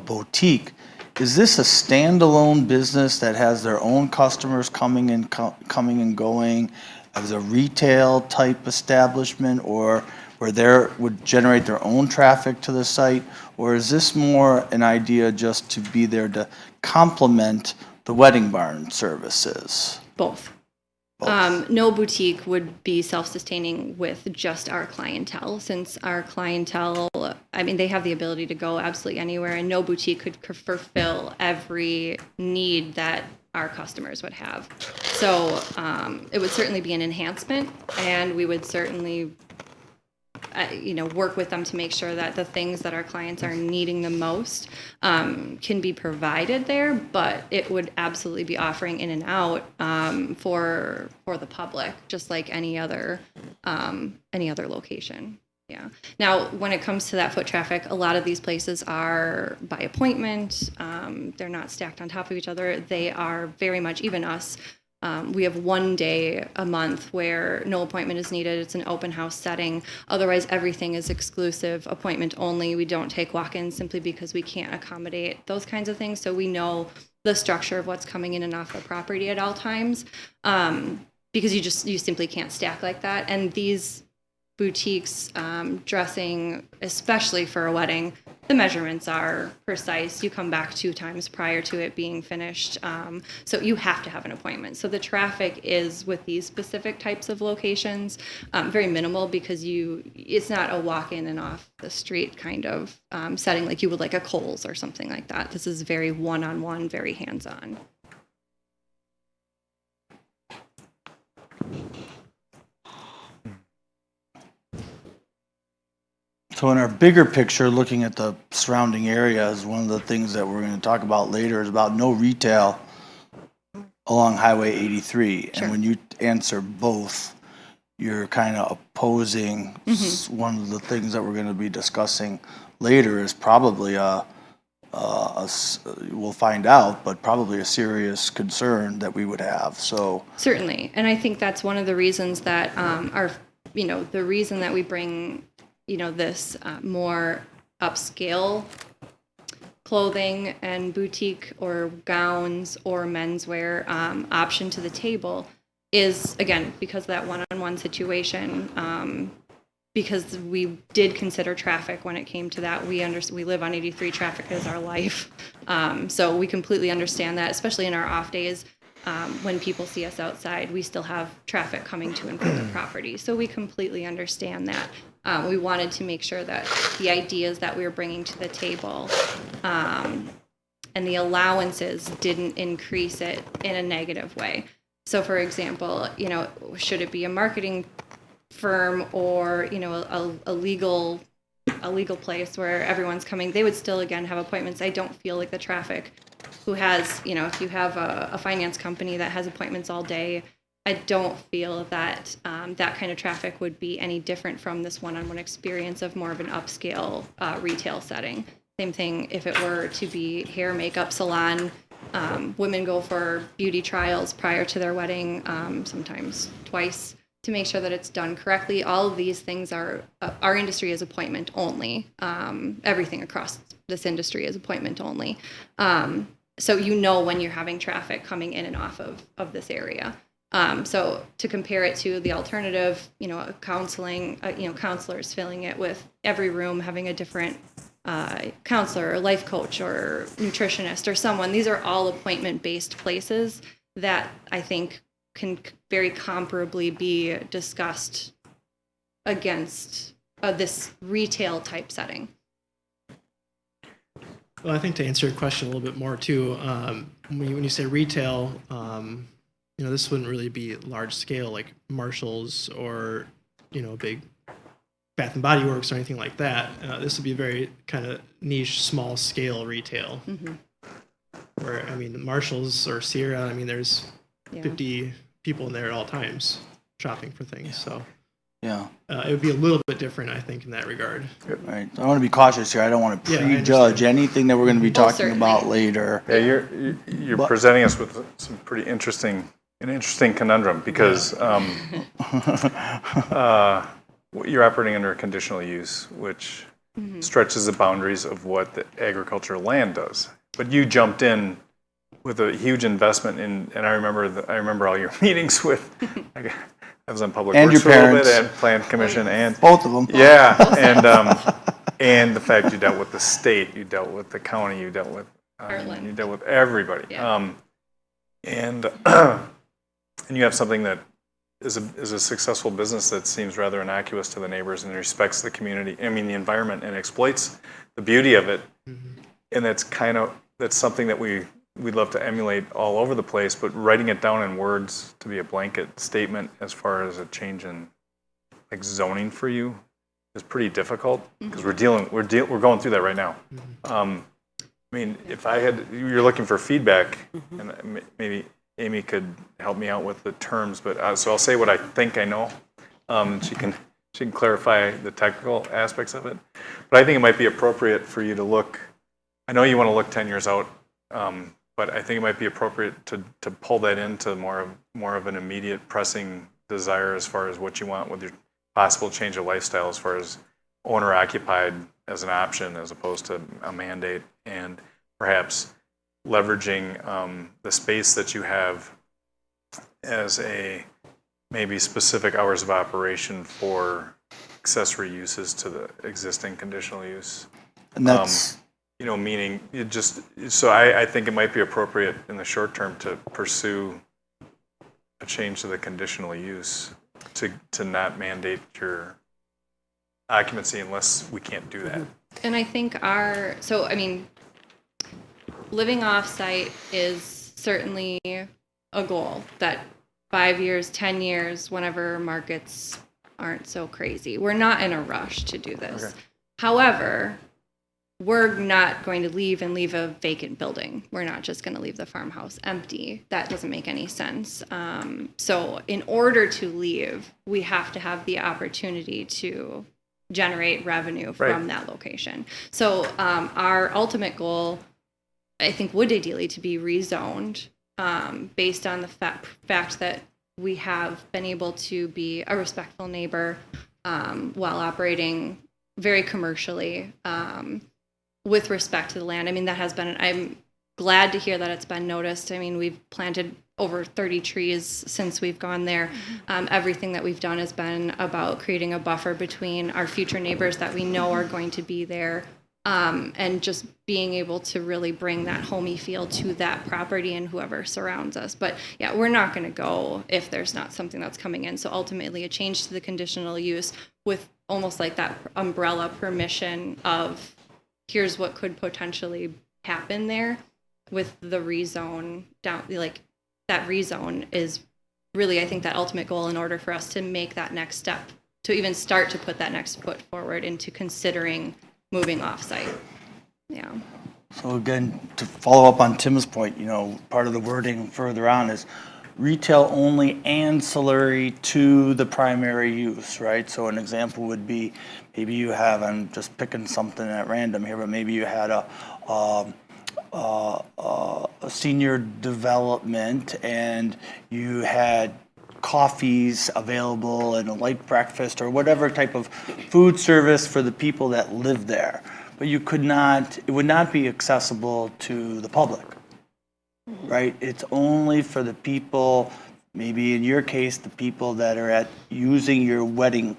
boutique, is this a standalone business that has their own customers coming and going, as a retail type establishment, or where they would generate their own traffic to the site, or is this more an idea just to be there to complement the wedding barn services? Both. No boutique would be self-sustaining with just our clientele, since our clientele, I mean, they have the ability to go absolutely anywhere, and no boutique could fulfill every need that our customers would have. So it would certainly be an enhancement, and we would certainly work with them to make sure that the things that our clients are needing the most can be provided there, but it would absolutely be offering in and out for the public, just like any other location. Yeah. Now, when it comes to that foot traffic, a lot of these places are by appointment. They're not stacked on top of each other. They are very much, even us, we have one day a month where no appointment is needed. It's an open house setting. Otherwise, everything is exclusive, appointment only. We don't take walk-ins simply because we can't accommodate those kinds of things. So we know the structure of what's coming in and off the property at all times, because you simply can't stack like that. And these boutiques, dressing, especially for a wedding, the measurements are precise. You come back 2 times prior to it being finished. So you have to have an appointment. So the traffic is, with these specific types of locations, very minimal, because it's not a walk in and off the street kind of setting like you would like a Kohl's or something like that. This is very one-on-one, very hands-on. So in our bigger picture, looking at the surrounding areas, one of the things that we're going to talk about later is about no retail along Highway 83. Sure. And when you answer both, you're kind of opposing one of the things that we're going to be discussing later is probably we'll find out, but probably a serious concern that we would have. So certainly, and I think that's one of the reasons that the reason that we bring this more upscale clothing and boutique or gowns or menswear option to the table is, again, because of that one-on-one situation, because we did consider traffic when it came to that. We live on 83, traffic is our life. So we completely understand that, especially in our off days. When people see us outside, we still have traffic coming to and from the property. So we completely understand that. We wanted to make sure that the ideas that we were bringing to the table and the allowances didn't increase it in a negative way. So, for example, should it be a marketing firm or a legal place where everyone's coming? They would still, again, have appointments. I don't feel like the traffic who has, if you have a finance company that has appointments all day, I don't feel that that kind of traffic would be any different from this one-on-one experience of more of an upscale retail setting. Same thing if it were to be hair, makeup, salon. Women go for beauty trials prior to their wedding, sometimes twice, to make sure that it's done correctly. All of these things are, our industry is appointment only. Everything across this industry is appointment only. So when you're having traffic coming in and off of this area. So to compare it to the alternative, counseling, counselors filling it with every room having a different counselor or life coach or nutritionist or someone. These are all appointment-based places that I think can very comparably be discussed against this retail type setting. Well, I think to answer your question a little bit more too, when you say retail, this wouldn't really be large scale like Marshall's or, big Bath and Body Works or anything like that. This would be very kind of niche, small scale retail. Mm-hmm. Where, Marshall's or Sierra, there's 50 people in there at all times shopping for things. So yeah, it would be a little bit different, I think, in that regard. Right. I want to be cautious here. I don't want to prejudge anything that we're going to be talking about later. Yeah, you're presenting us with some pretty interesting conundrum because you're operating under a conditional use, which stretches the boundaries of what the agricultural land does. But you jumped in with a huge investment in, and I remember all your meetings with. I was on Public Works for a little bit, and Plan Commission, and both of them. Yeah, and the fact you dealt with the state, you dealt with the county, you dealt with everybody. Yeah. And you have something that is a successful business that seems rather innocuous to the neighbors and respects the community, the environment, and exploits the beauty of it. And that's something that we'd love to emulate all over the place, but writing it down in words to be a blanket statement as far as a change in like zoning for you is pretty difficult because we're going through that right now. I mean, if you're looking for feedback, and maybe Amy could help me out with the terms, but so I'll say what I think I know. She can clarify the technical aspects of it. But I think it might be appropriate for you to look. I know you want to look 10 years out, but I think it might be appropriate to pull that into more of an immediate pressing desire as far as what you want with your possible change of lifestyle, as far as owner occupied as an option as opposed to a mandate, and perhaps leveraging the space that you have as a maybe specific hours of operation for accessory uses to the existing conditional use. And that's meaning I think it might be appropriate in the short term to pursue a change to the conditional use to not mandate your occupancy unless we can't do that. And I think living off-site is certainly a goal that 5 years, 10 years, whenever markets aren't so crazy. We're not in a rush to do this. Okay. However, we're not going to leave a vacant building. We're not just going to leave the farmhouse empty. That doesn't make any sense. So in order to leave, we have to have the opportunity to generate revenue from that location. So our ultimate goal, I think, would ideally to be rezoned based on the fact that we have been able to be a respectful neighbor while operating very commercially with respect to the land. I mean, I'm glad to hear that it's been noticed. I mean, we've planted over 30 trees since we've gone there. Everything that we've done has been about creating a buffer between our future neighbors that we know are going to be there, and just being able to really bring that homey feel to that property and whoever surrounds us. But yeah, we're not going to go if there's not something that's coming in. So ultimately a change to the conditional use with almost like that umbrella permission of here's what could potentially happen there with the rezone down, like that rezone is really, I think, that ultimate goal in order for us to make that next step, to even start to put that next foot forward into considering moving off-site. Yeah. So again, to follow up on Tim's point, part of the wording further on is retail only ancillary to the primary use, right? So an example would be maybe you have, I'm just picking something at random here, but maybe you had a senior development and you had coffees available and a light breakfast or whatever type of food service for the people that live there. But it would not be accessible to the public, right? It's only for the people, maybe in your case, the people that are using your wedding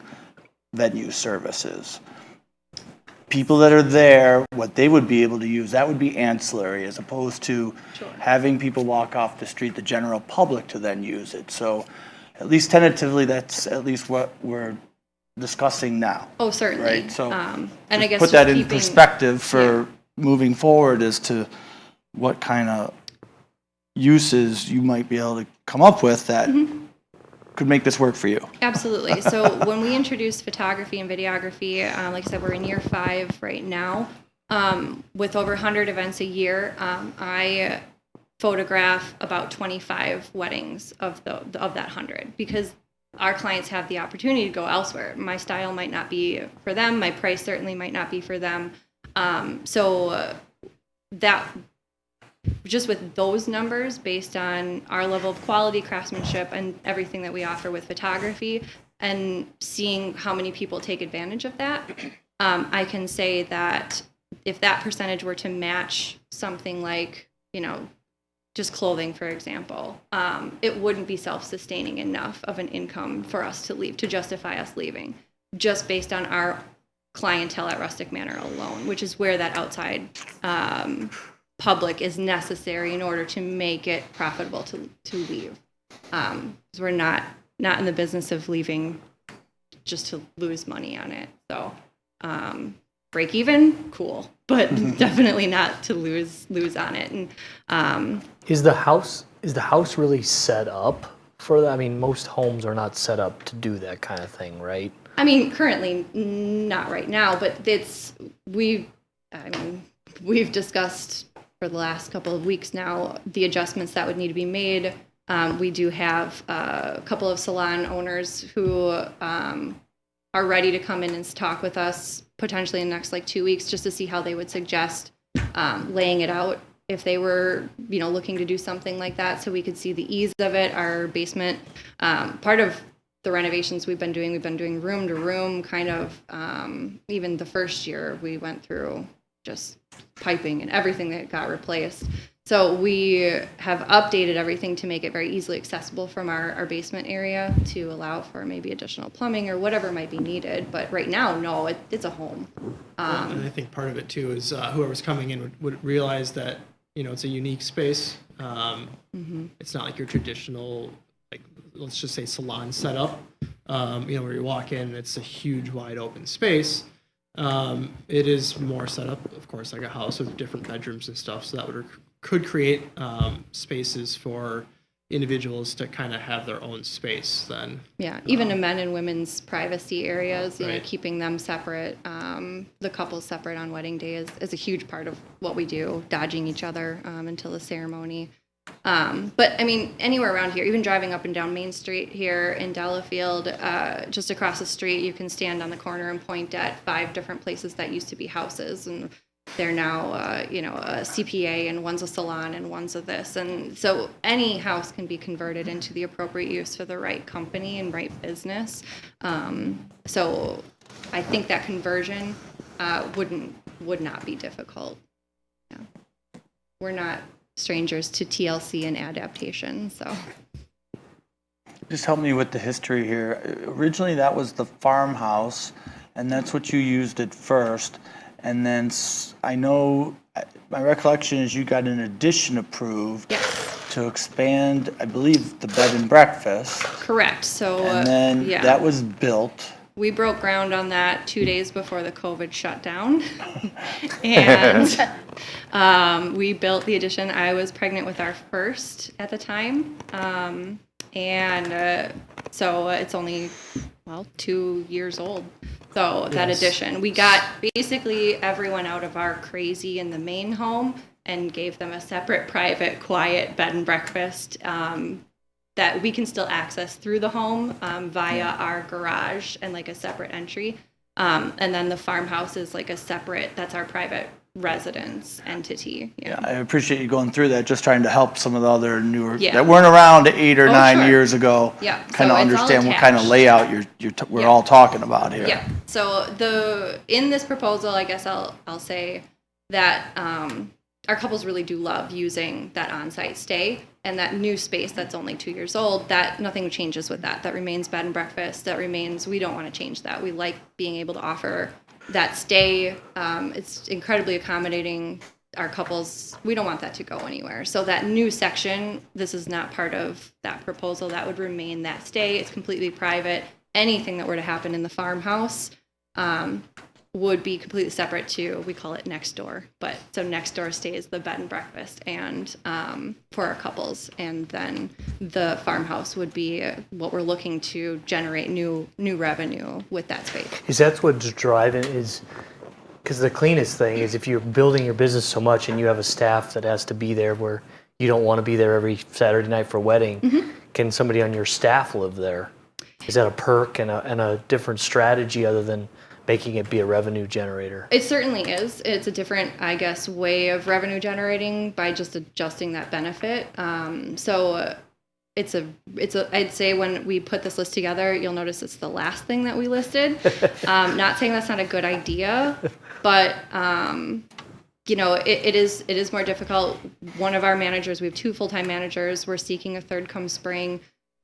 venue services. People that are there, what they would be able to use, that would be ancillary as opposed to having people walk off the street, the general public, to then use it. So at least tentatively, that's at least what we're discussing now. Oh, certainly. Right? So and I guess put that in perspective for moving forward as to what kind of uses you might be able to come up with that could make this work for you. Absolutely. So when we introduced photography and videography, like I said, we're in year 5 right now. With over 100 events a year, I photograph about 25 weddings of that 100 because our clients have the opportunity to go elsewhere. My style might not be for them. My price certainly might not be for them. So that just with those numbers, based on our level of quality, craftsmanship, and everything that we offer with photography, and seeing how many people take advantage of that, I can say that if that percentage were to match something like, just clothing, for example, it wouldn't be self-sustaining enough of an income for us to leave, to justify us leaving, just based on our clientele at Rustic Manor alone, which is where that outside public is necessary in order to make it profitable to leave. So we're not not in the business of leaving just to lose money on it. So break even, cool, but definitely not to lose on it. And is the house really set up for that? I mean, most homes are not set up to do that kind of thing, right? I mean, currently not right now, but we've discussed for the last couple of weeks now the adjustments that would need to be made. We do have a couple of salon owners who are ready to come in and talk with us potentially in the next 2 weeks just to see how they would suggest laying it out if they were looking to do something like that, so we could see the ease of it. Our basement, part of the renovations we've been doing room to room kind of. Even the first year we went through just piping and everything that got replaced. So we have updated everything to make it very easily accessible from our basement area to allow for maybe additional plumbing or whatever might be needed. But right now, no, it's a home. And I think part of it too is whoever's coming in would realize that it's a unique space. It's not like your traditional, let's just say salon setup. Where you walk in, it's a huge wide open space. It is more set up, of course, like a house with different bedrooms and stuff. So that could create spaces for individuals to kind of have their own space then. Yeah, even to men and women's privacy areas, right. Keeping them separate, the couples separate on wedding day is a huge part of what we do, dodging each other until the ceremony. But I mean, anywhere around here, even driving up and down Main Street here in Delafield, just across the street, you can stand on the corner and point at 5 different places that used to be houses, and they're now, a CPA, and one's a salon, and one's a this. And so any house can be converted into the appropriate use for the right company and right business. So I think that conversion would not be difficult. Yeah. We're not strangers to TLC and adaptation, so. Just help me with the history here. Originally, that was the farmhouse, and that's what you used at first. And then I know, my recollection is you got an addition approved to expand, I believe, the bed and breakfast. Correct. So, and then that was built. We broke ground on that 2 days before the COVID shutdown. And we built the addition. I was pregnant with our first at the time. So it's only, 2 years old. So that addition, we got basically everyone out of our crazy in the main home and gave them a separate, private, quiet bed and breakfast that we can still access through the home via our garage and a separate entry. And then the farmhouse is a separate, that's our private residence entity. Yeah, I appreciate you going through that, just trying to help some of the other newer that weren't around 8 or 9 years ago. Yeah, kind of understand what kind of layout we're all talking about here. Yeah. So in this proposal, I guess I'll say that our couples really do love using that on-site stay, and that new space that's only 2 years old, that nothing changes with that. That remains bed and breakfast. That remains. We don't want to change that. We like being able to offer that stay. It's incredibly accommodating. Our couples, we don't want that to go anywhere. So that new section, this is not part of that proposal. That would remain that stay. It's completely private. Anything that were to happen in the farmhouse would be completely separate to, we call it next door. But so next door stays the bed and breakfast and for our couples. And then the farmhouse would be what we're looking to generate new revenue with that space. Is that what's driving is, because the cleanest thing is if you're building your business so much and you have a staff that has to be there where you don't want to be there every Saturday night for a wedding, can somebody on your staff live there? Is that a perk and a different strategy other than making it be a revenue generator? It certainly is. It's a different, I guess, way of revenue generating by just adjusting that benefit. I'd say when we put this list together, you'll notice it's the last thing that we listed. Not saying that's not a good idea, but it is more difficult. One of our managers, we have 2 full-time managers. We're seeking a third come spring.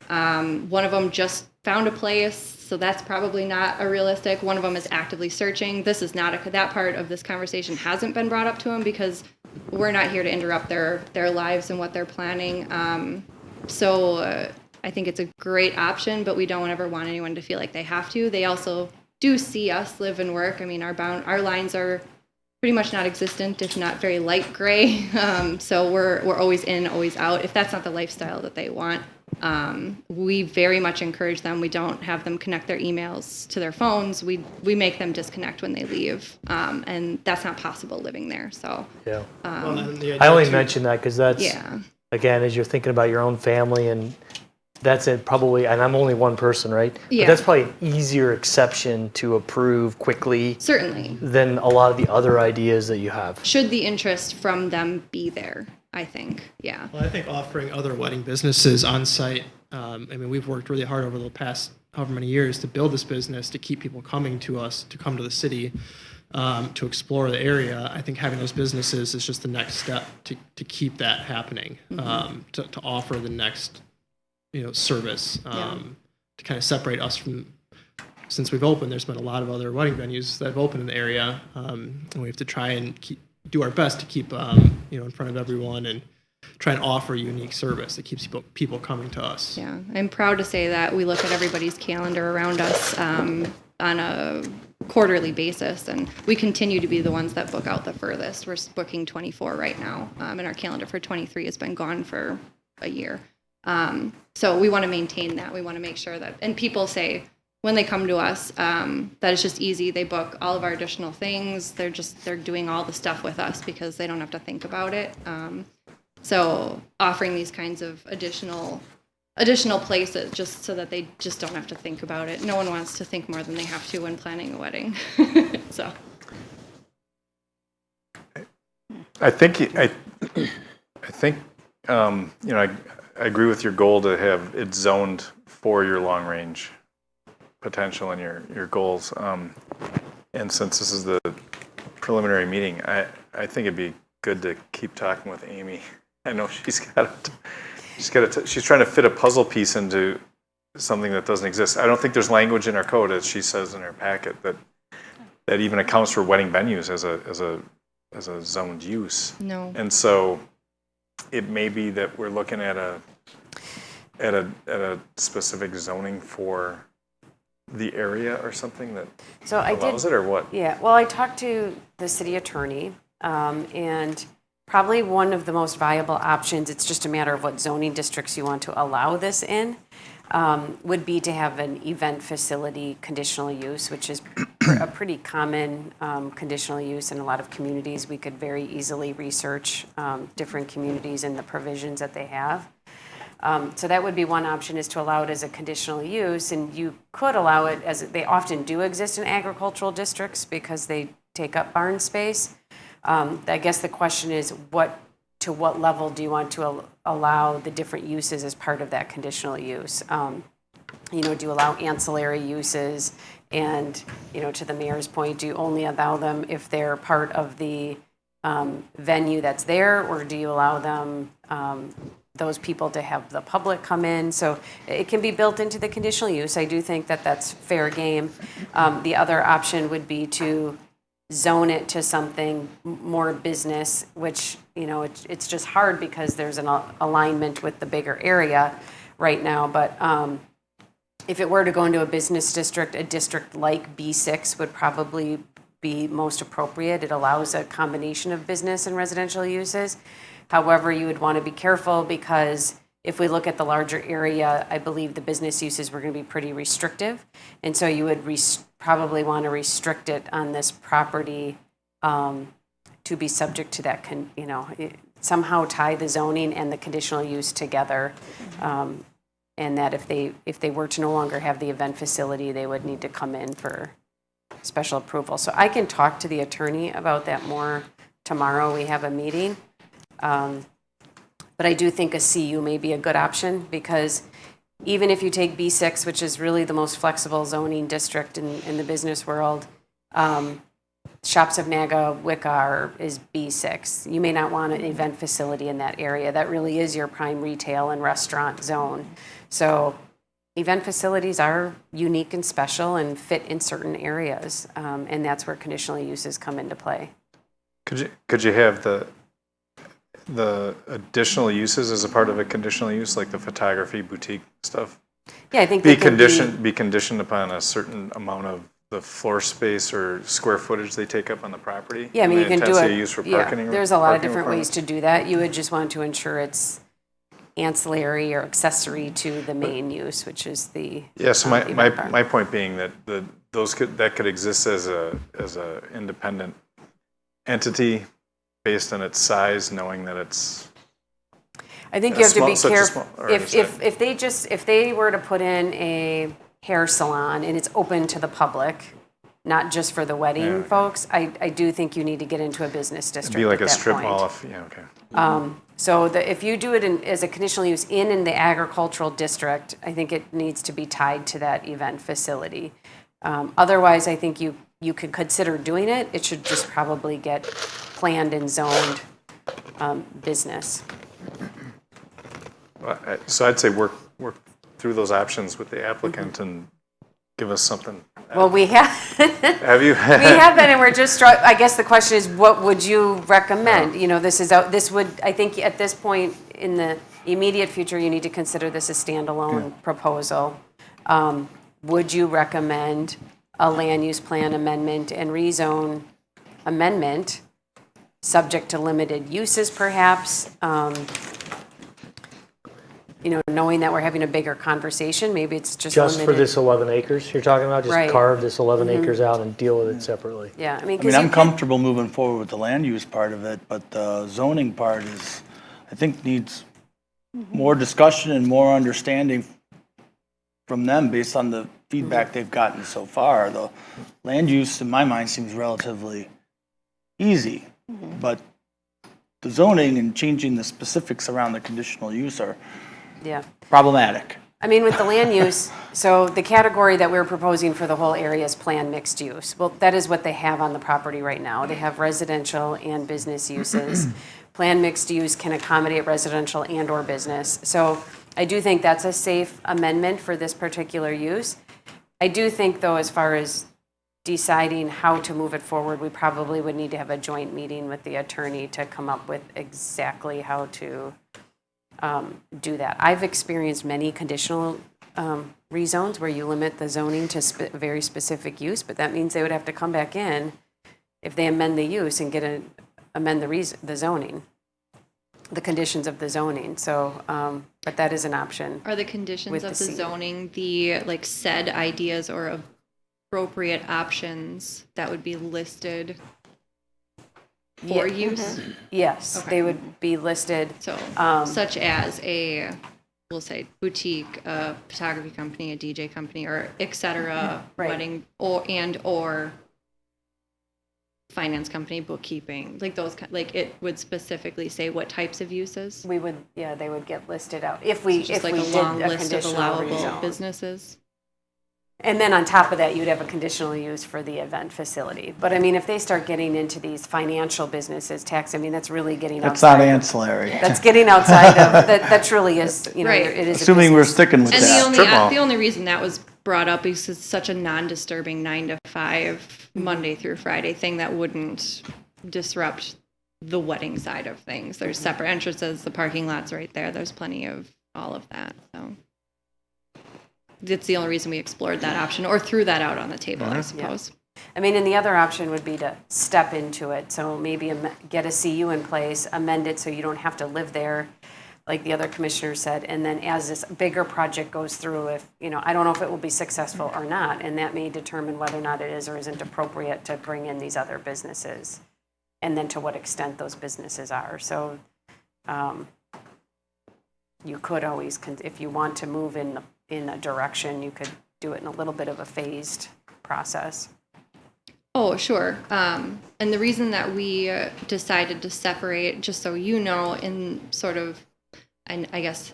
One of them just found a place, so that's probably not a realistic. One of them is actively searching. This is not that part of this conversation hasn't been brought up to them because we're not here to interrupt their lives and what they're planning. So I think it's a great option, but we don't ever want anyone to feel like they have to. They also do see us live and work. I mean, our lines are pretty much non-existent, if not very light gray. So we're always in, always out. If that's not the lifestyle that they want, we very much encourage them. We don't have them connect their emails to their phones. We make them disconnect when they leave, and that's not possible living there. So yeah, I only mention that because that's again, as you're thinking about your own family, and that's it probably. And I'm only one person, right? Yeah. But that's probably an easier exception to approve quickly, certainly, than a lot of the other ideas that you have. Should the interest from them be there? I think, yeah. Well, I think offering other wedding businesses on site, I mean, we've worked really hard over the past however many years to build this business, to keep people coming to us, to come to the city, to explore the area. I think having those businesses is just the next step to keep that happening, to offer the next, service, to kind of separate us from. Since we've opened, there's been a lot of other wedding venues that have opened in the area, and we have to try and do our best to keep in front of everyone and try and offer a unique service that keeps people coming to us. Yeah, I'm proud to say that we look at everybody's calendar around us on a quarterly basis, and we continue to be the ones that book out the furthest. We're booking 24 right now, and our calendar for 23 has been gone for a year. So we want to maintain that. We want to make sure that, and people say, when they come to us, that it's just easy. They book all of our additional things. They're doing all the stuff with us because they don't have to think about it. So offering these kinds of additional places just so that they just don't have to think about it. No one wants to think more than they have to when planning a wedding. So I think I agree with your goal to have it zoned for your long range potential and your goals. And since this is the preliminary meeting, I think it'd be good to keep talking with Amy. I know she's trying to fit a puzzle piece into something that doesn't exist. I don't think there's language in our code, as she says in her packet, that even accounts for wedding venues as a zoned use. No. And so it may be that we're looking at a specific zoning for the area or something that allows it, or what? Yeah, well, I talked to the city attorney, and probably one of the most viable options, it's just a matter of what zoning districts you want to allow this in, would be to have an event facility conditional use, which is a pretty common conditional use in a lot of communities. We could very easily research different communities and the provisions that they have. So that would be one option, is to allow it as a conditional use, and you could allow it as they often do exist in agricultural districts because they take up barn space. I guess the question is, to what level do you want to allow the different uses as part of that conditional use? Do you allow ancillary uses? And, to the mayor's point, do you only allow them if they're part of the venue that's there, or do you allow them, those people, to have the public come in? So it can be built into the conditional use. I do think that that's fair game. The other option would be to zone it to something more business, which, it's just hard because there's an alignment with the bigger area right now. But if it were to go into a business district, a district like B6 would probably be most appropriate. It allows a combination of business and residential uses. However, you would want to be careful because if we look at the larger area, I believe the business uses were going to be pretty restrictive. And so you would probably want to restrict it on this property to be subject to that, somehow tie the zoning and the conditional use together. And that if they were to no longer have the event facility, they would need to come in for special approval. So I can talk to the attorney about that more tomorrow. We have a meeting. But I do think a CU may be a good option, because even if you take B6, which is really the most flexible zoning district in the business world, Shops of Naga, Wicca is B6. You may not want an event facility in that area. That really is your prime retail and restaurant zone. So event facilities are unique and special and fit in certain areas, and that's where conditional uses come into play. Could you have the additional uses as a part of a conditional use, like the photography, boutique stuff? Yeah, I think Be they could be conditioned upon a certain amount of the floor space or square footage they take up on the property? Yeah, I mean, and you the can do intensity it. used for Yeah, parking, there's a lot of parking different ways requirements? to do that. You would just want to ensure it's ancillary or accessory to the main use, which is the Yeah, so event bar. my point being that that could exist as a independent entity based on its size, knowing that it's. I think you have to be such a careful. small organization. If they were to put in a hair salon and it's open to the public, not just for the wedding Yeah, okay. folks, I do think you need to get into a business district. It'd be like at a that strip point. mall. Yeah, okay. So if you do it as a conditional use in the agricultural district, I think it needs to be tied to that event facility. Otherwise, I think you could consider doing it. It should just probably get planned and zoned business. So I'd say work through those options with the applicant and give us something. Well, we have. Have you? We have been, and we're just. I guess the question is, what would you recommend? You know, this would. I think at this point in the immediate future, you need to consider this a standalone proposal. Would you recommend a land use plan amendment and rezone amendment, subject to limited uses, perhaps? You know, knowing that we're having a bigger conversation, maybe it's just limited. for this 11 acres you're talking about? Just Right. carve this 11 acres out and deal with it separately? Yeah, I mean, I'm comfortable moving forward with the land use part of it, but the zoning part is, I think, needs more discussion and more understanding from them based on the feedback they've gotten so far. The land use, in my mind, seems relatively easy, but the zoning and changing the specifics around the conditional use are problematic. I mean, with the land use, so the category that we're proposing for the whole area is planned mixed use. Well, that is what they have on the property right now. They have residential and business uses. Planned mixed use can accommodate residential and or business. So I do think that's a safe amendment for this particular use. I do think, though, as far as deciding how to move it forward, we probably would need to have a joint meeting with the attorney to come up with exactly how to do that. I've experienced many conditional rezones where you limit the zoning to very specific use, but that means they would have to come back in if they amend the use and amend the zoning, the conditions of the zoning. So, but that is an option. Are the conditions with of the C. zoning the said ideas or appropriate options that would be listed for use? Yes, Okay. they would be listed. So, such as we'll say boutique, a photography company, a DJ company, or et cetera, Right. wedding or finance company, bookkeeping, it would specifically say what types of uses. We would, they would get listed out if we Just if like we a did long a list of conditional allowable rezone. businesses. And then on top of that, you'd have a conditional use for the event facility. But I mean, if they start getting into these financial businesses, tax, I mean, that's really getting That's outside. not ancillary. That's getting outside of, that truly is, Right. it is a Assuming we're business. sticking with And that. the only reason that was brought up is it's such a non-disturbing 9 to 5 Monday through Friday thing that wouldn't disrupt the wedding side of things. There's separate entrances, the parking lot's right there. There's plenty of all of that. So it's the only reason we explored that option or threw that out on the table, I suppose. I mean, and the other option would be to step into it. So maybe get a CU in place, amend it so you don't have to live there, like the other commissioner said. And then as this bigger project goes through, if, I don't know if it will be successful or not, and that may determine whether or not it is or isn't appropriate to bring in these other businesses, and then to what extent those businesses are. So you could always, if you want to move in a direction, you could do it in a little bit of a phased process. Oh, sure. And the reason that we decided to separate, just so you know, in sort of, and I guess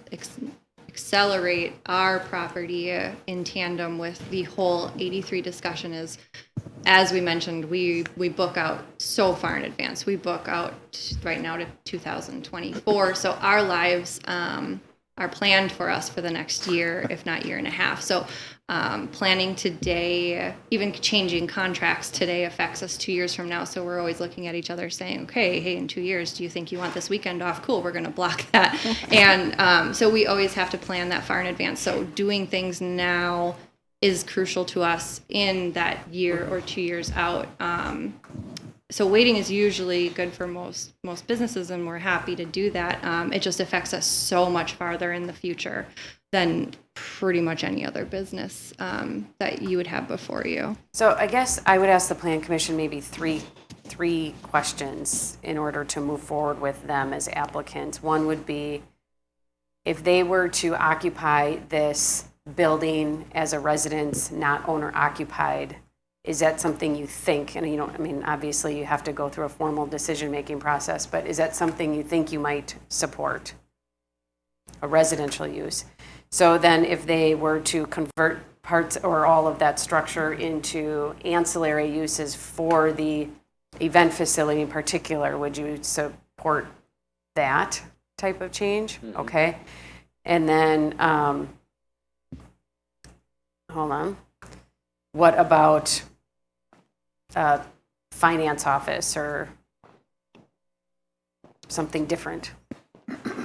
accelerate our property in tandem with the whole 83 discussion is, as we mentioned, we book out so far in advance. We book out right now to 2024. So our lives are planned for us for the next year, if not year and a half. So planning today, even changing contracts today affects us 2 years from now. So we're always looking at each other saying, okay, hey, in 2 years, do you think you want this weekend off? Cool, we're going to block that. And so we always have to plan that far in advance. So doing things now is crucial to us in that year or 2 years out. So waiting is usually good for most businesses, and we're happy to do that. It just affects us so much farther in the future than pretty much any other business that you would have before you. So I guess I would ask the Plan Commission maybe three questions in order to move forward with them as applicants. One would be, if they were to occupy this building as a residence, not owner occupied, is that something you think, and obviously you have to go through a formal decision-making process, but is that something you think you might support, a residential use? So then if they were to convert parts or all of that structure into ancillary uses for the event facility in particular, would you support that type of change? Mm-hmm. Okay. And then, hold on. What about finance office or something different?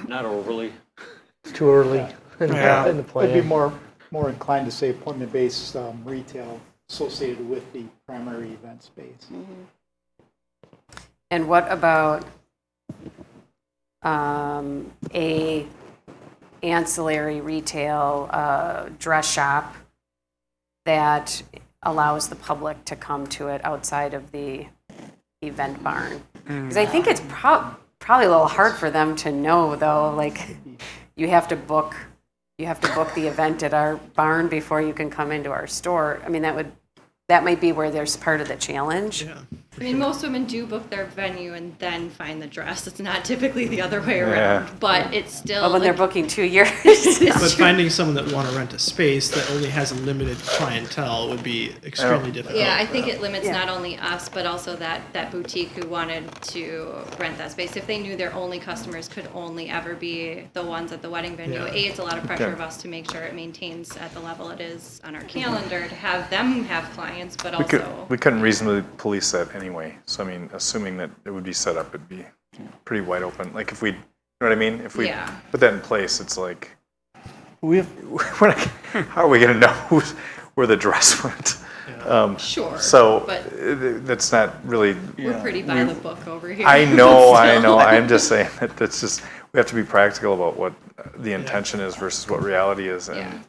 Not overly. It's too early in the plan. I'd be more inclined to say appointment-based retail associated with the primary event space. Mm-hmm. And what about a ancillary retail dress shop that allows the public to come to it outside of the event barn? Because I think it's probably a little hard for them to know, though. Like, you have to book the event at our barn before you can come into our store. I mean, that might be where there's part of the challenge. Yeah. I mean, most women do book their venue and then find the dress. It's not typically the other way around, but it's still. Well, when they're booking 2 years. But finding someone that want to rent a space that only has a limited clientele would be extremely difficult. Yeah, I think it limits not only us, but also that boutique who wanted to rent that space. If they knew their only customers could only ever be the ones at the wedding venue, it's a lot of pressure of us to make sure it maintains at the level it is on our calendar to have them have clients, but also. We couldn't reasonably police that anyway. So, I mean, assuming that it would be set up, it'd be pretty wide open. Like, if we, you know what I mean? If we put that in place, it's like, how are we going to know where the dress went? Sure. So, but that's not really. We're pretty by the book over here. I know. I'm just saying that's just, we have to be practical about what the intention is versus what reality is. And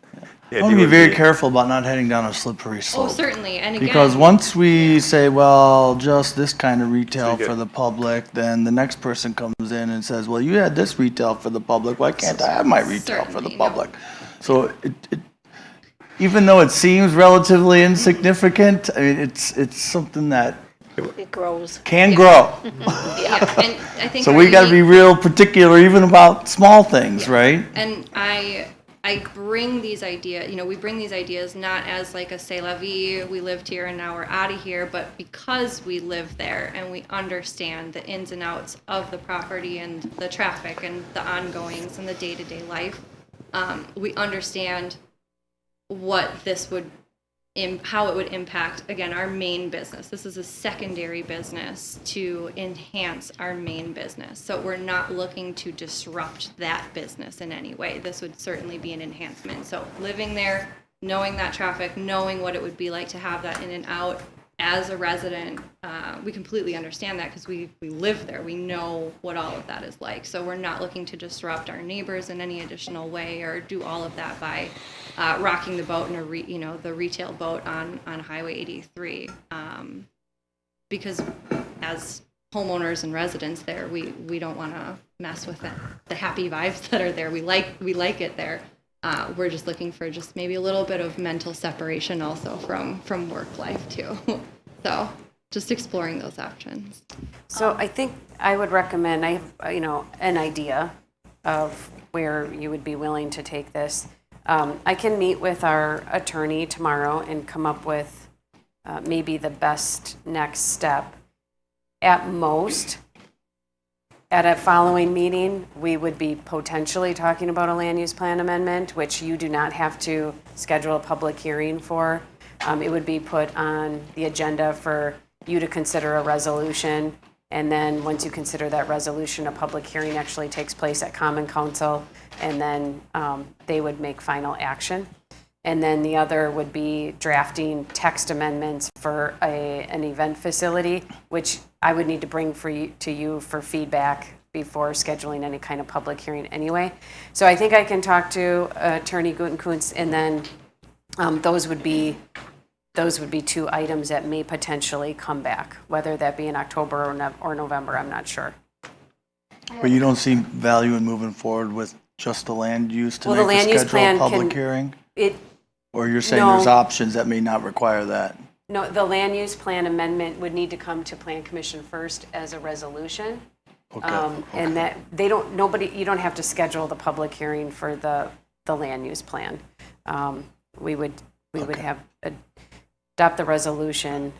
I want to be very careful about not heading down a slippery slope. Oh, certainly. And again, because once we say, well, just this kind of retail for the public, then the next person comes in and says, well, you had this retail for the public. Why can't I have my retail for the public? So even though it seems relatively insignificant, I mean, it's something that it grows. Can grow. And I think so we got to be real particular even about small things, right? And I bring these ideas, we bring these ideas not as like a c'est la vie, we lived here and now we're out of here, but because we live there and we understand the ins and outs of the property and the traffic and the ongoings and the day-to-day life, we understand what this would how it would impact, again, our main business. This is a secondary business to enhance our main business. So we're not looking to disrupt that business in any way. This would certainly be an enhancement. So living there, knowing that traffic, knowing what it would be like to have that in and out as a resident, we completely understand that because we live there. We know what all of that is like. So we're not looking to disrupt our neighbors in any additional way or do all of that by rocking the boat in the retail boat on Highway 83. Because as homeowners and residents there, we don't want to mess with the happy vibes that are there. We like it there. We're just looking for just maybe a little bit of mental separation also from work life too. So just exploring those options. So I think I would recommend, I have, an idea of where you would be willing to take this. I can meet with our attorney tomorrow and come up with maybe the best next step. At most, at a following meeting, we would be potentially talking about a land use plan amendment, which you do not have to schedule a public hearing for. It would be put on the agenda for you to consider a resolution. And then once you consider that resolution, a public hearing actually takes place at Common Council, and then they would make final action. And then the other would be drafting text amendments for an event facility, which I would need to bring to you for feedback before scheduling any kind of public hearing anyway. So I think I can talk to Attorney Gutenkunst, and then those would be 2 items that may potentially come back, whether that be in October or November, I'm not sure. But you don't see value in moving forward with just the land use to Well, the make land a use schedule plan a public can- hearing? It, Or you're saying No. there's options that may not require that? no, the land use plan amendment would need to come to Plan Commission first as a resolution. Okay. And that you don't have to schedule the public hearing for the land use plan. We would have adopt the resolution.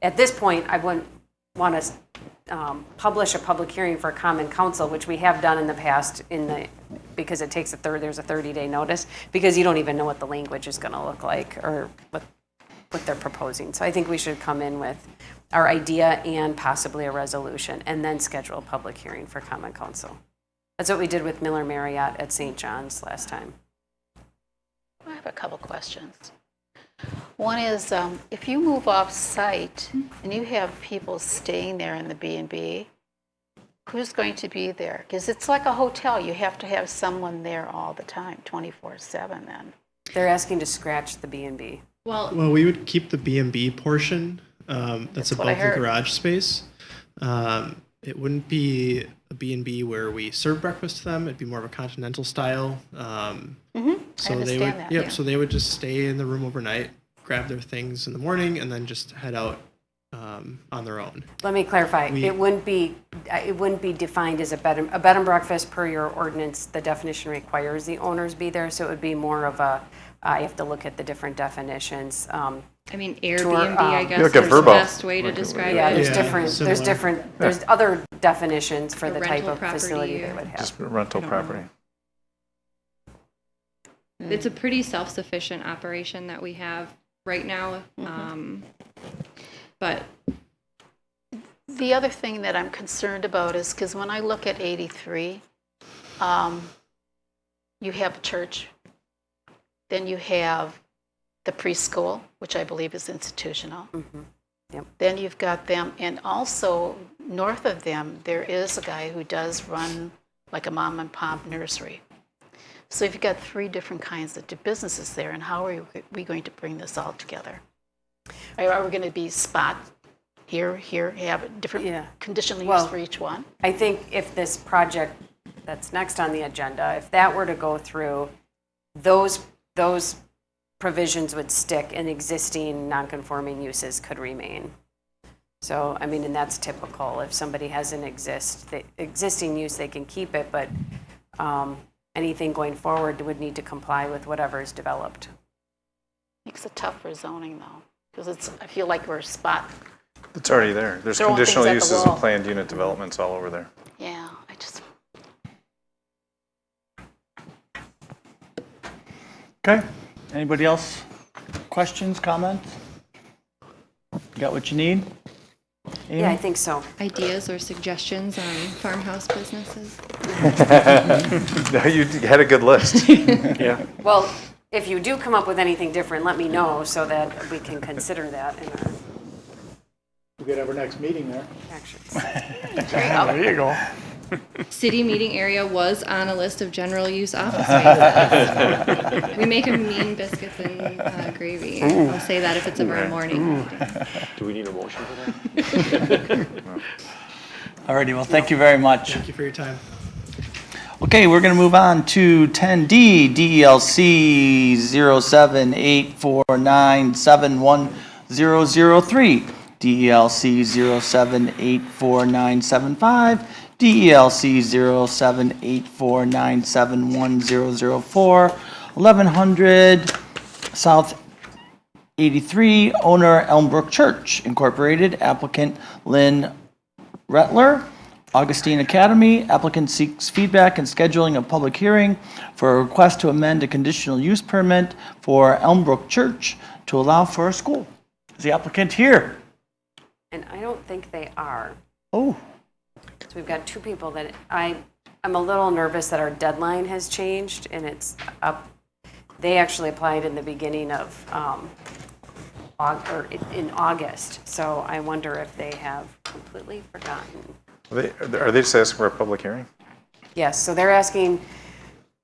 At this point, I wouldn't want to publish a public hearing for Common Council, which we have done in the past because it takes there's a 30-day notice, because you don't even know what the language is going to look like or what they're proposing. So I think we should come in with our idea and possibly a resolution, and then schedule a public hearing for Common Council. That's what we did with Miller Marriott at St. John's last time. I have a couple questions. One is, if you move off-site and you have people staying there in the B&B, who's going to be there? Because it's like a hotel. You have to have someone there all the time, 24/7 then. They're asking to scratch the B&B. Well, we would keep the B&B portion that's what I above the heard. garage space. It wouldn't be a B&B where we serve breakfast to them. It'd be more of a continental style. So I they would, understand that, yep. yeah. So they would just stay in the room overnight, grab their things in the morning, and then just head out on their own. Let me clarify. It wouldn't be defined as a bed and breakfast per your ordinance. The definition requires the owners be there, so it would be more of a. I have to look at the different definitions. I mean, Airbnb, I guess, look at is the Verbo. best way to describe Yeah, it. there's similar. different. There's other definitions for A the type rental of facility property they or- would have. Just rental property. It's a pretty self-sufficient operation that we have right now. But The other thing that I'm concerned about is, because when I look at 83, you have a church, then you have the preschool, which I believe is institutional. Yep. Then you've got them, and also north of them, there is a guy who does run like a mom and pop nursery. So you've got 3 different kinds of businesses there, and how are we going to bring this all together? Are we going to be spot here, have different conditional use for each one? I think if this project that's next on the agenda, if that were to go through, those provisions would stick and existing non-conforming uses could remain. So, I mean, and that's typical. If somebody has an existing use, they can keep it, but anything going forward would need to comply with whatever is developed. Makes it tough for zoning though, because I feel like we're a spot. It's already there. There's Throwing conditional things at the uses and wall. planned unit developments all over there. Yeah, I just. Okay. Anybody else? Questions, comments? You got what you need? Amy? Yeah, I think so. ideas or suggestions on farmhouse businesses? No, you had a good list. Yeah. Well, if you do come up with anything different, let me know so that we can consider that in our We could have our next meeting there. actions. There you go. City meeting area was on a list of general use office spaces. We make a mean biscuits and gravy. I'll say that if it's of our morning meeting. Do we need a motion for that? Alrighty, well, thank you very much. Thank you for your time. Okay, we're going to move on to 10D, DLC 07849710003, DLC 0784975, DLC 07849710004, 1100 South 83, owner Elmbrook Church Incorporated, applicant Lynn Rettler. Augustine Academy. Applicant seeks feedback and scheduling a public hearing for a request to amend a conditional use permit for Elmbrook Church to allow for a school. Is the applicant here? And I don't think they are. Oh. So we've got two people that I'm a little nervous that our deadline has changed and it's up. They actually applied in the beginning of in August. So I wonder if they have completely forgotten. Are they just asking for a public hearing? Yes, so they're asking,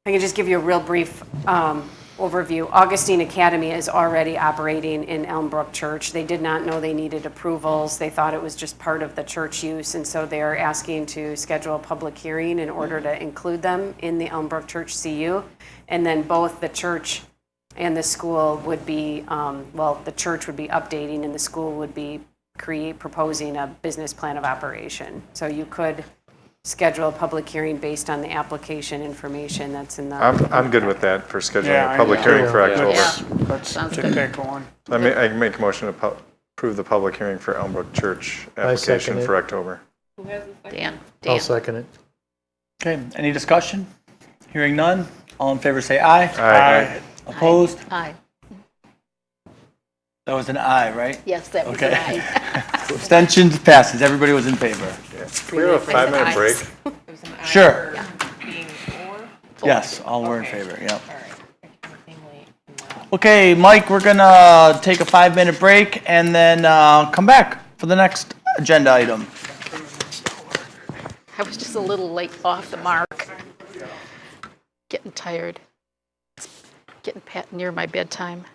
I can just give you a real brief overview. Augustine Academy is already operating in Elmbrook Church. They did not know they needed approvals. They thought it was just part of the church use, and so they're asking to schedule a public hearing in order to include them in the Elmbrook Church CU. And then both the church and the school would be, the church would be updating and the school would be proposing a business plan of operation. So you could schedule a public hearing based on the application information that's in the. I'm good with that for scheduling a public hearing for October. Yeah, Let's sounds get good. that going. I can make a motion to approve the public hearing for Elmbrook Church application second it. for October. Dan. I'll second it. Okay, any discussion? Hearing none. All in favor say aye. Aye. Opposed? Aye. That was an aye, right? Yes, that was Okay. an aye. Abstentions passes. Everybody was in favor. Can we have a 5-minute break? Sure. Being for? Yes, all were in favor, yep. Okay, Mike, we're gonna take a 5-minute break and then come back for the next agenda item. I was just a little late off the mark. Getting tired. Getting near my bedtime.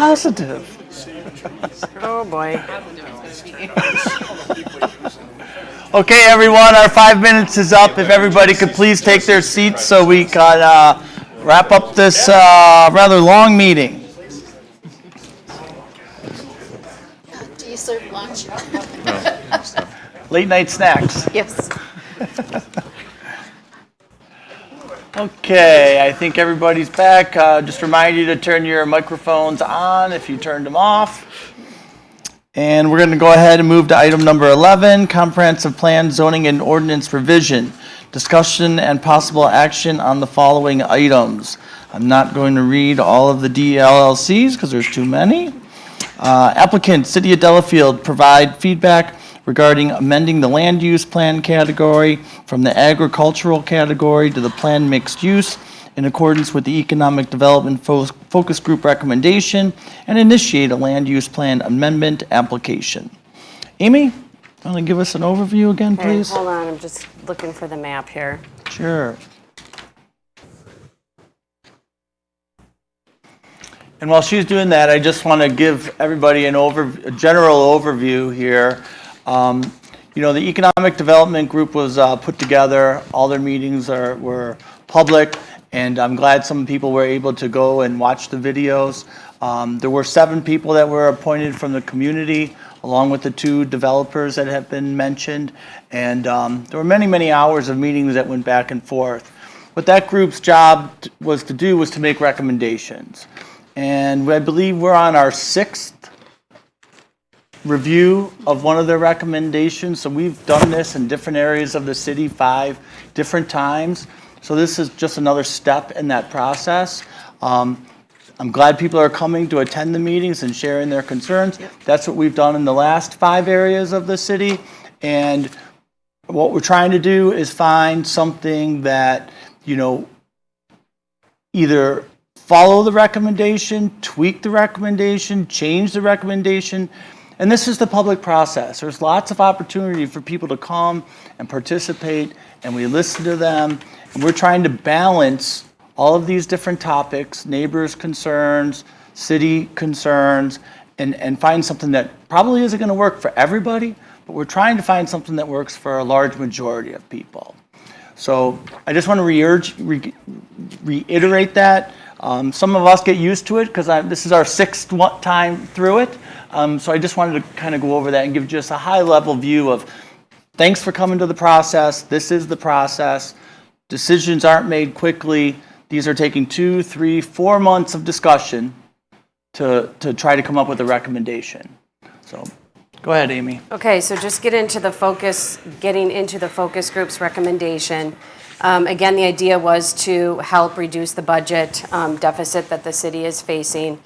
Positive. Oh, boy. Okay, everyone, our 5 minutes is up. If everybody could please take their seats so we can wrap up this rather long meeting. Do you serve lunch? Late night snacks. Yes. Okay, I think everybody's back. Just remind you to turn your microphones on if you turned them off. And we're going to go ahead and move to item number 11, comprehensive plan zoning and ordinance revision. Discussion and possible action on the following items. I'm not going to read all of the DLLCs because there's too many. Applicant, City of Delafield, provide feedback regarding amending the land use plan category from the agricultural category to the planned mixed use in accordance with the Economic Development Focus Group recommendation and initiate a land use plan amendment application. Amy, want to give us an overview again, Okay, please? hold on, I'm just looking for the map here. Sure. And while she's doing that, I just want to give everybody a general overview here. You know, the Economic Development Group was put together. All their meetings were public, and I'm glad some people were able to go and watch the videos. There were 7 people that were appointed from the community, along with the 2 developers that have been mentioned. And there were many, many hours of meetings that went back and forth. What that group's job was to make recommendations. And I believe we're on our 6th review of one of their recommendations. So we've done this in different areas of the city 5 different times. So this is just another step in that process. I'm glad people are coming to attend the meetings and sharing their concerns. Yep. That's what we've done in the last 5 areas of the city. And what we're trying to do is find something that, you know, either follow the recommendation, tweak the recommendation, change the recommendation. And this is the public process. There's lots of opportunity for people to come and participate, and we listen to them. And we're trying to balance all of these different topics, neighbors' concerns, city concerns, and find something that probably isn't going to work for everybody, but we're trying to find something that works for a large majority of people. So I just want to reiterate that. Some of us get used to it because this is our 6th time through it. So I just wanted to kind of go over that and give just a high-level view of thanks for coming to the process. This is the process. Decisions aren't made quickly. These are taking 2, 3, 4 months of discussion to try to come up with a recommendation. So go ahead, Amy. Okay, so just getting into the focus group's recommendation. Again, the idea was to help reduce the budget deficit that the city is facing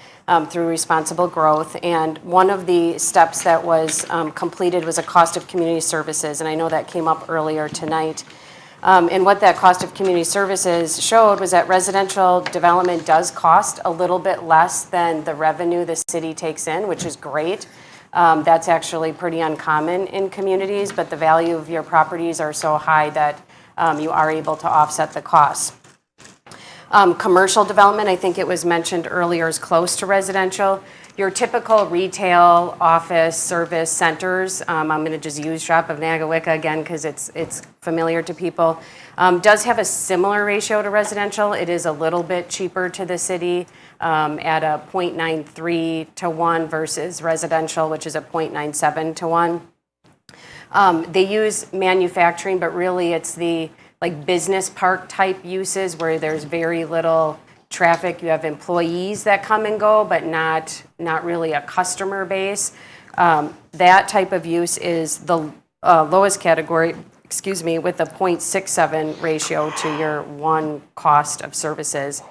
through responsible growth. And one of the steps that was completed was a cost of community services. And I know that came up earlier tonight. And what that cost of community services showed was that residential development does cost a little bit less than the revenue the city takes in, which is great. That's actually pretty uncommon in communities, but the value of your properties are so high that you are able to offset the costs. Commercial development, I think it was mentioned earlier, is close to residential. Your typical retail, office, service centers, I'm going to just use Shop of Nagawicca again because it's familiar to people, does have a similar ratio to residential. It is a little bit cheaper to the city at a 0.93 to 1 versus residential, which is a 0.97 to 1. They use manufacturing, but really it's the like business park type uses where there's very little traffic. You have employees that come and go, but not really a customer base. That type of use is the lowest category, with a 0.67 ratio to your 1 cost of services.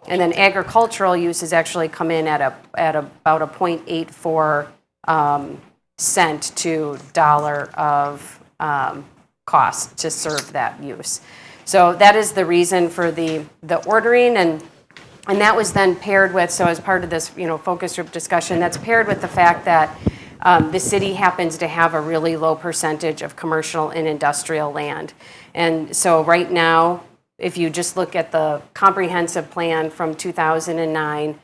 And then agricultural uses actually come in at about a 0.84 cent to dollar of cost to serve that use. So that is the reason for the ordering, and that was then paired with, so as part of this focus group discussion, that's paired with the fact that the city happens to have a really low percentage of commercial and industrial land. And so right now, if you just look at the comprehensive plan from 2009,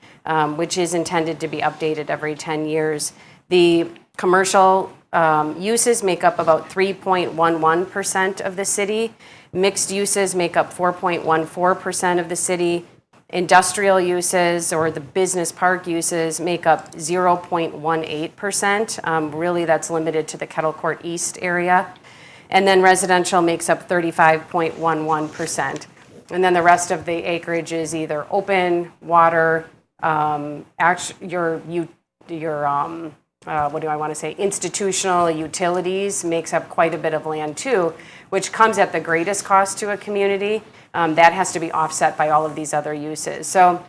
which is intended to be updated every 10 years, the commercial uses make up about 3.11% of the city. Mixed uses make up 4.14% of the city. Industrial uses or the business park uses make up 0.18%. Really, that's limited to the Kettle Court East area. And then residential makes up 35.11%. And then the rest of the acreage is either open, water, what do I want to say, institutional utilities makes up quite a bit of land too, which comes at the greatest cost to a community. That has to be offset by all of these other uses. So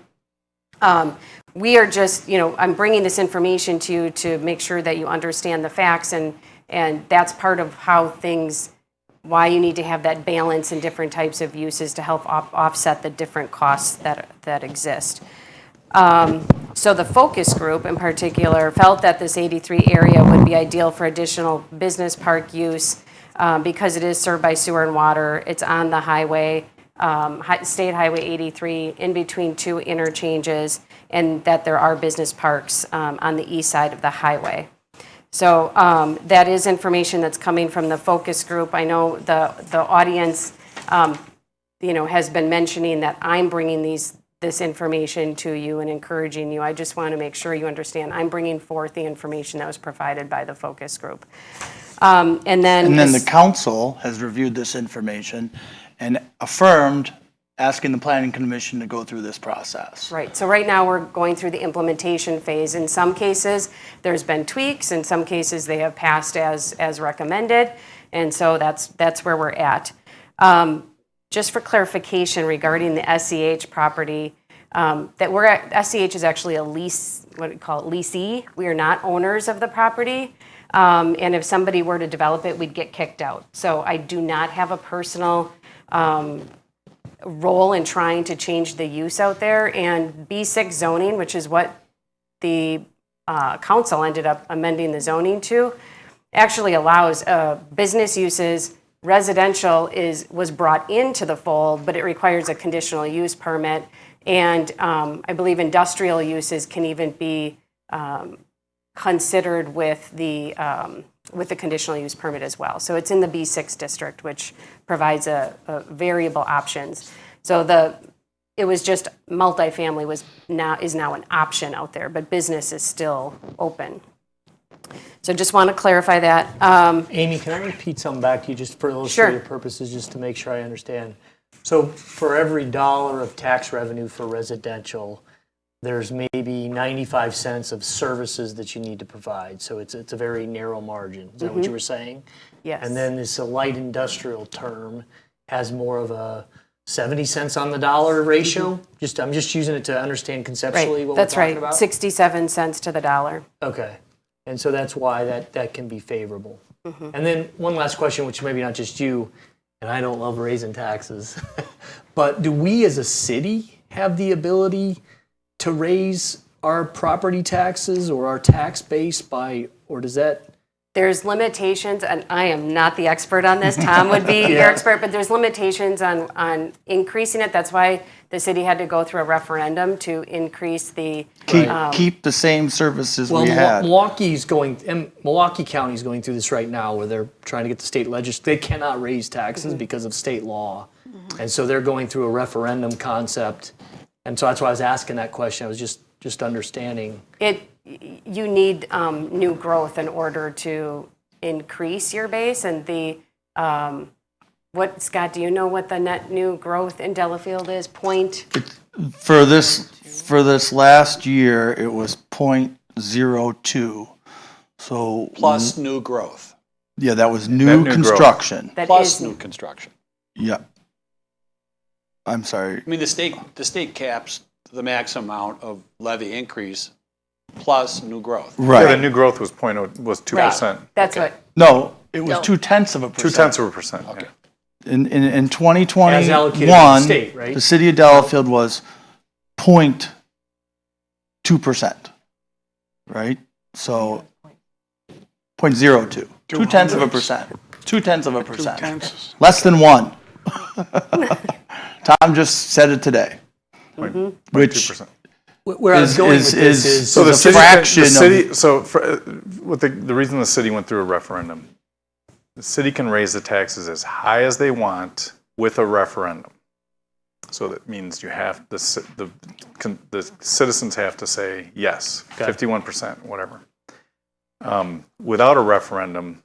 we are just, I'm bringing this information to you to make sure that you understand the facts, and that's part of how why you need to have that balance in different types of uses to help offset the different costs that exist. So the focus group in particular felt that this 83 area would be ideal for additional business park use because it is served by sewer and water. It's on the highway, State Highway 83, in between two interchanges, and that there are business parks on the east side of the highway. So that is information that's coming from the focus group. I know the audience, has been mentioning that I'm bringing this information to you and encouraging you. I just want to make sure you understand I'm bringing forth the information that was provided by the focus group. And then the council has reviewed this information and affirmed asking the planning commission to go through this process. Right. So right now we're going through the implementation phase. In some cases, there's been tweaks. In some cases, they have passed as recommended. And so that's where we're at. Just for clarification regarding the SEH property, SEH is actually a lease, what do we call it, leasee. We are not owners of the property. And if somebody were to develop it, we'd get kicked out. So I do not have a personal role in trying to change the use out there. And B6 zoning, which is what the council ended up amending the zoning to, actually allows business uses. Residential was brought into the fold, but it requires a conditional use permit. And I believe industrial uses can even be considered with the conditional use permit as well. So it's in the B6 district, which provides a variable options. So it was just multifamily is now an option out there, but business is still open. So just want to clarify that. Amy, can I repeat something back to you just for illustrative purposes, just to make sure I understand? So for every dollar of tax revenue for residential, there's maybe 95 cents of services that you need to provide. So it's a very narrow margin. Is that what you were saying? Yes. And then this light industrial term has more of a 70 cents on the dollar ratio. I'm just using it to understand conceptually what we're talking about. 67 cents to the dollar. Okay. And so that's why that can be favorable. And then one last question, which maybe not just you, and I don't love raising taxes, but do we as a city have the ability to raise our property taxes or our tax base or does that? There's limitations, and I am not the expert on this. Tom would be your expert, but there's limitations on increasing it. That's why the city had to go through a referendum to increase the keep the same services we had. Milwaukee County is going through this right now, where they're trying to get the state legislature. They cannot raise taxes because of state law, and so they're going through a referendum concept. And so that's why I was asking that question. I was just understanding it. You need new growth in order to increase your base, and Scott, do you know what the net new growth in Delafield is? For this last year, it was 0.02. So plus new growth. Yeah, that was new construction. Plus new construction. Yeah. I'm sorry. I mean, the state caps the maximum amount of levy increase plus new growth. Right. Yeah, the new growth was 2%. That's what. No, it was 0.2%. 0.2%. Okay. In 2021, as allocated by the state, right? The city of Delafield was 0.2%, right? So 0.02, 0.2%, 0.2%, less than 1. Tom just said it today. Which where I was going with this is so the a city, so with the reason the city went through a referendum, the city can raise the taxes as high as they want with a referendum. So that means you have the citizens have to say yes, 51%, whatever. Without a referendum,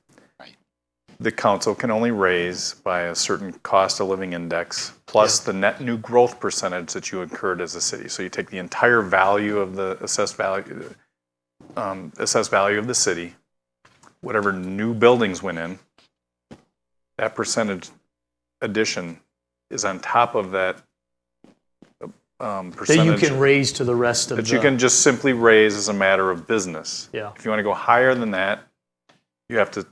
the council can only raise by a certain cost of living index plus the net new growth percentage that you incurred as a city. So you take the entire value of the assessed value of the city, whatever new buildings went in, that percentage addition is on top of that percentage. That you can raise to the rest of that you can just simply raise as a matter of business. Yeah. If you want to go higher than that, you have to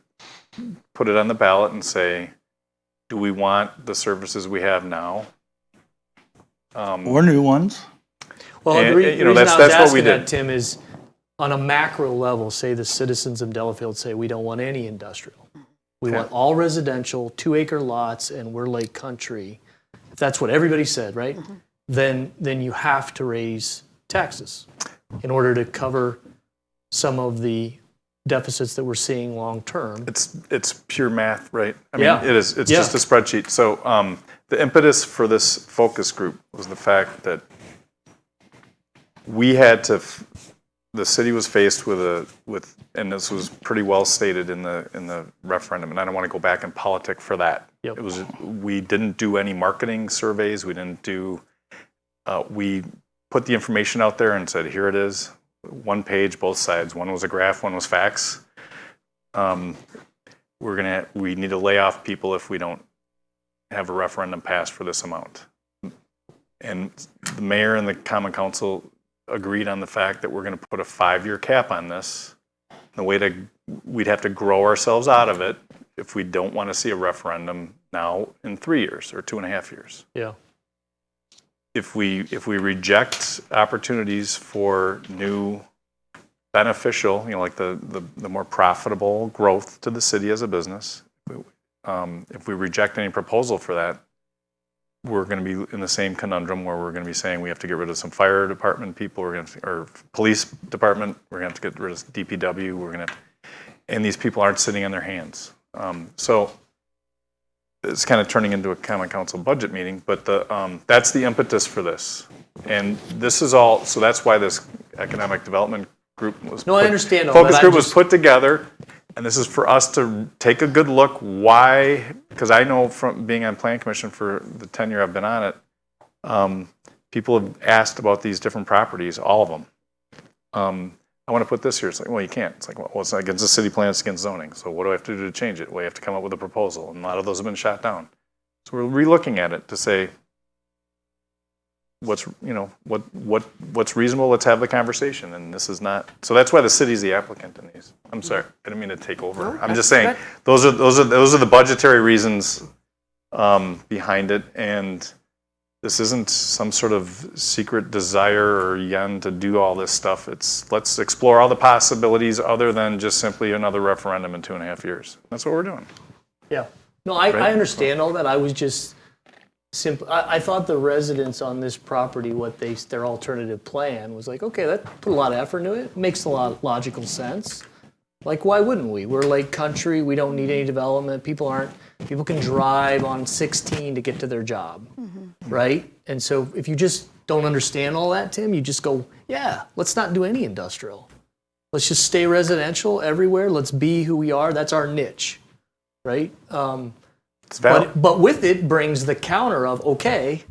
put it on the ballot and say, do we want the services we have now? Or new ones. Well, and, the reason that's I was what asking we that, did. Tim, is on a macro level, say the citizens of Delafield say we don't want any industrial. We want all residential, 2-acre lots, and we're Lake Country. If that's what everybody said, right? Then you have to raise taxes in order to cover some of the deficits that we're seeing long term. It's pure math, right? I mean, Yeah. it is. It's just a spreadsheet. So the impetus for this focus group was the fact that we had to. The city was faced with and this was pretty well stated in the referendum. And I don't want to go back and politic for that. Yep. It was we didn't do any marketing surveys. We didn't do. We put the information out there and said, here it is. One page, both sides. One was a graph, one was facts. We need to lay off people if we don't have a referendum passed for this amount. And the mayor and the common council agreed on the fact that we're going to put a 5-year cap on this. We'd have to grow ourselves out of it if we don't want to see a referendum now in 3 years or 2.5 years. Yeah. If we reject opportunities for new beneficial, like the more profitable growth to the city as a business, if we reject any proposal for that, we're going to be in the same conundrum where we're going to be saying we have to get rid of some fire department people, or police department, we're going to have to get rid of DPW, and these people aren't sitting on their hands. So it's kind of turning into a common council budget meeting, but that's the impetus for this. And this is all, so that's why this economic development group was I understand all focus that. group was put together, and this is for us to take a good look why, because I know from being on Plan Commission for the tenure I've been on it, people have asked about these different properties, all of them. I want to put this here. It's like, well, you can't. It's like, well, it's not against the city plan, it's against zoning. So what do I have to do to change it? Well, you have to come up with a proposal, and a lot of those have been shot down. So we're relooking at it to say, what's reasonable? Let's have the conversation. And this is not. So that's why the city's the applicant in these. I'm sorry, I didn't mean to take over. I'm just saying those are the budgetary reasons behind it, and this isn't some sort of secret desire or yen to do all this stuff. It's let's explore all the possibilities other than just simply another referendum in 2.5 years. That's what we're doing. Yeah. No, I understand all that. I was just simple. I thought the residents on this property, their alternative plan was like, okay, that put a lot of effort into it. Makes a lot of logical sense. Like, why wouldn't we? We're Lake Country. We don't need any development. People can drive on 16 to get to their job, right? And so if you just don't understand all that, Tim, you just go, yeah, let's not do any industrial. Let's just stay residential everywhere. Let's be who we are. That's our niche, right? It's valid. But with it brings the counter of, okay.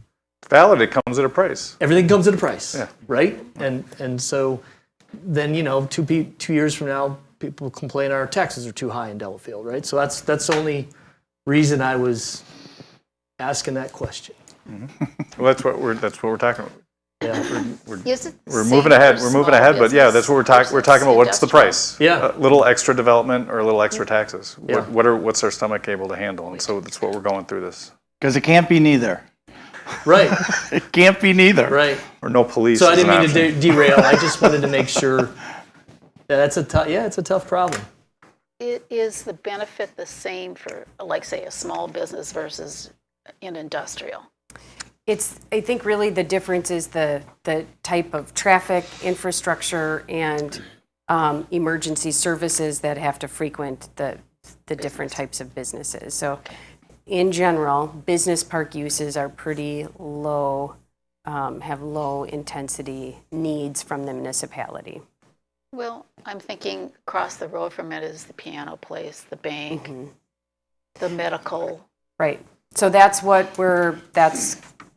It's valid. It comes at a price. Everything comes at a price, yeah. Right? And so then, 2 years from now, people complain our taxes are too high in Delafield, right? So that's the only reason I was asking that question. Well, that's what we're talking about. Yeah, we're moving ahead. We're moving ahead, but yeah, that's what we're talking. We're talking about what's the price? Yeah, a little extra development or a little extra taxes. Yeah. What's our stomach able to handle? And so that's what we're going through this. Because it can't be neither. Right. It can't be neither. Right. Or no police. So I didn't mean to derail. I just wanted to make sure. It's a tough problem. Is the benefit the same for, like, say, a small business versus an industrial? I think really the difference is the type of traffic, infrastructure, and emergency services that have to frequent the different types of businesses. So in general, business park uses are pretty low, have low intensity needs from the municipality. Well, I'm thinking across the road from it is the piano place, the bank, the medical. Right. So that's what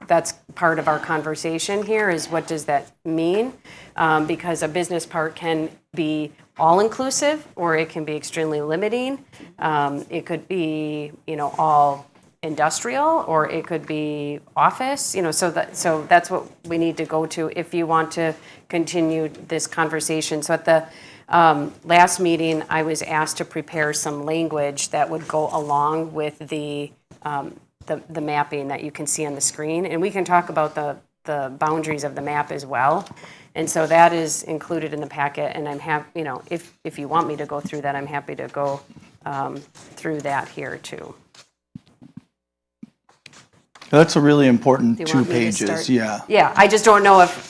that's part of our conversation here is what does that mean? Because a business park can be all-inclusive or it can be extremely limiting. It could be, all industrial or it could be office, so that's what we need to go to if you want to continue this conversation. So at the last meeting, I was asked to prepare some language that would go along with the mapping that you can see on the screen. And we can talk about the boundaries of the map as well. And so that is included in the packet. And I'm happy, if you want me to go through that, I'm happy to go through that here too. That's a really important 2 pages. Yeah. Yeah. I just don't know if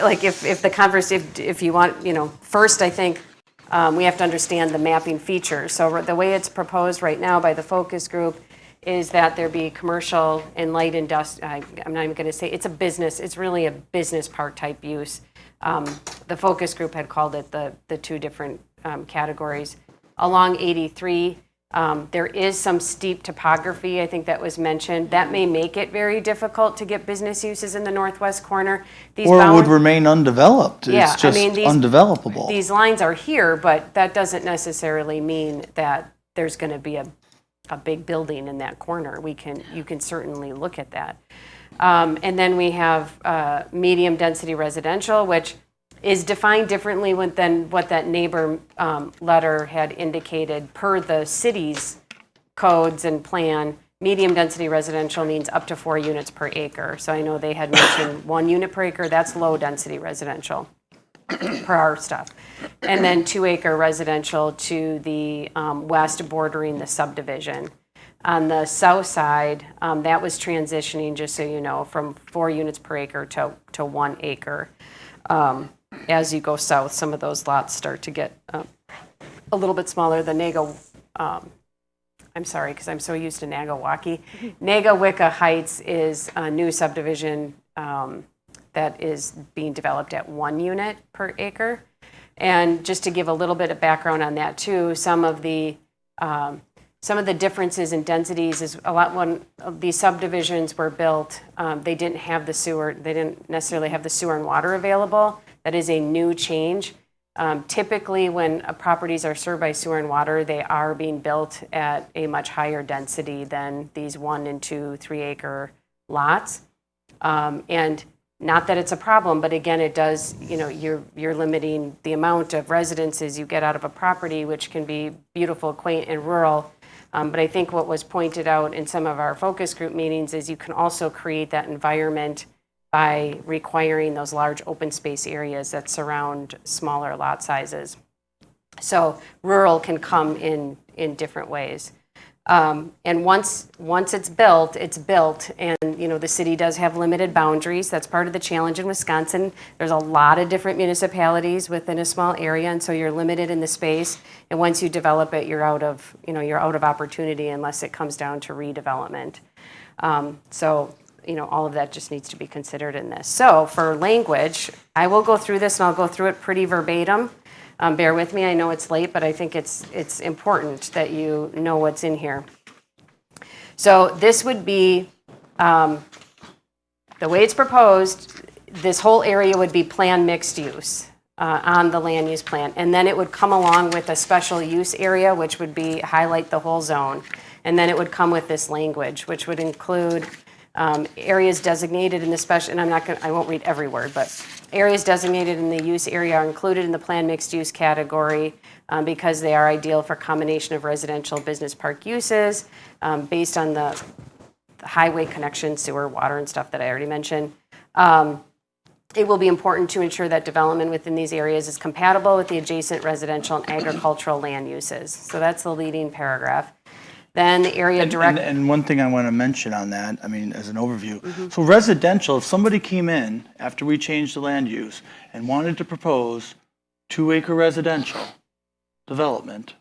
the conversation, if you want, first I think we have to understand the mapping features. So the way it's proposed right now by the focus group is that there be commercial and light industrial. I'm not even going to say it's a business. It's really a business park type use. The focus group had called it the 2 different categories. Along 83, there is some steep topography, I think that was mentioned. That may make it very difficult to get business uses in the northwest corner. Or it would remain undeveloped. It's just undevelopable. These lines are here, but that doesn't necessarily mean that there's going to be a big building in that corner. You can certainly look at that. And then we have medium density residential, which is defined differently than what that neighbor letter had indicated per the city's codes and plan. Medium density residential means up to 4 units per acre. So I know they had mentioned 1 unit per acre. That's low density residential per our stuff. And then 2 acre residential to the west bordering the subdivision. On the south side, that was transitioning, just so you know, from 4 units per acre to 1 acre. As you go south, some of those lots start to get a little bit smaller. The I'm sorry, because I'm so used to Nagawaki. Nagawicca Heights is a new subdivision that is being developed at 1 unit per acre. And just to give a little bit of background on that too, some of the differences in densities is a lot when these subdivisions were built, they didn't have the sewer, they didn't necessarily have the sewer and water available. That is a new change. Typically, when properties are served by sewer and water, they are being built at a much higher density than these 1 and 2, 3 acre lots. And not that it's a problem, but again, it does, you're limiting the amount of residences you get out of a property, which can be beautiful, quaint, and rural. But I think what was pointed out in some of our focus group meetings is you can also create that environment by requiring those large open space areas that surround smaller lot sizes. So rural can come in different ways. And once it's built, and the city does have limited boundaries. That's part of the challenge in Wisconsin. There's a lot of different municipalities within a small area, and so you're limited in the space. And once you develop it, you're out of opportunity unless it comes down to redevelopment. So all of that just needs to be considered in this. So for language, I will go through this and I'll go through it pretty verbatim. Bear with me, I know it's late, but I think it's important that you know what's in here. So this would be, the way it's proposed, this whole area would be planned mixed use on the land use plan. And then it would come along with a special use area, which would be highlight the whole zone. And then it would come with this language, which would include areas designated in the special, and I won't read every word, but areas designated in the use area are included in the planned mixed use category because they are ideal for combination of residential business park uses based on the highway connection, sewer, water, and stuff that I already mentioned. It will be important to ensure that development within these areas is compatible with the adjacent residential and agricultural land uses. So that's the leading paragraph. Then the area direct. And one thing I want to mention on that, I mean, as an overview. So residential, if somebody came in after we changed the land use and wanted to propose 2-acre residential development,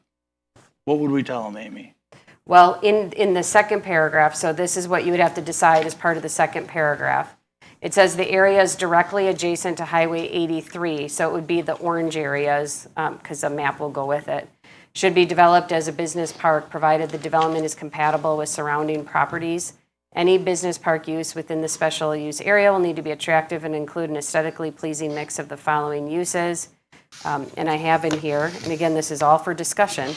what would we tell them, Amy? Well, in the second paragraph, so this is what you would have to decide as part of the second paragraph. It says the areas directly adjacent to Highway 83, so it would be the orange areas, because the map will go with it, should be developed as a business park provided the development is compatible with surrounding properties. Any business park use within the special use area will need to be attractive and include an aesthetically pleasing mix of the following uses. And I have in here, and again, this is all for discussion,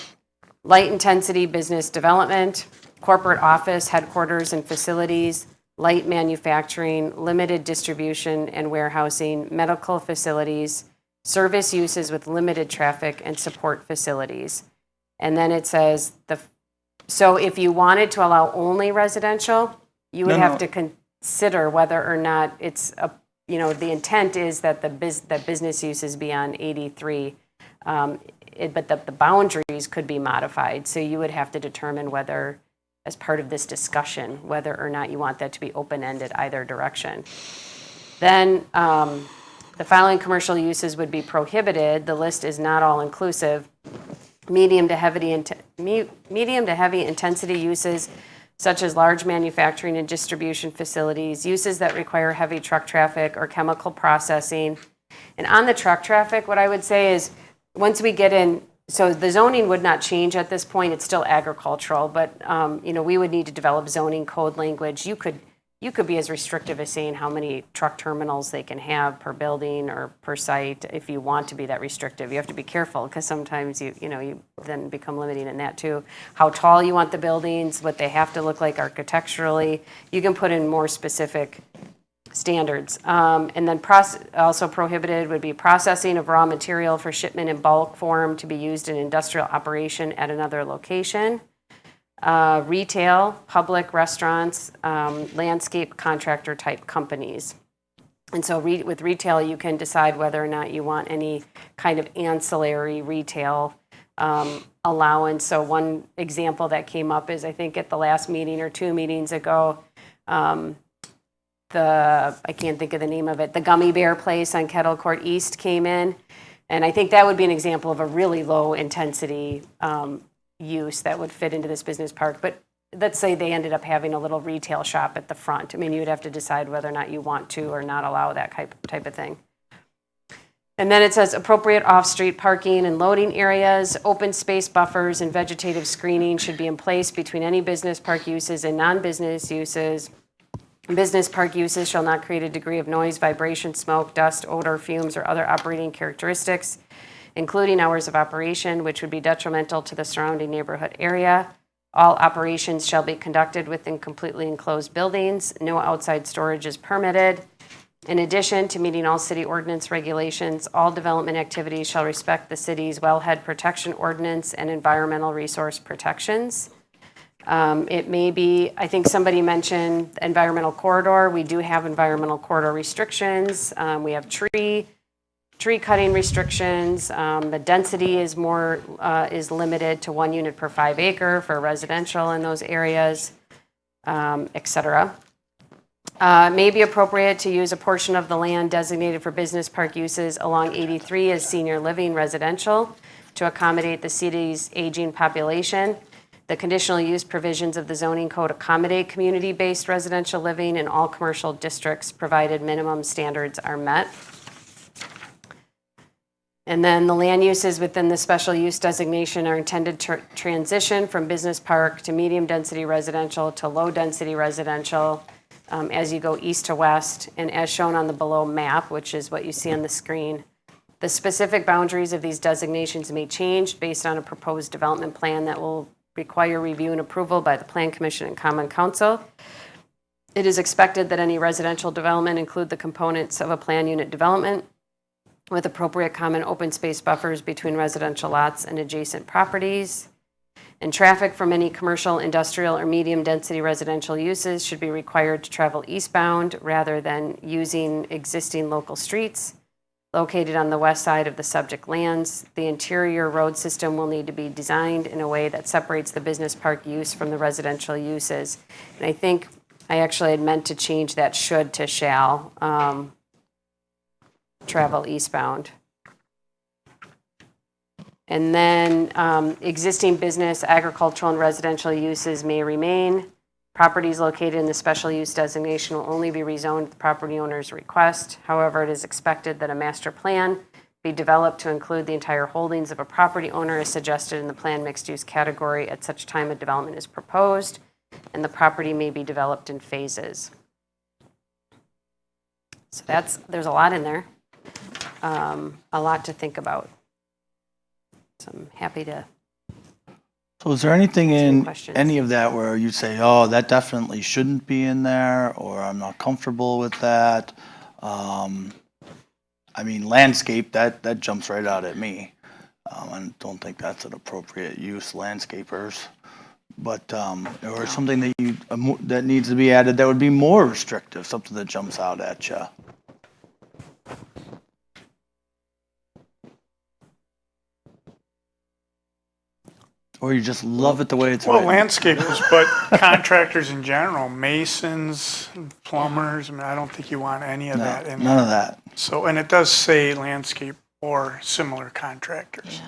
light intensity business development, corporate office, headquarters and facilities, light manufacturing, limited distribution and warehousing, medical facilities, service uses with limited traffic, and support facilities. And then it says, so if you wanted to allow only residential, you would have to consider whether or not it's, the intent is that that business uses be on 83, but the boundaries could be modified. So you would have to determine whether, as part of this discussion, whether or not you want that to be open-ended either direction. Then, the following commercial uses would be prohibited. The list is not all inclusive. Medium to heavy intensity uses such as large manufacturing and distribution facilities, uses that require heavy truck traffic or chemical processing. And on the truck traffic, what I would say is once we get in, so the zoning would not change at this point. It's still agricultural, but we would need to develop zoning code language. You could be as restrictive as saying how many truck terminals they can have per building or per site if you want to be that restrictive. You have to be careful because sometimes you then become limiting in that too. How tall you want the buildings, what they have to look like architecturally. You can put in more specific standards. And then also prohibited would be processing of raw material for shipment in bulk form to be used in industrial operation at another location. Retail, public restaurants, landscape contractor type companies. And so with retail, you can decide whether or not you want any kind of ancillary retail allowance. So one example that came up is I think at the last meeting or 2 meetings ago, I can't think of the name of it, the Gummy Bear place on Kettle Court East came in. And I think that would be an example of a really low intensity use that would fit into this business park. But let's say they ended up having a little retail shop at the front. I mean, you would have to decide whether or not you want to or not allow that type of thing. And then it says appropriate off-street parking and loading areas, open space buffers and vegetative screening should be in place between any business park uses and non-business uses. Business park uses shall not create a degree of noise, vibration, smoke, dust, odor, fumes, or other operating characteristics, including hours of operation, which would be detrimental to the surrounding neighborhood area. All operations shall be conducted within completely enclosed buildings. No outside storage is permitted. In addition to meeting all city ordinance regulations, all development activities shall respect the city's wellhead protection ordinance and environmental resource protections. It may be, I think somebody mentioned environmental corridor. We do have environmental corridor restrictions. We have tree cutting restrictions. The density is limited to 1 unit per 5 acre for residential in those areas, et cetera. It may be appropriate to use a portion of the land designated for business park uses along 83 as senior living residential to accommodate the city's aging population. The conditional use provisions of the zoning code accommodate community-based residential living in all commercial districts, provided minimum standards are met. And then the land uses within the special use designation are intended to transition from business park to medium density residential to low density residential as you go east to west, and as shown on the below map, which is what you see on the screen. The specific boundaries of these designations may change based on a proposed development plan that will require review and approval by the Plan Commission and Common Council. It is expected that any residential development include the components of a plan unit development with appropriate common open space buffers between residential lots and adjacent properties. And traffic from any commercial, industrial, or medium density residential uses should be required to travel eastbound rather than using existing local streets. located on the west side of the subject lands. The interior road system will need to be designed in a way that separates the business park use from the residential uses. And I think I actually had meant to change that should to shall, travel eastbound. And then existing business, agricultural, and residential uses may remain. Properties located in the special use designation will only be rezoned at the property owner's request. However, it is expected that a master plan be developed to include the entire holdings of a property owner as suggested in the plan mixed use category at such time a development is proposed, and the property may be developed in phases. So there's a lot in there, a lot to think about. So I'm happy to. So is there anything in any of that where you say, oh, that definitely shouldn't be in there, or I'm not comfortable with that? I mean, landscape, that jumps right out at me. I don't think that's an appropriate use, landscapers. But, or something that that needs to be added that would be more restrictive, something that jumps out at you. Or you just love it the way it's written? Well, landscapers, but contractors in general, masons, plumbers, I mean, I don't think you want any of that in there. None of that. So, and it does say landscape or similar contractors.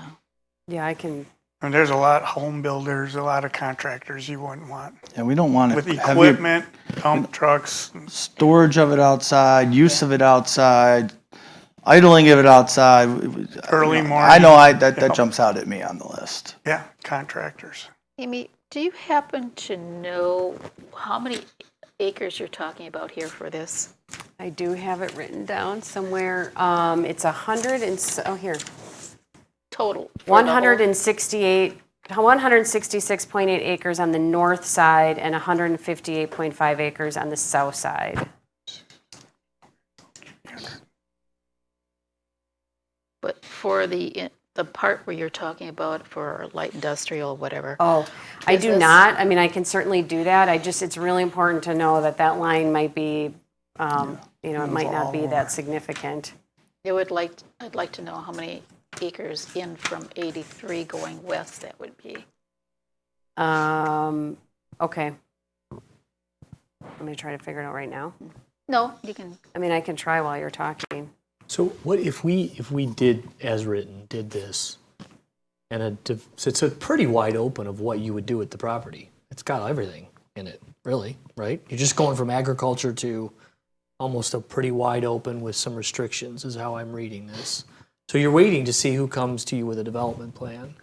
Yeah, I can. And there's a lot, home builders, a lot of contractors you wouldn't want. And we don't want With it equipment, dump trucks. Storage of it outside, use of it outside, idling of it outside. Early morning. I know that jumps out at me on the list. Yeah, contractors. Amy, do you happen to know how many acres you're talking about here for this? I do have it written down somewhere. It's 100 and, oh, here. Total. 166.8 acres on the north side and 158.5 acres on the south side. But for the part where you're talking about for light industrial, whatever. Oh, I do not. I mean, I can certainly do that. It's really important to know that line might be, it might not be that significant. I'd like to know how many acres in from 83 going west that would be. Okay. Let me try to figure it out right now. No, you can. I mean, I can try while you're talking. So what if we did as written, did this, and it's a pretty wide open of what you would do with the property. It's got everything in it, really, right? You're just going from agriculture to almost a pretty wide open with some restrictions is how I'm reading this. So you're waiting to see who comes to you with a development plan.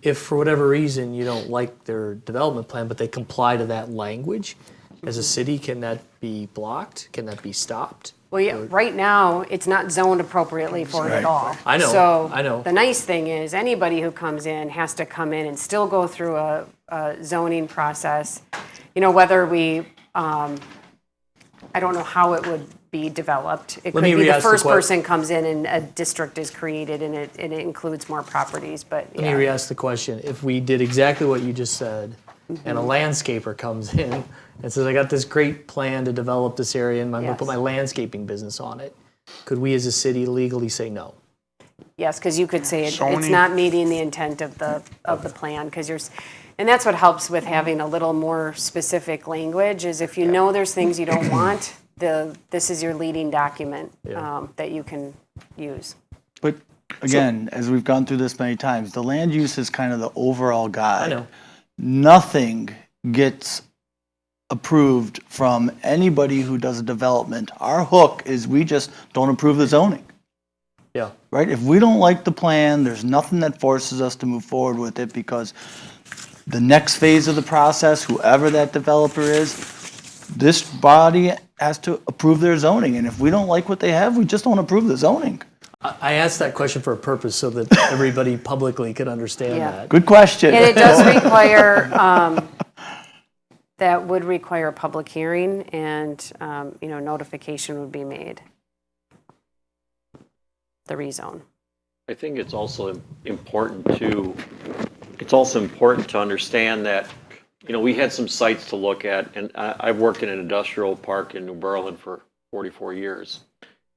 If for whatever reason you don't like their development plan, but they comply to that language, as a city, can that be blocked? Can that be stopped? Well, yeah, right now, it's not zoned appropriately for it at all. I know, So I know. the nice thing is anybody who comes in has to come in and still go through a zoning process. Whether we, I don't know how it would be developed. It could be the first person comes in and a district is created and it includes more properties, but yeah. Let me re-ask the question. If we did exactly what you just said, and a landscaper comes in and says, I got this great plan to develop this area and I'm going to put my landscaping business on it, could we as a city legally say no? Yes, because you could say it's not meeting the intent of the plan, because and that's what helps with having a little more specific language, is if you know there's things you don't want, this is your leading document that you can use. But again, as we've gone through this many times, the land use is kind of the overall guide. I know. Nothing gets approved from anybody who does a development. Our hook is we just don't approve the zoning. Yeah. Right? If we don't like the plan, there's nothing that forces us to move forward with it, because the next phase of the process, whoever that developer is, this body has to approve their zoning. And if we don't like what they have, we just don't approve the zoning. I asked that question for a purpose so that everybody publicly could understand that. Good question. And it does require, that would require a public hearing and, notification would be made. The rezone. I think it's also important to understand that, we had some sites to look at, and I've worked in an industrial park in New Berlin for 44 years,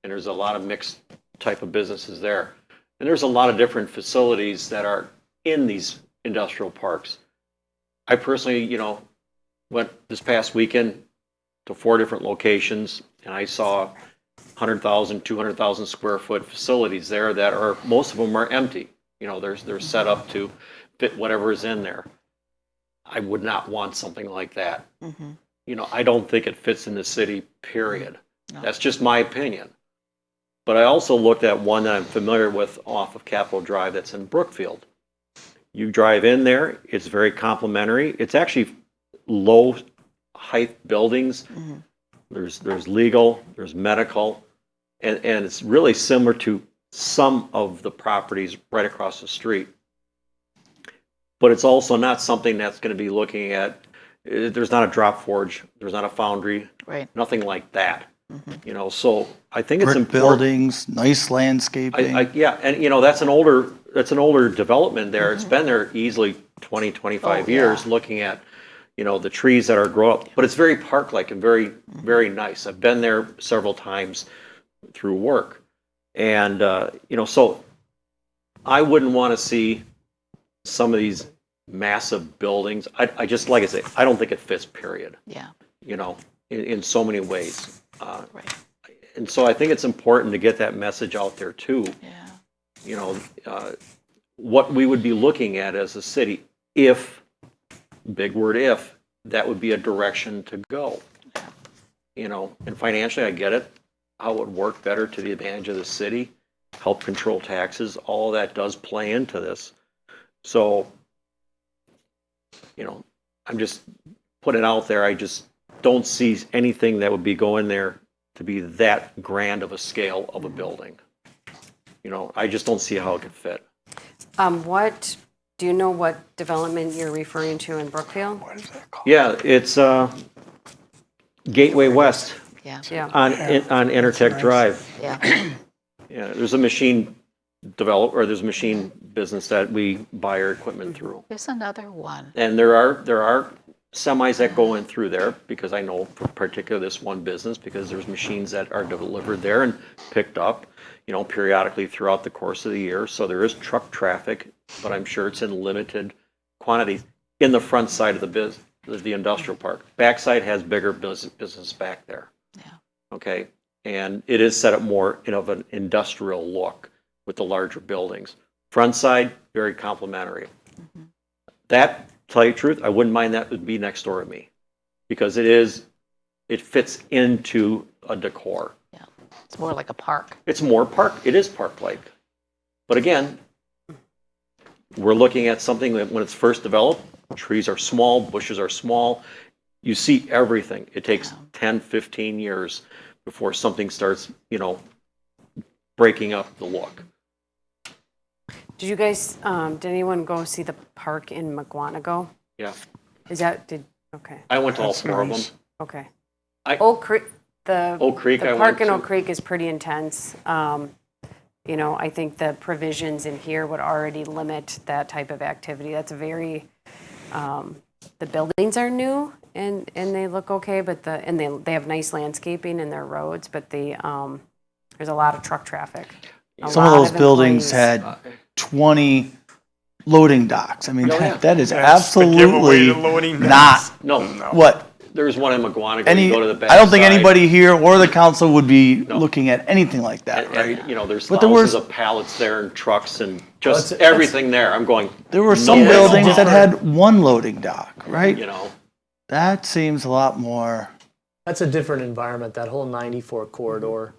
and there's a lot of mixed type of businesses there. And there's a lot of different facilities that are in these industrial parks. I personally, went this past weekend to 4 different locations, and I saw 100,000, 200,000 square foot facilities there that are, most of them are empty. They're set up to fit whatever is in there. I would not want something like that. I don't think it fits in the city, period. No. That's just my opinion. But I also looked at one that I'm familiar with off of Capitol Drive that's in Brookfield. You drive in there, it's very complimentary. It's actually low height buildings. There's legal, there's medical, and it's really similar to some of the properties right across the street. But it's also not something that's going to be looking at, there's not a drop forge, there's not a foundry, right? Nothing like that. So I think it's Brick important. buildings, nice landscaping. Yeah, and that's an older development there. It's been there easily 20, 25 years, looking at, the trees that are growing up. But it's very park-like and very, very nice. I've been there several times through work. And, so I wouldn't want to see some of these massive buildings. I just, like I say, I don't think it fits, period. Yeah. In so many ways. Right. And so I think it's important to get that message out there too. Yeah. What we would be looking at as a city, if, big word if, that would be a direction to go. And financially, I get it, how it would work better to the advantage of the city, help control taxes, all of that does play into this. So, I'm just putting it out there. I just don't see anything that would be going there to be that grand of a scale of a building. I just don't see how it could fit. Do you know what development you're referring to in Brookfield? What is that called? Yeah, it's Gateway West. Yeah. On Intertech Drive. Yeah. Yeah, there's a machine there's a machine business that we buy our equipment through. There's another one. And there are semis that go in through there, because I know particularly this one business, because there's machines that are delivered there and picked up, periodically throughout the course of the year. So there is truck traffic, but I'm sure it's in limited quantities in the front side of the industrial park. Backside has bigger business back there. Yeah. Okay. And it is set up more of an industrial look with the larger buildings. Front side, very complimentary. That, tell you the truth, I wouldn't mind that would be next door to me, because it fits into a decor. Yeah, it's more like a park. It's more park. It is park-like. But again, we're looking at something that when it's first developed, trees are small, bushes are small. You see everything. It takes 10, 15 years before something starts, breaking up the look. Did you guys, did anyone go see the park in McGuanago? Yeah. Okay. I went to all 4 of them. Okay. Oak Creek, the park in Oak Creek is pretty intense. I think the provisions in here would already limit that type of activity. That's the buildings are new and they look okay, but they have nice landscaping in their roads, but there's a lot of truck traffic. Some of those buildings had 20 loading docks. I mean, that is absolutely not. No. What? There's one in McGuanago. You go to the back I don't think side. anybody here or the council would be looking at anything like that, right? There's thousands of pallets there and trucks and just everything there. I'm going. There were some buildings that had one loading dock, right? That seems a lot more. That's a different environment. That whole 94 corridor,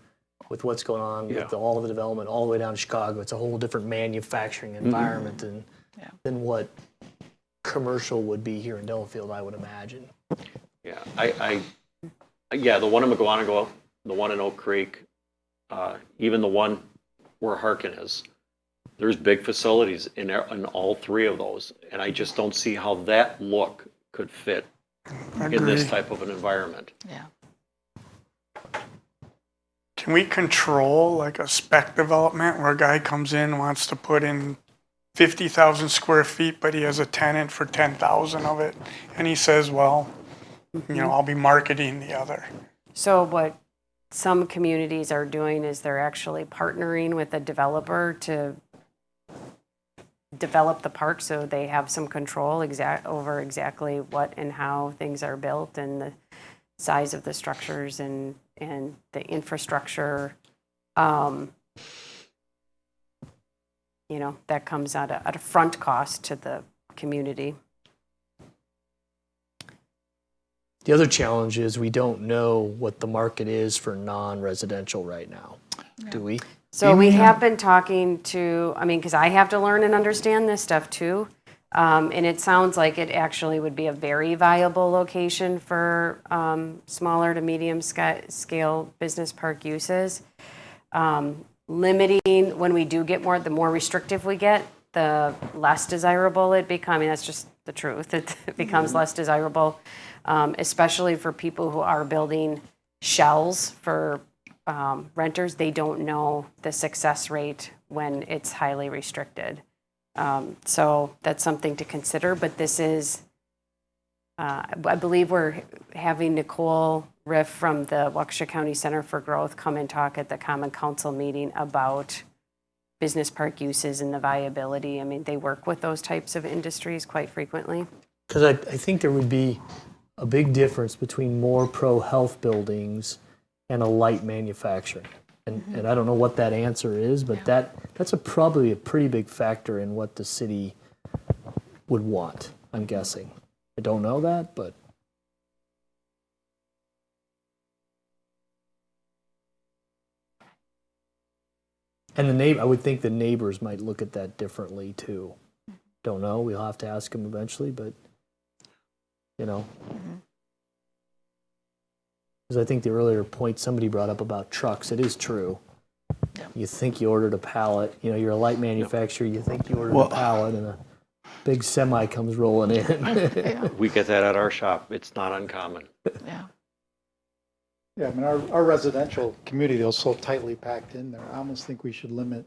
with what's going on with all of the development all the way down to Chicago, it's a whole different manufacturing environment than what commercial would be here in Delafield, I would imagine. Yeah, the one in McGuanago, the one in Oak Creek, even the one where Harkin is. There's big facilities in all 3 of those, and I just don't see how that look could fit in this type of an environment. Yeah. Can we control like a spec development where a guy comes in, wants to put in 50,000 square feet, but he has a tenant for 10,000 of it, and he says, well, I'll be marketing the other. So what some communities are doing is they're actually partnering with a developer to develop the park so they have some control over exactly what and how things are built and the size of the structures and the infrastructure. That comes at a front cost to the community. The other challenge is we don't know what the market is for non-residential right now, do we? So we have been talking to, because I have to learn and understand this stuff too. And it sounds like it actually would be a very viable location for smaller to medium scale business park uses. Limiting, when we do get more, the more restrictive we get, the less desirable it becomes. That's just the truth. It becomes less desirable, especially for people who are building shells for renters. They don't know the success rate when it's highly restricted. So that's something to consider, but this is, I believe we're having Nicole Riff from the Waukesha County Center for Growth come and talk at the Common Council meeting about business park uses and the viability. They work with those types of industries quite frequently. Because I think there would be a big difference between more pro-health buildings and a light manufacturing. And I don't know what that answer is, but that's probably a pretty big factor in what the city would want, I'm guessing. I don't know that, but. And I would think the neighbors might look at that differently too. Don't know, we'll have to ask them eventually, but, Because I think the earlier point somebody brought up about trucks, it is true. Yeah. You think you ordered a pallet, you're a light manufacturer, you think you ordered a pallet and a big semi comes rolling in. We get that at our shop. It's not uncommon. Yeah. Yeah, our residential community is so tightly packed in there. I almost think we should limit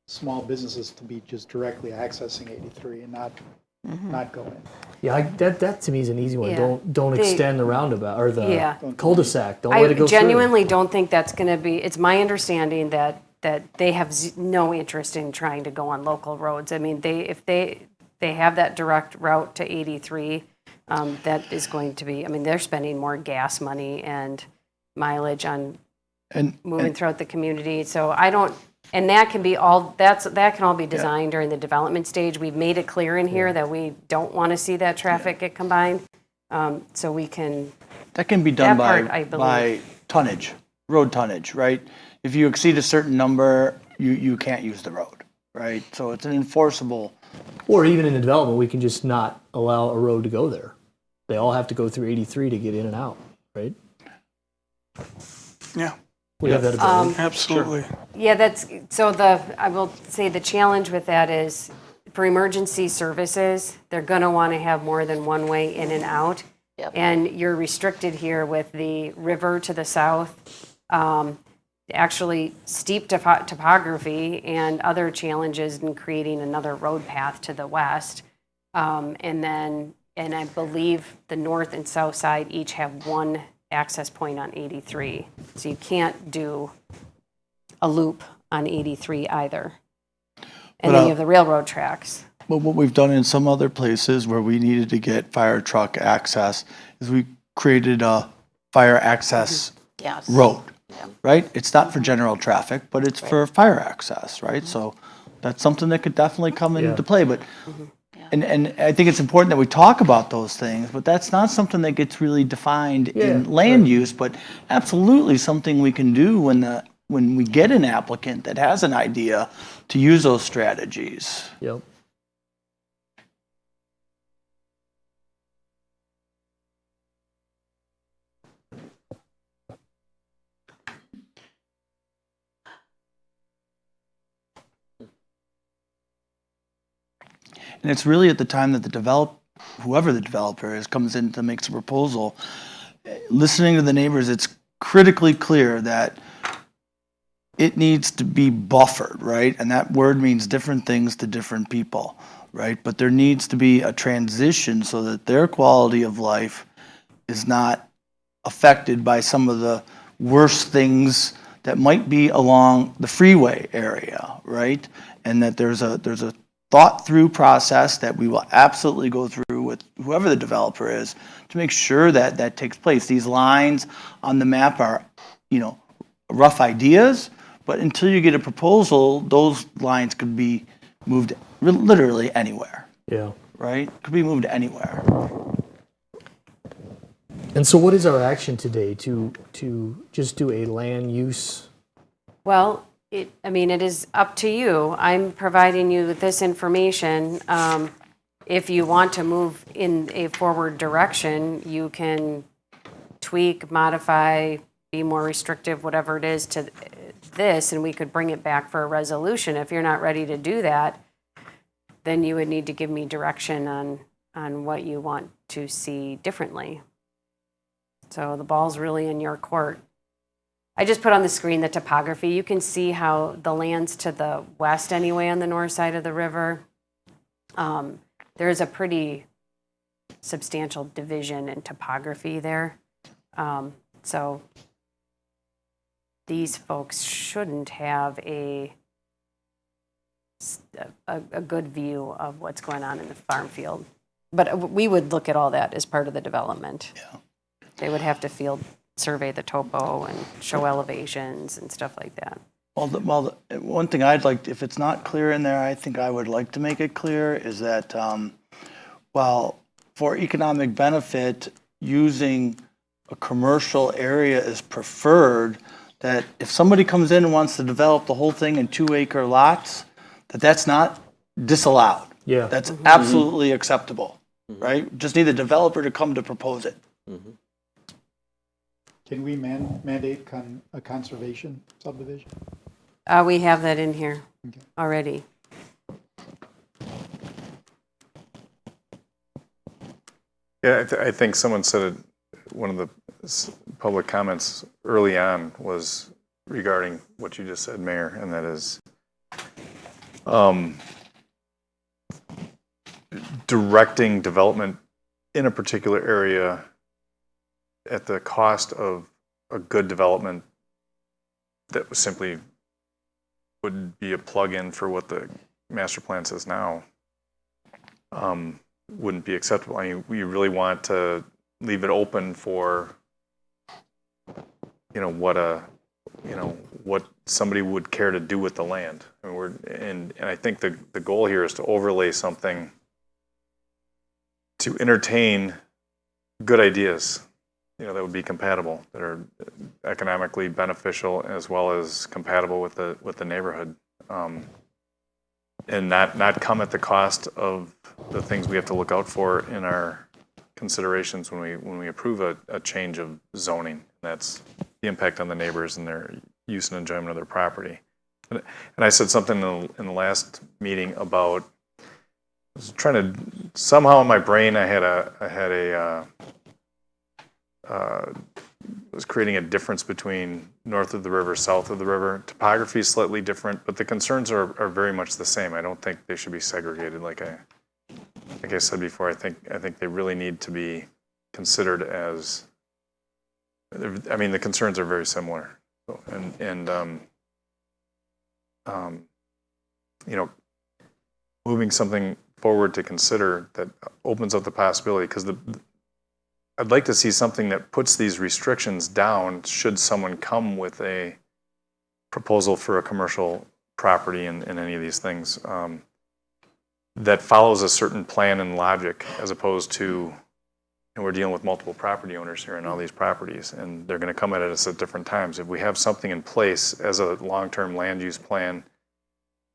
small businesses to be just directly accessing 83 and not go in. Yeah, that to me is an easy one. Yeah. Don't extend the roundabout or the Yeah. cul-de-sac. Don't let it go through. I genuinely don't think that's going to be. It's my understanding that they have no interest in trying to go on local roads. If they have that direct route to 83, that is going to be. They're spending more gas money and mileage on moving throughout the community. So I don't. And that can be all. That can all be designed during the development stage. We've made it clear in here that we don't want to see that traffic get combined. So we can. That can be done by tonnage, road tonnage, right? If you exceed a certain number, you can't use the road, right? So it's an enforceable. Or even in the development, we can just not allow a road to go there. They all have to go through 83 to get in and out, right? Yeah. We have that ability. Absolutely. Sure. Yeah, I will say the challenge with that is for emergency services, they're going to want to have more than one way in and out. Yep. And you're restricted here with the river to the south, actually steep topography and other challenges in creating another road path to the west. And I believe the north and south side each have one access point on 83. So you can't do a loop on 83 either. And then you have the railroad tracks. But what we've done in some other places where we needed to get fire truck access is we created a fire access road, right? It's not for general traffic, but it's for fire access, right? So that's something that could definitely come into play. But And I think it's important that we talk about those things, but that's not something that gets really defined in land use, but absolutely something we can do when we get an applicant that has an idea to use those strategies. Yep. And it's really at the time that whoever the developer is, comes in to make a proposal, listening to the neighbors, it's critically clear that it needs to be buffered, right? And that word means different things to different people, right? But there needs to be a transition so that their quality of life is not affected by some of the worse things that might be along the freeway area, right? And that there's a thought through process that we will absolutely go through with whoever the developer is to make sure that that takes place. These lines on the map are, rough ideas, but until you get a proposal, those lines could be moved literally anywhere. Yeah. Right? Could be moved anywhere. And so what is our action today to just do a land use? Well, it is up to you. I'm providing you with this information. If you want to move in a forward direction, you can tweak, modify, be more restrictive, whatever it is to this, and we could bring it back for a resolution. If you're not ready to do that, then you would need to give me direction on what you want to see differently. So the ball's really in your court. I just put on the screen the topography. You can see how the lands to the west anyway on the north side of the river, there is a pretty substantial division in topography there. So these folks shouldn't have a good view of what's going on in the farm field. But we would look at all that as part of the development. Yeah. They would have to survey the topo and show elevations and stuff like that. Well, one thing I'd like, if it's not clear in there, I think I would like to make it clear is that, while for economic benefit, using a commercial area is preferred, that if somebody comes in and wants to develop the whole thing in 2-acre lots, that's not disallowed. Yeah. That's absolutely acceptable, right? Just need the developer to come to propose it. Can we mandate a conservation subdivision? We have that in here already. Yeah, I think someone said one of the public comments early on was regarding what you just said, Mayor, and that is directing development in a particular area at the cost of a good development that was simply would be a plug-in for what the master plan says now, wouldn't be acceptable. I mean, we really want to leave it open for, what somebody would care to do with the land. I mean, and I think the goal here is to overlay something to entertain good ideas, that would be compatible, that are economically beneficial as well as compatible with the neighborhood, and not come at the cost of the things we have to look out for in our considerations when we approve a change of zoning. That's the impact on the neighbors and their use and enjoyment of their property. And I said something in the last meeting about, I was trying to, somehow in my brain I was creating a difference between north of the river, south of the river. Topography is slightly different, but the concerns are very much the same. I don't think they should be segregated. Like I said before, I think they really need to be considered as, the concerns are very similar. Moving something forward to consider that opens up the possibility, because I'd like to see something that puts these restrictions down should someone come with a proposal for a commercial property in any of these things, that follows a certain plan and logic, as opposed to, we're dealing with multiple property owners here in all these properties, and they're going to come at us at different times. If we have something in place as a long-term land use plan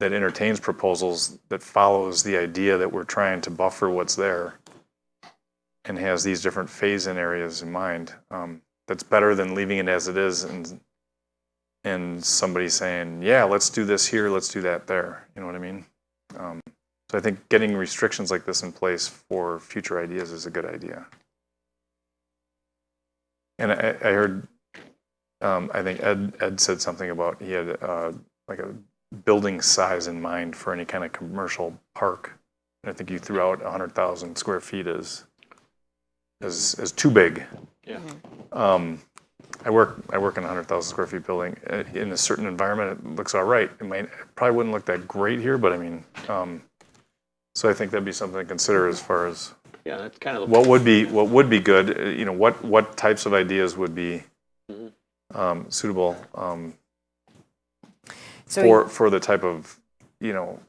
that entertains proposals, that follows the idea that we're trying to buffer what's there, and has these different phase-in areas in mind, that's better than leaving it as it is and somebody saying, yeah, let's do this here, let's do that there. You know what I mean? So I think getting restrictions like this in place for future ideas is a good idea. And I heard, I think Ed said something about he had like a building size in mind for any kind of commercial park. And I think you threw out 100,000 square feet as too big. Yeah. I work in a 100,000 square feet building. In a certain environment, it looks all right. It probably wouldn't look that great here, but I mean, so I think that'd be something to consider as far as Yeah, that's kind of what would be good. You know, what types of ideas would be suitable for the type of, you know,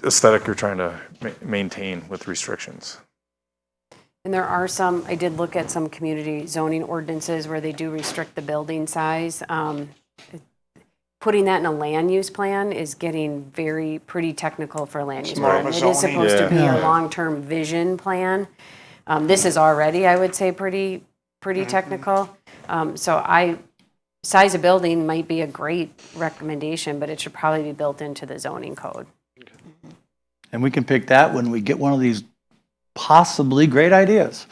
aesthetic you're trying to maintain with restrictions. And there are some, I did look at some community zoning ordinances where they do restrict the building size. Putting that in a land use plan is getting pretty technical for a land use plan. It is supposed to be a long-term vision plan. This is already, I would say, pretty technical. So size of building might be a great recommendation, but it should probably be built into the zoning code. And we can pick that when we get one of these possibly great ideas.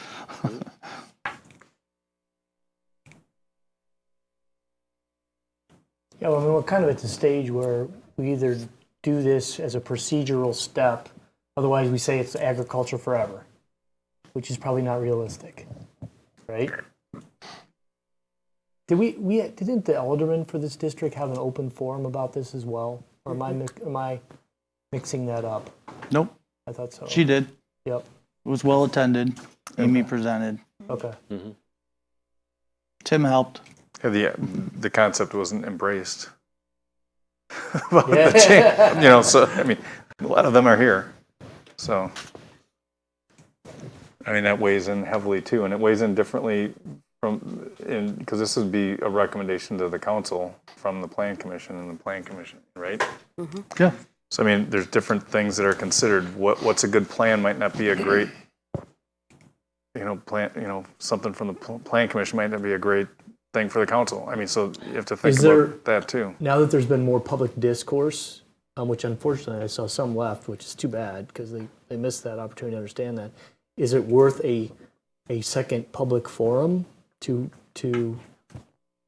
Yeah, well, I mean, we're kind of at the stage where we either do this as a procedural step, otherwise we say it's agriculture forever, which is probably not realistic, right? Didn't the alderman for this district have an open forum about this as well? Or am I mixing that up? Nope. I thought so. She did. Yep. It was well attended. Amy presented. Okay. Tim helped. Yeah, the concept wasn't embraced. The change, you know, so I mean, a lot of them are here. So, I mean, that weighs in heavily too, and it weighs in differently because this would be a recommendation to the council from the plan commission and the plan commission, right? Yeah. So I mean, there's different things that are considered. What's a good plan might not be a great, you know, plan. You know, something from the plan commission might not be a great thing for the council. I mean, so you have to think about that too. Now that there's been more public discourse, which unfortunately I saw some left, which is too bad because they missed that opportunity to understand that. Is it worth a second public forum to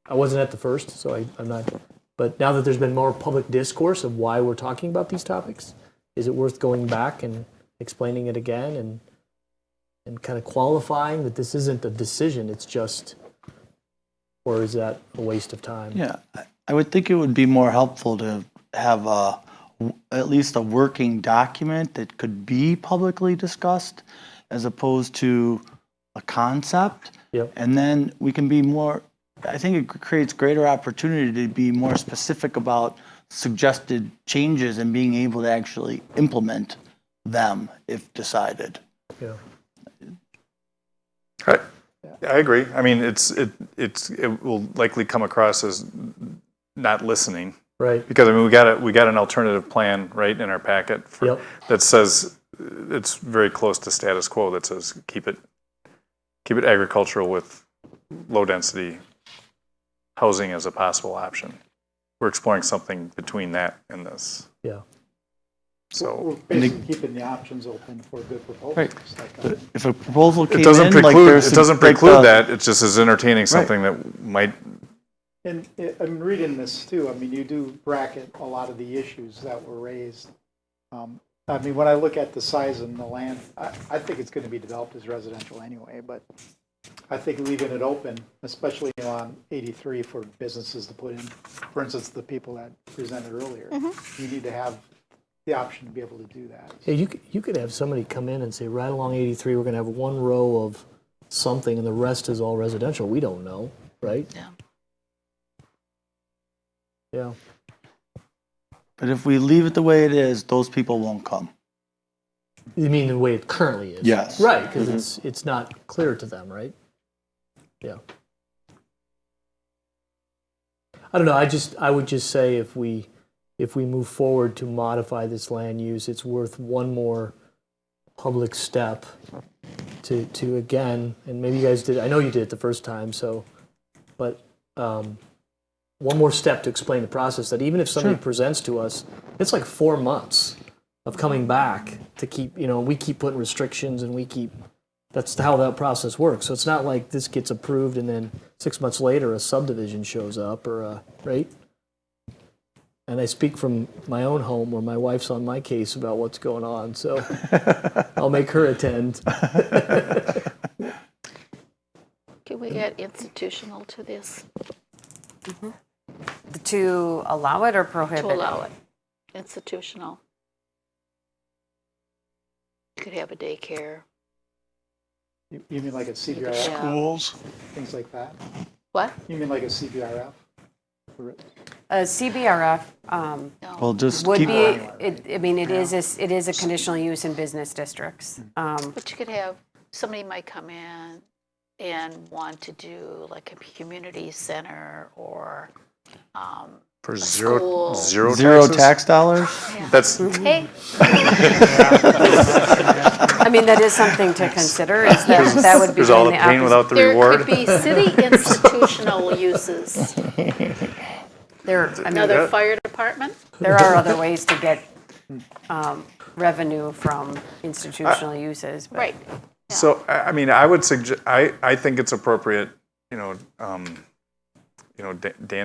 I wasn't at the first, so I'm not, but now that there's been more public discourse of why we're talking about these topics, is it worth going back and explaining it again and kind of qualifying that this isn't a decision, it's just, or is that a waste of time? Yeah, I would think it would be more helpful to have at least a working document that could be publicly discussed as opposed to a concept. Yep. And then we can be more, I think it creates greater opportunity to be more specific about suggested changes and being able to actually implement them if decided. Yeah. I agree. I mean, it will likely come across as not listening, right? Because I mean, we got an alternative plan right in our packet that says it's very close to status quo. That says keep it agricultural with low density housing as a possible option. We're exploring something between that and this. Yeah. So we're basically keeping the options open for good proposals. Right. Like if a proposal came it doesn't in, preclude like it doesn't preclude that. It's just as entertaining something that might. And I'm reading this too. I mean, you do bracket a lot of the issues that were raised. I mean, when I look at the size and the land, I think it's going to be developed as residential anyway. But I think leaving it open, especially on 83 for businesses to put in, for instance, the people that presented earlier, you need to have the option to be able to do that. Yeah, you could have somebody come in and say, right along 83, we're going to have one row of something, and the rest is all residential. We don't know, right? Yeah. Yeah. But if we leave it the way it is, those people won't come. You mean the way it currently is? Yes. Right, because it's not clear to them, right? Yeah. I don't know. I would just say if we move forward to modify this land use, it's worth one more public step to again, and maybe you guys did. I know you did it the first time. But one more step to explain the process. That even if somebody presents to us, it's like 4 months of coming back to keep. We keep putting restrictions, and that's how that process works. So it's not like this gets approved and then 6 months later a subdivision shows up right? And I speak from my own home where my wife's on my case about what's going on, so I'll make her attend. we add institutional to this? To allow it or prohibit To it? allow it. Institutional. You could have a daycare. You mean like a CBRF? Yeah. Schools. Things like that? What? You mean like a CBRF? A CBRF Well, just would keep be, it. I mean, it is a conditional use in business districts. But you could have, somebody might come in and want to do like a community center or For a zero school. Zero tax dollars? That's Hey. I mean, that is something to consider, is that would be there's all the doing pain opposite. without the There reward. could be city institutional uses. Another fire department? There are other ways to get revenue from institutional uses. But. Right. So, I mean, I would suggest, I think it's appropriate, Dan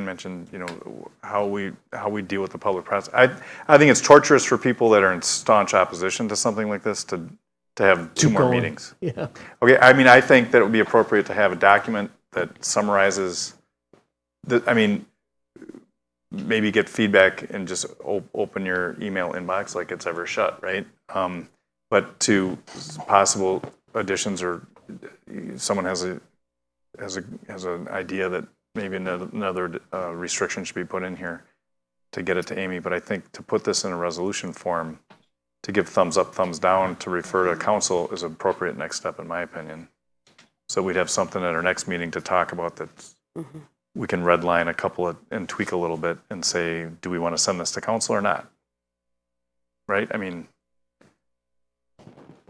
mentioned, how we deal with the public process. I think it's torturous for people that are in staunch opposition to something like this to have two more meetings. Yeah. Okay, I mean, I think that it would be appropriate to have a document that summarizes maybe get feedback and just open your email inbox like it's ever shut, right? But to possible additions, or someone has an idea that maybe another restriction should be put in here to get it to Amy. But I think to put this in a resolution form, to give thumbs up, thumbs down, to refer to council is an appropriate next step, in my opinion. So we'd have something at our next meeting to talk about that. We can redline a couple and tweak a little bit and say, do we want to send this to council or not? Right? I mean,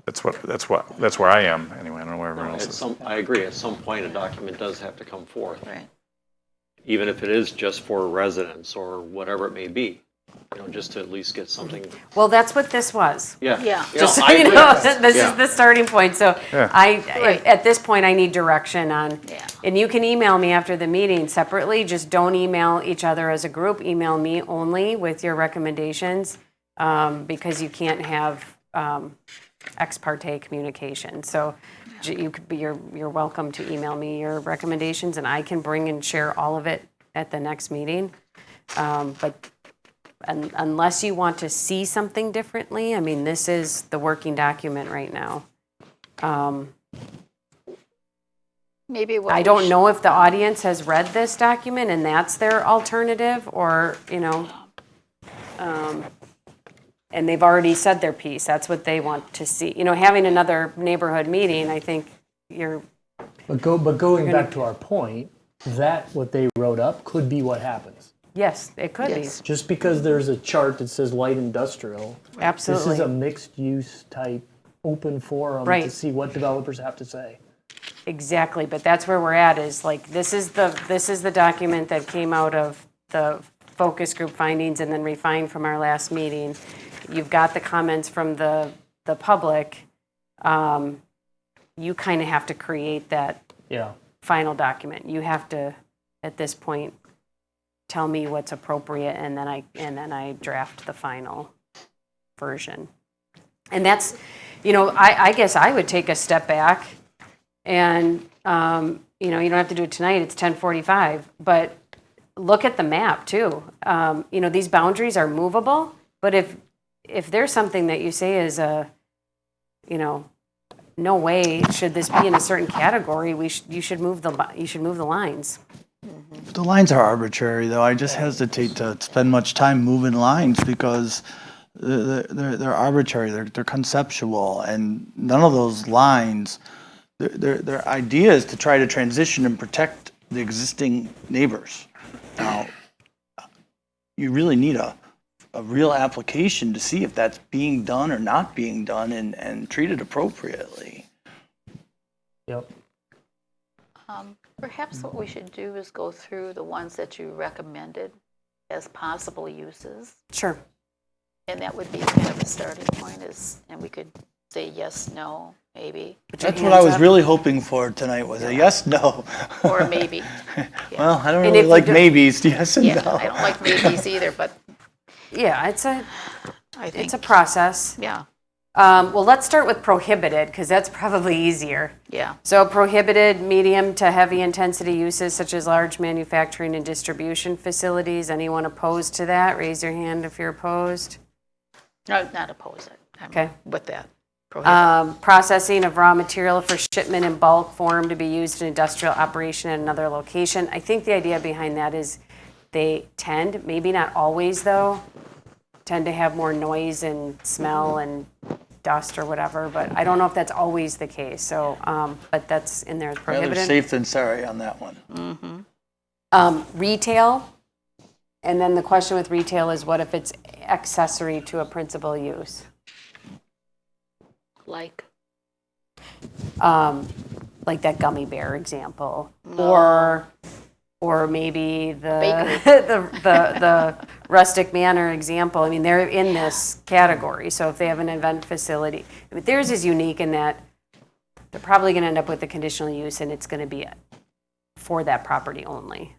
that's where I am anyway. I don't know where everyone else is. I agree. At some point, a document does have to come forth. Right. Even if it is just for residents or whatever it may be, just to at least get something. Well, that's what this was. Yeah. Yeah. Just so I you agree. know, this Yeah. is the starting point. So Right. at this point, I need direction on, Yeah. and you can email me after the meeting separately. Just don't email each other as a group. Email me only with your recommendations, because you can't have ex parte communication. So you're welcome to email me your recommendations, and I can bring and share all of it at the next meeting. But unless you want to see something differently, I mean, this is the working document right now. Maybe what I don't know if the audience has read this document and that's their alternative, or, and they've already said their piece. That's what they want to see. Having another neighborhood meeting, I think But going back to our point, that what they wrote up could be what happens. yes, it could be. Just because there's a chart that says light industrial, Absolutely. this is a mixed use type open forum Right. to see what developers have to say. Exactly, but that's where we're at, is like, this is the document that came out of the focus group findings and then refined from our last meeting. You've got the comments from the public. You kind of have to create that final document. You have to, at this point, tell me what's appropriate, and then I draft the final version. And that's, I guess I would take a step back, and you don't have to do it tonight. It's 10:45, but look at the map too. These boundaries are movable, but if there's something that you say is no way should this be in a certain category, you should move the lines. The lines are arbitrary, though. I just hesitate to spend much time moving lines because they're arbitrary. They're conceptual, and none of those lines. Their idea is to try to transition and protect the existing neighbors. Now, you really need a real application to see if that's being done or not being done, and treated appropriately. Yep. Perhaps what we should do is go through the ones that you recommended as possible uses. Sure. And that would be kind of a starting point, and we could say yes, no, maybe. That's what I was really hoping for tonight, was a yes, no. Or maybe. Well, I don't really like maybes, yes and no. I don't like maybes either, but yeah, it's a I think it's a process. Yeah. Well, let's start with prohibited, because that's probably easier. Yeah. So prohibited medium to heavy intensity uses such as large manufacturing and distribution facilities. Anyone opposed to that? Raise your hand if you're opposed. No, not opposed. Okay. With that. Processing of raw material for shipment in bulk form to be used in industrial operation at another location. I think the idea behind that is they tend, maybe not always though, tend to have more noise and smell and dust or whatever, but I don't know if that's always the case. So, but that's in there as prohibited. Rather safe than sorry on that one. Retail, and then the question with retail is what if it's accessory to a principal use? Like that gummy bear example, or maybe the the rustic manor example. I mean, they're in this category. So if they have an event facility, I mean, theirs is unique in that they're probably going to end up with a conditional use, and it's going to be for that property only.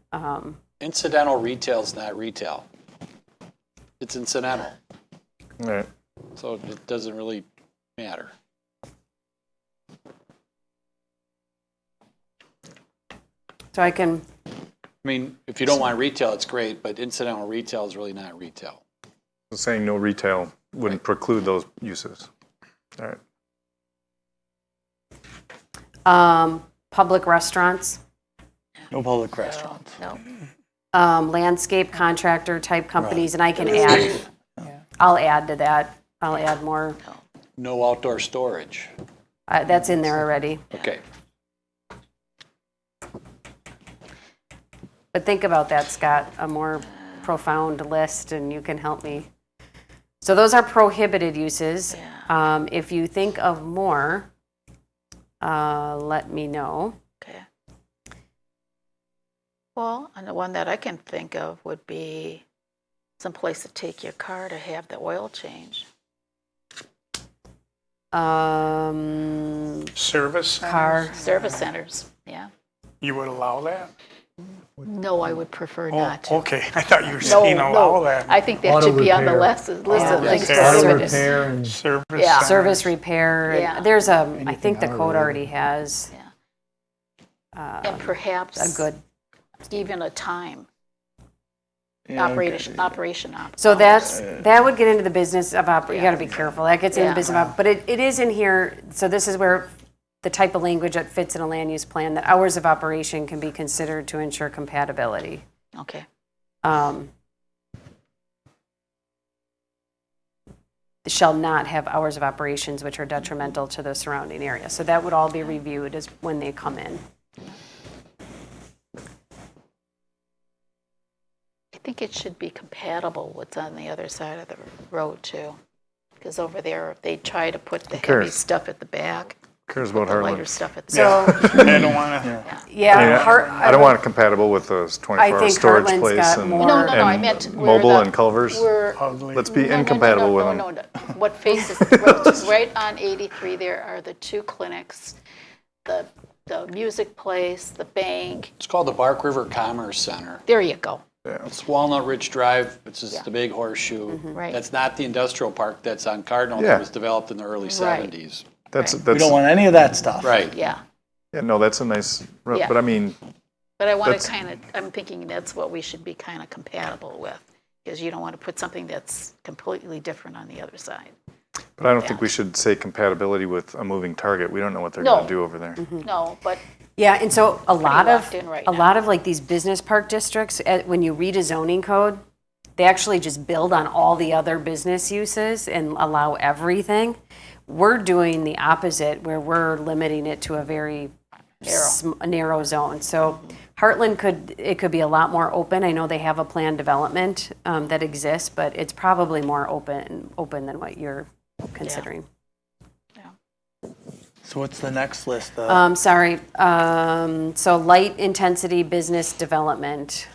Incidental retail is not retail. It's incidental. Right. So it doesn't really matter. So I can. I mean, if you don't want retail, it's great, but incidental retail is really not retail. So saying no retail wouldn't preclude those uses. All right. Public restaurants. No public restaurants. No. Landscape contractor type companies, and I can add. I'll add to that. I'll add more. No outdoor storage. That's in there already. Okay. But think about that, Scott, a more profound list, and you can help me. So those are prohibited uses. If you think of more, let me know. Okay. Well, and the one that I can think of would be someplace to take your car to have the oil change. Service car. Service centers, yeah. You would allow that? No, I would prefer not to. Okay, I thought you were saying allow that. I think that should be on the list of things to service. Repair and Service Service repair. Yeah. There's I think the code already has. And perhaps a good. Even a time. Yeah, operation. So that would get into the business of you got to be careful. That gets into the business of, but it is in here. So this is where the type of language that fits in a land use plan, that hours of operation can be considered to ensure compatibility. Okay. Shall not have hours of operations which are detrimental to the surrounding area. So that would all be reviewed as when they come in. I think it should be compatible with what's on the other side of the road too. Because over there, they try to put the heavy stuff at the back. Cares about the Heartland. lighter stuff at the back. I don't want to. I don't want it compatible with those 24-hour storage place and, I meant mobile and Culver's. Let's be incompatible with them. No. What faces right on 83? There are the two clinics, the music place, the bank. It's called the Bark River Commerce Center. There you go. Yeah. It's Walnut Ridge Drive. It's just the big horseshoe. Right. That's not the industrial park that's on Cardinal Yeah. that was developed in the early 70s. That's We don't want any of that stuff. Right. Yeah. Yeah, no, that's a nice, Yeah. but I mean. But I want to I'm thinking that's what we should be kind of compatible with, because you don't want to put something that's completely different on the other side. But I don't think we should say compatibility with a moving target. We don't know what they're going to do over there. No, but. Yeah, and so a lot locked in right now. lot of like these business park districts, when you read a zoning code, they actually just build on all the other business uses and allow everything. We're doing the opposite, where we're limiting it to a very narrow zone. So Heartland could be a lot more open. I know they have a planned development that exists, but it's probably more open than what you're considering. So what's the next list? So light intensity business development.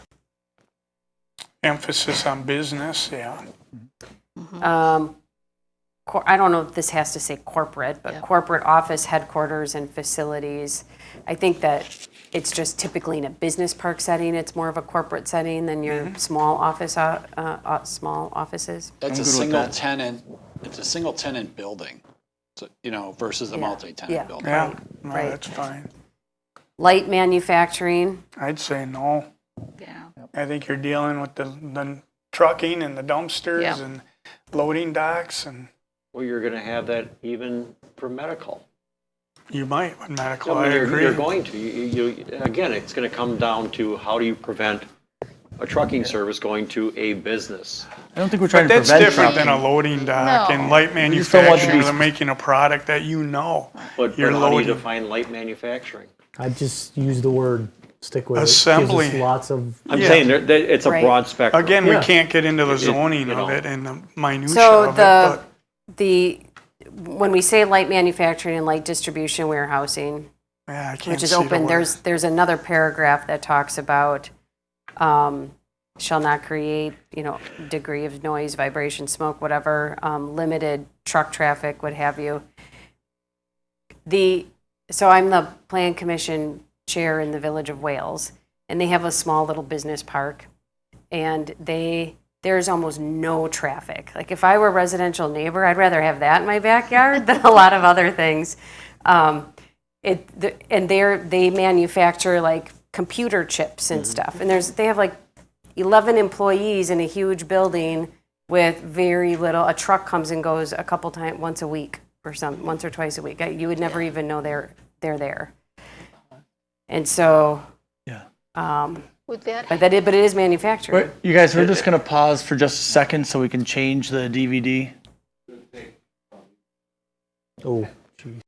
Emphasis on business, yeah. I don't know if this has to say corporate, but corporate office headquarters and facilities. I think that it's just typically in a business park setting. It's more of a corporate setting than your small offices. That's a single tenant it's a single tenant building, so, versus a multi-tenant Yeah. building. Yeah, no, Right. that's fine. Light manufacturing, I'd say no. Yeah. I think you're dealing with the trucking and the dumpsters Yeah. and loading docks, and Well, you're going to have that even for medical. you might with medical, I mean, I agree. You're going to. Again, it's going to come down to how do you prevent a trucking service going to a business. I don't think we're trying But to that's prevent different than a trucking. loading dock No. and light We just don't want to manufacturing. be- They're making a product that you know. But You're how do you loading. define light manufacturing? I just use the word, stick with it. Assembly. Gives us lots of. I'm Yeah. saying it's a Right. broad spectrum. Again, Yeah. we can't get into the It- zoning you know. of it and the minutia so of it, but when we say light manufacturing and light distribution warehousing, yeah, I can't which is see the open, word. there's another paragraph that talks about shall not create, degree of noise, vibration, smoke, whatever, limited truck traffic, what have you. So I'm the Plan Commission chair in the Village of Wales, and they have a small little business park, and there's almost no traffic. Like if I were a residential neighbor, I'd rather have that in my backyard than a lot of other things. And they manufacture like computer chips and stuff, and they have like 11 employees in a huge building with very little. A truck comes and goes a couple times, once a week or once or twice a week. You would never even know they're there. And so, Would that, but it is manufactured. Wait, you guys, we're just going to pause for just a second so we can change the DVD. Oh, jeez.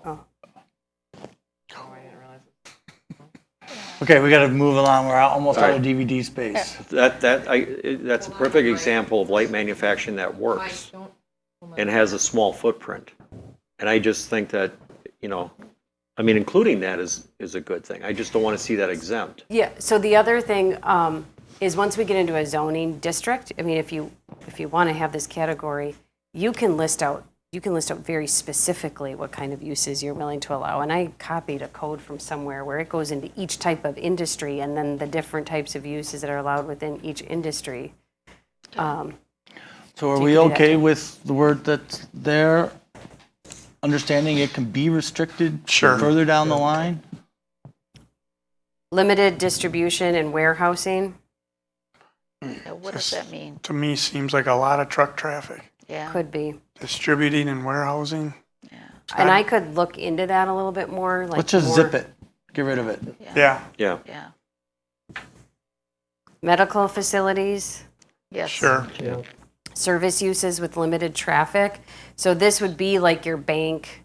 Oh. Okay, we got to move along. We're almost out of DVD space. That's a perfect example of light manufacturing that works and has a small footprint. And I just think that, including that is a good thing. I just don't want to see that exempt. Yeah, so the other thing is once we get into a zoning district, I mean, if you want to have this category, you can list out very specifically what kind of uses you're willing to allow. And I copied a code from somewhere where it goes into each type of industry and then the different types of uses that are allowed within each industry. So are we okay with the word that's there? Understanding it can be restricted further down the line? Limited distribution and warehousing. what does that mean? To me, seems like a lot of truck traffic. Yeah. Could be. Distributing and warehousing. And I could look into that a little bit more. Like Let's just more zip it. Get rid of it. Yeah. Yeah. medical facilities. Yes. Sure. Yeah. Service uses with limited traffic. So this would be like your bank.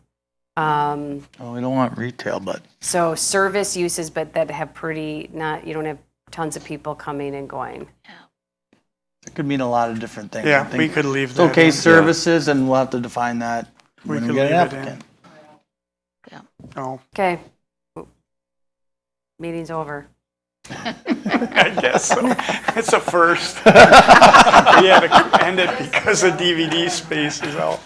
Oh, we don't want retail, but So service uses, but that have you don't have tons of people coming and going. it could mean a lot of different things. Yeah, I think we could leave it's that okay, in. services, and we'll have to define that We when could we get an leave it in. applicant. Oh, Okay. Meeting's over. I guess so. It's a first. We had to end it because the DVD space is out.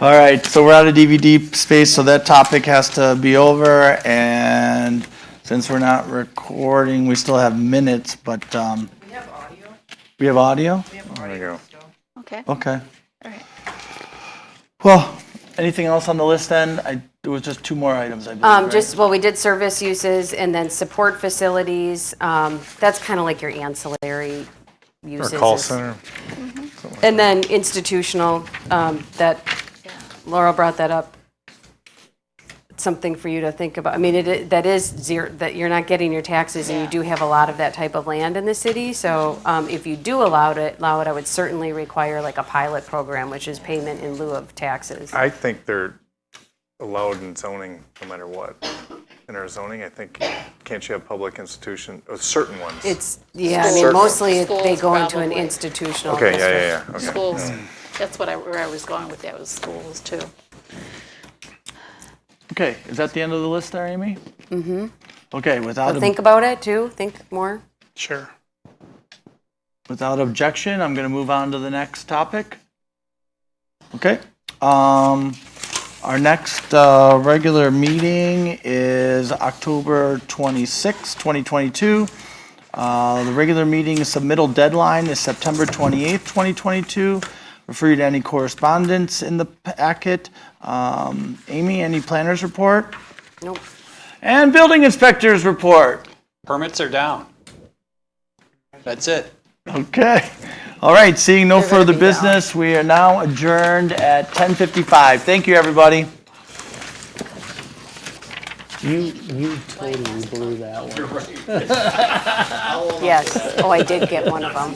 All right, so we're out of DVD space, so that topic has to be over, and since we're not recording, we still have minutes, but, We have audio. we have audio? We have There you audio go. still. Okay. Okay. All right. Well, anything else on the list then? There was just two more items, I believe, right? We did service uses and then support facilities. That's kind of like your ancillary Or uses. call center. And then institutional, that Laura brought that up. It's something for you to think about. I mean, that is zero, that you're not getting your taxes, and you do have a lot of that type of land in the city. So if you do allow it, I would certainly require like a pilot program, which is payment in lieu of taxes. I think they're allowed in zoning no matter what. In our zoning, I think, can't you have public institution, certain ones? Mostly they Schools, go into an probably. institutional Okay, district. yeah. Okay. Schools. That's where I was going with that, was schools too. Okay, is that the end of the list there, Amy? Mm-hmm. Okay, So think about it too, think more. Sure. without objection, I'm going to move on to the next topic. Okay. Our next regular meeting is October 26, 2022. The regular meeting submittal deadline is September 28th, 2022. Refer you to any correspondence in the packet. Amy, any planners report? Nope. And building inspectors report. Permits are down. That's it. Okay. All right, seeing no further business, we are now adjourned at 10:55. Thank you, everybody. You totally blew that one. Yes. Oh, I did get one of them.